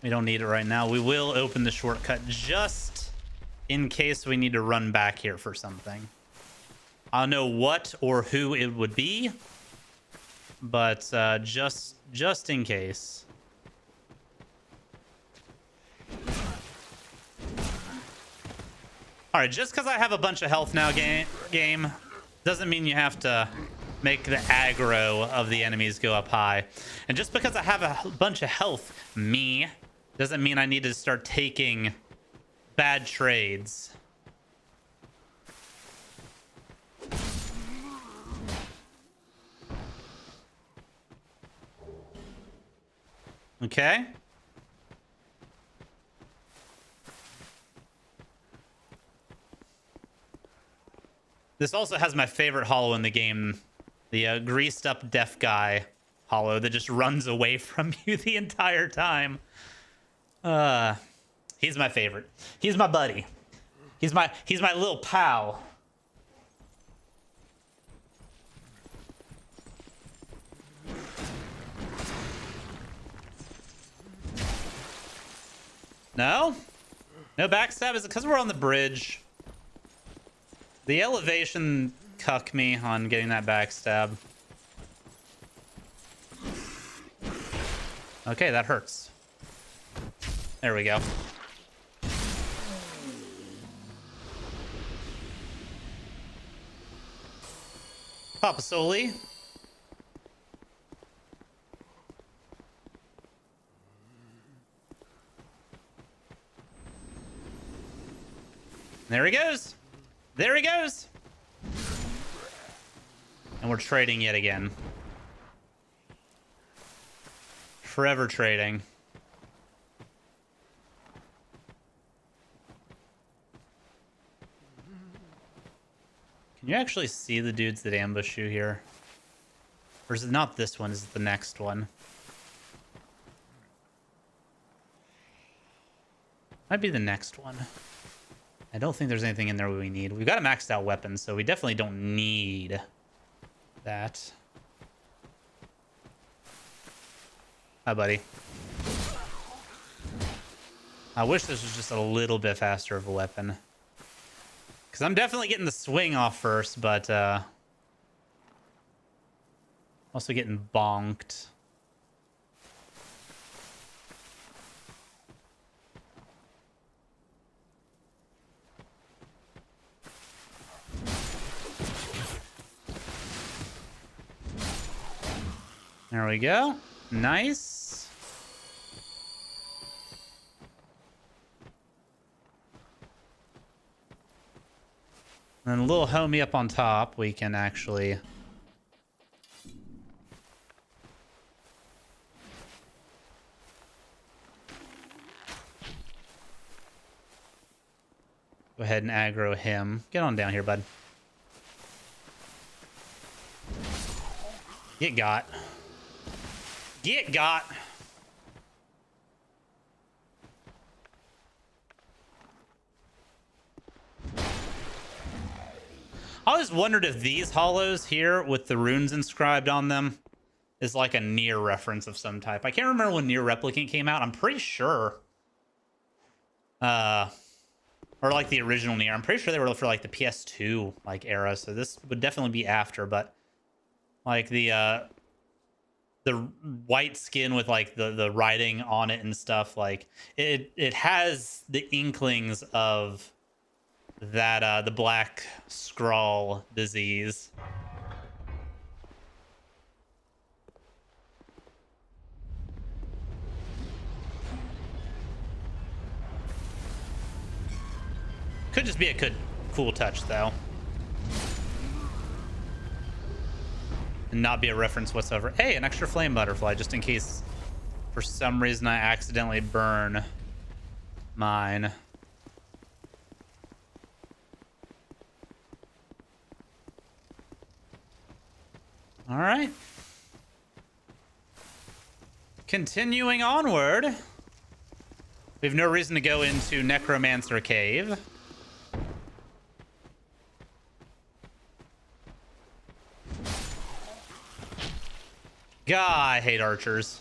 [SPEAKER 1] we don't need it right now. We will open the shortcut just in case we need to run back here for something. I don't know what or who it would be, but just in case. All right, just because I have a bunch of health now, game doesn't mean you have to make the aggro of the enemies go up high. And just because I have a bunch of health, doesn't mean I need to start taking bad trades. Okay. This also has my favorite hollow in the game. The greased up deaf guy hollow that just runs away from you the entire time. He's my favorite. He's my buddy. He's my little pal. No? No backstab? Is it because we're on the bridge? The elevation cucked me on getting that backstab. Okay, that hurts. There we go. Papa Soli. There he goes. There he goes. And we're trading yet again. Forever trading. Can you actually see the dudes that ambush you here? Or is it not this one? Is it the next one? Might be the next one. I don't think there's anything in there we need. We've got a maxed out weapon, so we definitely don't need that. Hi, buddy. I wish this was just a little bit faster of a weapon. Because I'm definitely getting the swing off first, but also getting bonked. There we go. Nice. And then a little homie up on top, we can actually go ahead and aggro him. Get on down here, bud. Get got. Get got. I always wondered if these hollows here with the runes inscribed on them is like a Nier reference of some type. I can't remember when Nier Replicant came out. I'm pretty sure. Or like the original Nier. I'm pretty sure they were for like the PS2 like era. So this would definitely be after, but like the white skin with like the writing on it and stuff, like it has the inklings of that the black scrawl disease. Could just be a cool touch though, and not be a reference whatsoever. Hey, an extra flame butterfly, just in case for some reason I accidentally burn mine. All right. Continuing onward. We have no reason to go into Necromancer Cave. God, I hate archers.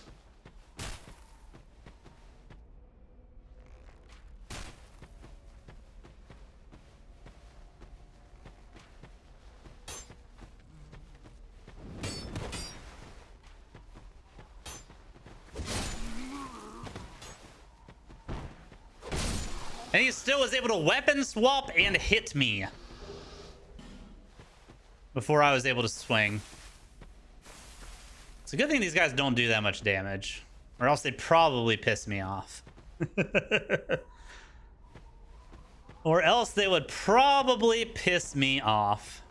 [SPEAKER 1] And he still was able to weapon swap and hit me before I was able to swing. It's a good thing these guys don't do that much damage, or else they'd probably piss me off. Or else they would probably piss me off.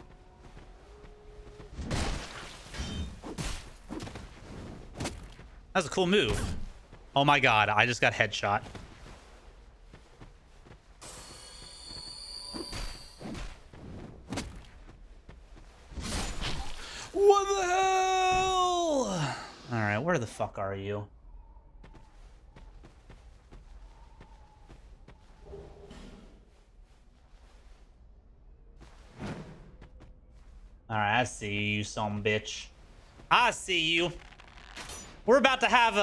[SPEAKER 1] That's a cool move. Oh my god, I just got headshot. What the hell? All right, where the fuck are you? All right, I see you, some bitch. I see you. We're about to have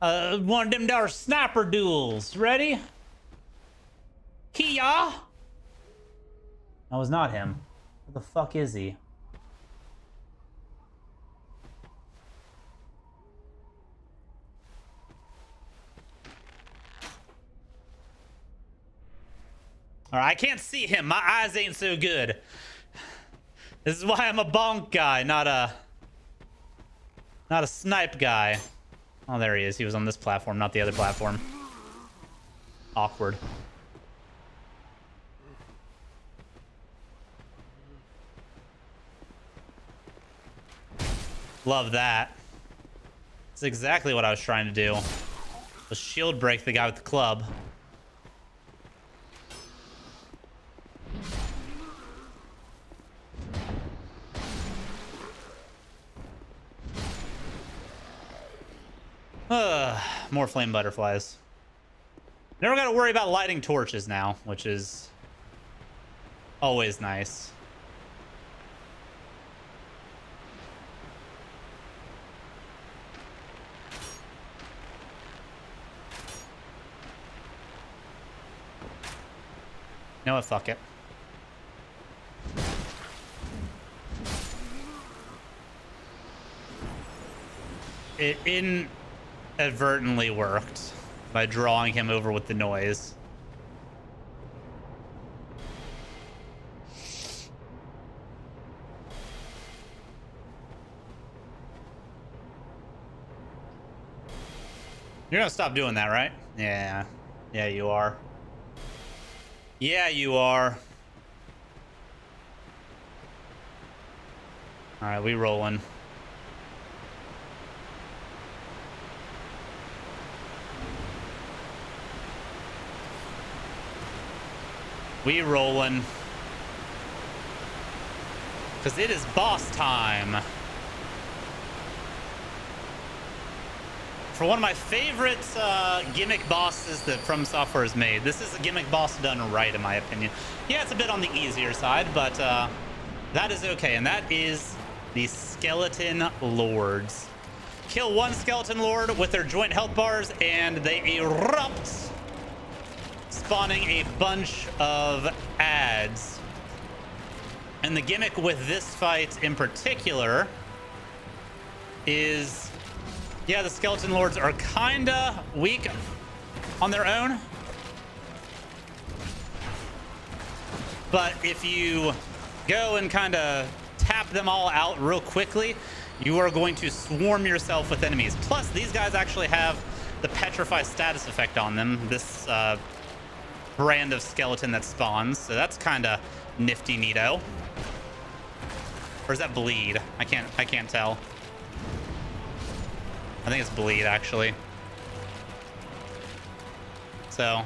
[SPEAKER 1] a one of them dar sniper duels. Ready? Kia. That was not him. Where the fuck is he? All right, I can't see him. My eyes ain't so good. This is why I'm a bonk guy, not a snipe guy. Oh, there he is. He was on this platform, not the other platform. Awkward. Love that. That's exactly what I was trying to do. Was shield break the guy with the club. More flame butterflies. Never got to worry about lighting torches now, which is always nice. You know what? Fuck it. It inadvertently worked by drawing him over with the noise. You're gonna stop doing that, right? Yeah. Yeah, you are. Yeah, you are. All right, we rolling. We rolling. Because it is boss time. For one of my favorite gimmick bosses that From Software has made. This is a gimmick boss done right, in my opinion. Yeah, it's a bit on the easier side, but That is okay, and that is the Skeleton Lords. Kill one Skeleton Lord with their joint health bars, and they erupt, spawning a bunch of adds. And the gimmick with this fight in particular is, yeah, the Skeleton Lords are kinda weak on their own. But if you go and kind of tap them all out real quickly, you are going to swarm yourself with enemies. Plus, these guys actually have the Petrify status effect on them, this brand of skeleton that spawns. So that's kind of nifty neato. Or is that bleed? I can't tell. I think it's bleed, actually. So.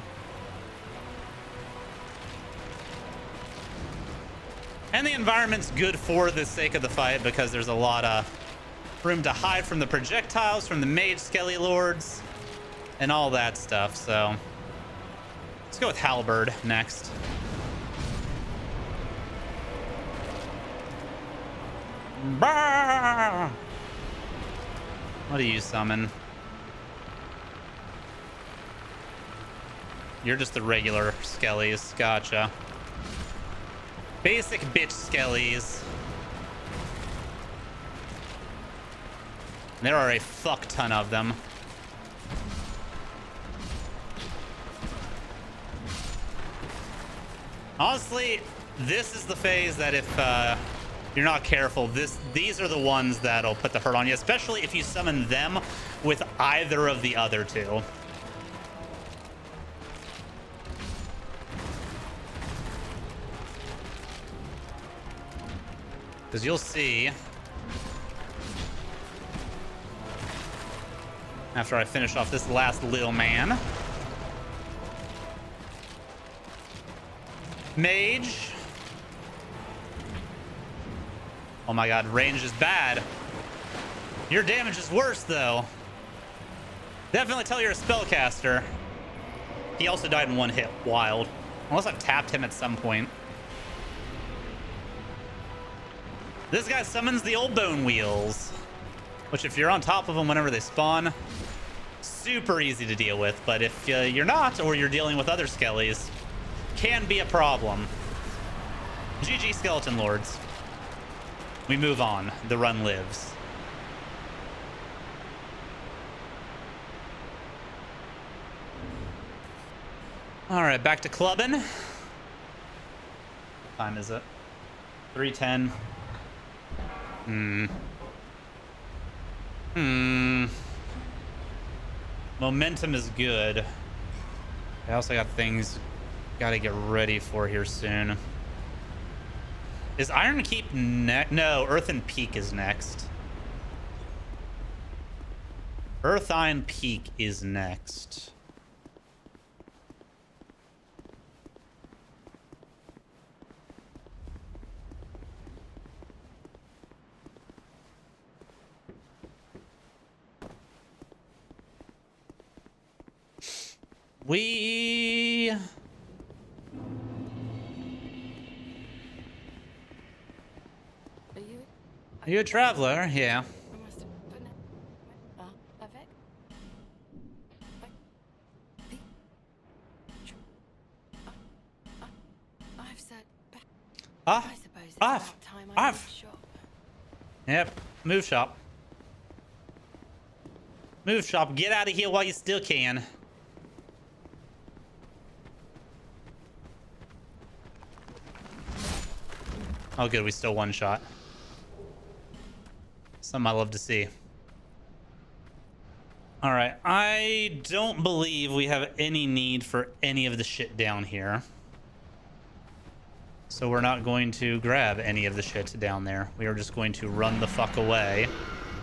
[SPEAKER 1] And the environment's good for the sake of the fight because there's a lot of room to hide from the projectiles, from the mage skelly lords, and all that stuff. So let's go with Halberd next. Bah! What do you summon? You're just the regular skellies. Gotcha. Basic bitch skellies. There are a fuck ton of them. Honestly, this is the phase that if you're not careful, these are the ones that'll put the hurt on you, especially if you summon them with either of the other two. Because you'll see, after I finish off this last little man. Mage. Oh my god, range is bad. Your damage is worse, though. Definitely tell you're a spellcaster. He also died in one hit. Wild. Unless I've tapped him at some point. This guy summons the old bone wheels, which if you're on top of them whenever they spawn, super easy to deal with. But if you're not, or you're dealing with other skellies, can be a problem. GG Skeleton Lords. We move on. The run lives. All right, back to clubbing. What time is it? 3:10. Momentum is good. I also got things got to get ready for here soon. Is Iron Keep next? No, Earthen Peak is next. Earthine Peak is next. We... Are you a traveler? Yeah. Yep. Move shop. Move shop. Get out of here while you still can. Oh, good. We still one shot. Something I love to see. All right. I don't believe we have any need for any of the shit down here. So we're not going to grab any of the shit down there. We are just going to run the fuck away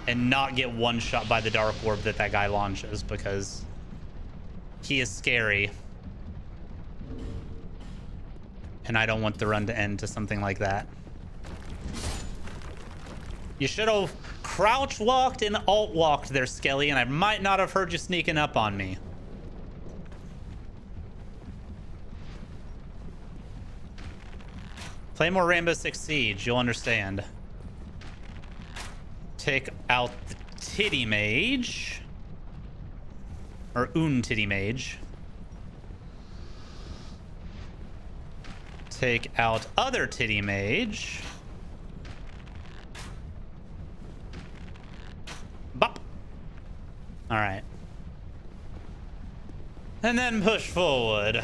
[SPEAKER 1] and not get one shot by the dark orb that guy launches because he is scary. And I don't want the run to end to something like that. You should have crouch walked and alt walked there, Skelly, and I might not have heard you sneaking up on me. Play more Rainbow Six Siege, you'll understand. Take out the titty mage. Or titty mage. Take out other titty mage. Bop. Alright. And then push forward.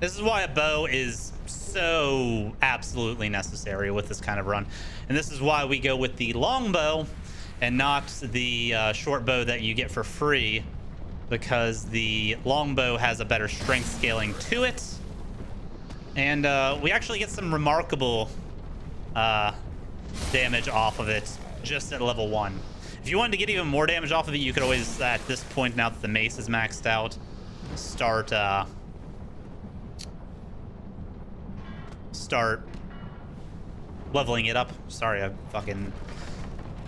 [SPEAKER 1] This is why a bow is so absolutely necessary with this kind of run. And this is why we go with the long bow and not the short bow that you get for free, because the long bow has a better strength scaling to it. And we actually get some remarkable damage off of it just at level 1. If you wanted to get even more damage off of it, you could always, at this point, now that the mace is maxed out, start leveling it up. Sorry, I fucking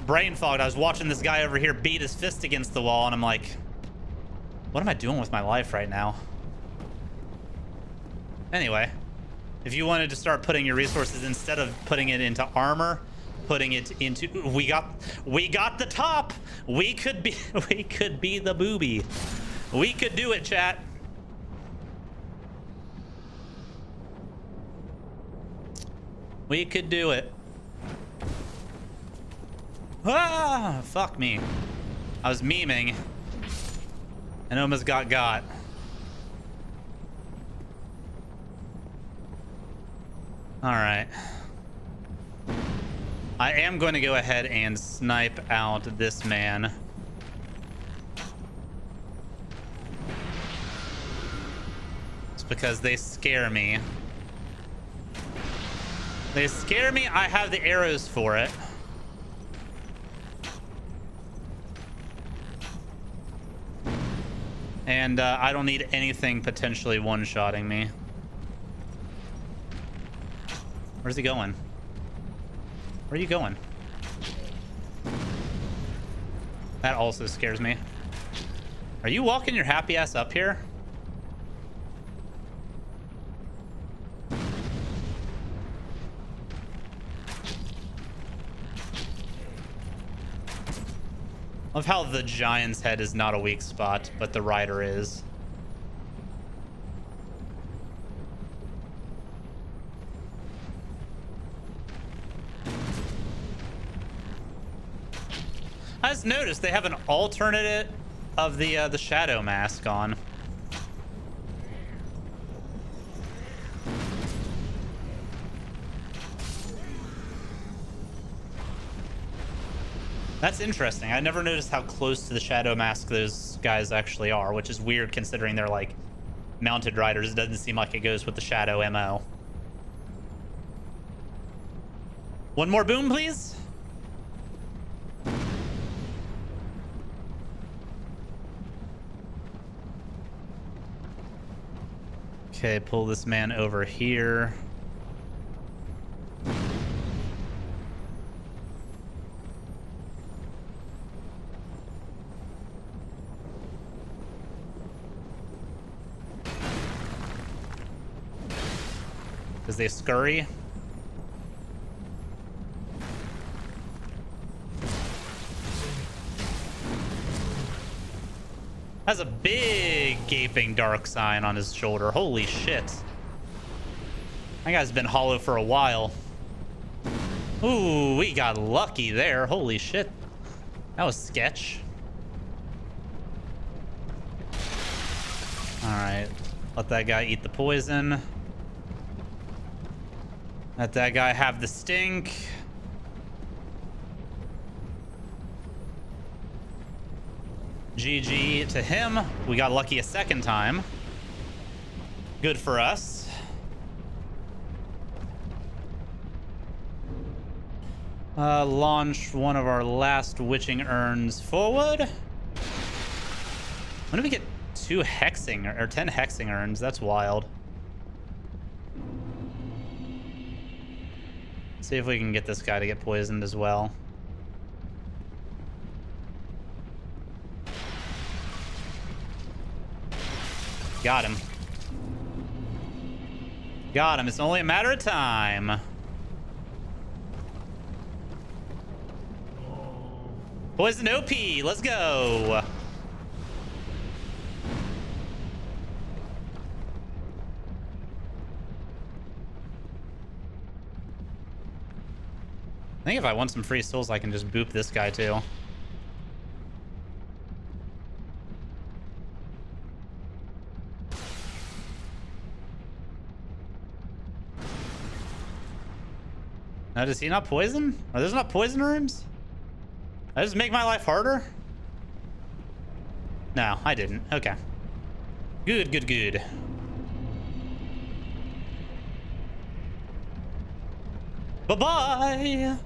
[SPEAKER 1] brain fogged. I was watching this guy over here beat his fist against the wall, and I'm like, what am I doing with my life right now? Anyway, if you wanted to start putting your resources, instead of putting it into armor, putting it into, we got the top. We could be the booby. We could do it, chat. We could do it. Ah, fuck me. I was memeing and almost got. All right. I am going to go ahead and snipe out this man. It's because they scare me. They scare me. I have the arrows for it. And I don't need anything potentially one-shotting me. Where's he going? Where are you going? That also scares me. Are you walking your happy ass up here? Love how the giant's head is not a weak spot, but the rider is. I just noticed they have an alternate of the shadow mask on. That's interesting. I never noticed how close to the shadow mask those guys actually are, which is weird considering they're like mounted riders. It doesn't seem like it goes with the shadow MO. One more boom, please. Okay, pull this man over here. Because they scurry. Has a big gaping dark sign on his shoulder. Holy shit. That guy's been hollow for a while. Ooh, we got lucky there. Holy shit. That was sketch. Alright. Let that guy eat the poison. Let that guy have the stink. GG to him. We got lucky a second time. Good for us. Launch one of our last witching urns forward. When do we get 2 hexing or 10 hexing urns? That's wild. See if we can get this guy to get poisoned as well. Got him. Got him. It's only a matter of time. Poison OP. Let's go. I think if I want some free souls, I can just boop this guy too. Now, does he not poison? Are there not poison rooms? Did I just make my life harder? No, I didn't. Okay. Good, good, good. Bye-bye!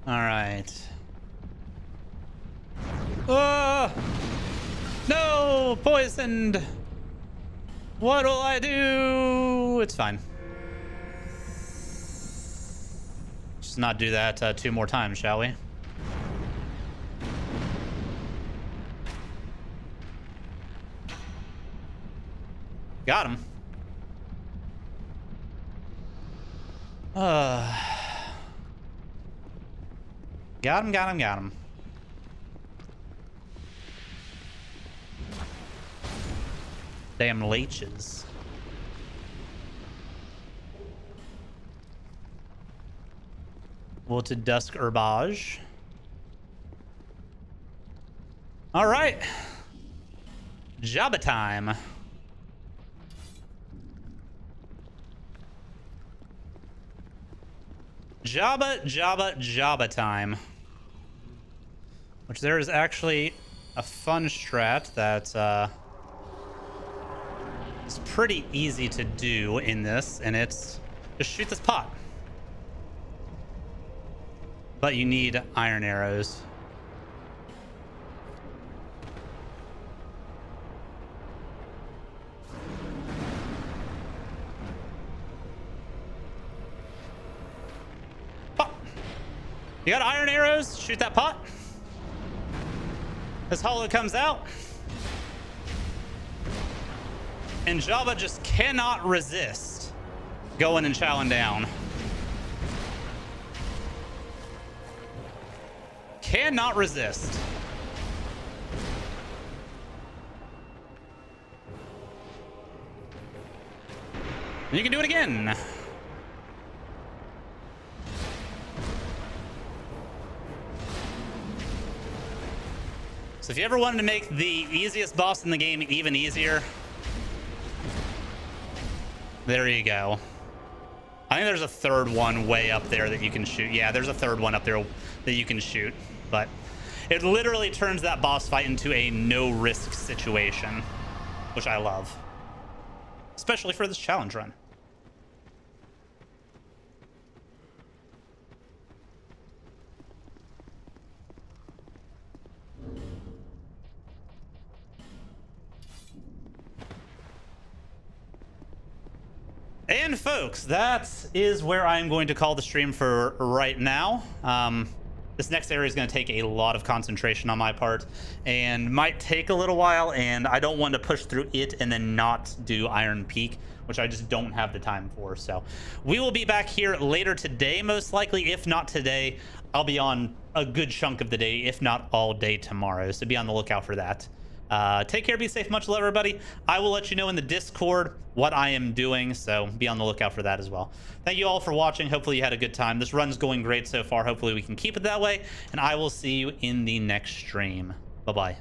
[SPEAKER 1] Alright. No! Poisoned! What will I do? It's fine. Just not do that 2 more times, shall we? Got him. Got him, got him, got him. Damn leeches. Wilted Dusk Herbage. All right. Jabba time. Jabba time. Which there is actually a fun strat that is pretty easy to do in this, and it's just shoot this pot. But you need iron arrows. Pop. You got iron arrows? Shoot that pot. This hollow comes out. And Jabba just cannot resist going and chowing down. Cannot resist. And you can do it again. So if you ever wanted to make the easiest boss in the game even easier, there you go. I think there's a third one way up there that you can shoot. Yeah, there's a third one up there that you can shoot. But it literally turns that boss fight into a no-risk situation, which I love. Especially for this challenge run. And folks, that is where I'm going to call the stream for right now. This next area is going to take a lot of concentration on my part and might take a little while, and I don't want to push through it and then not do Iron Peak, which I just don't have the time for. So we will be back here later today, most likely. If not today, I'll be on a good chunk of the day, if not all day tomorrow. So be on the lookout for that. Take care, be safe, much love, everybody. I will let you know in the Discord what I am doing, so be on the lookout for that as well. Thank you all for watching. Hopefully you had a good time. This run's going great so far. Hopefully we can keep it that way, and I will see you in the next stream. Bye-bye.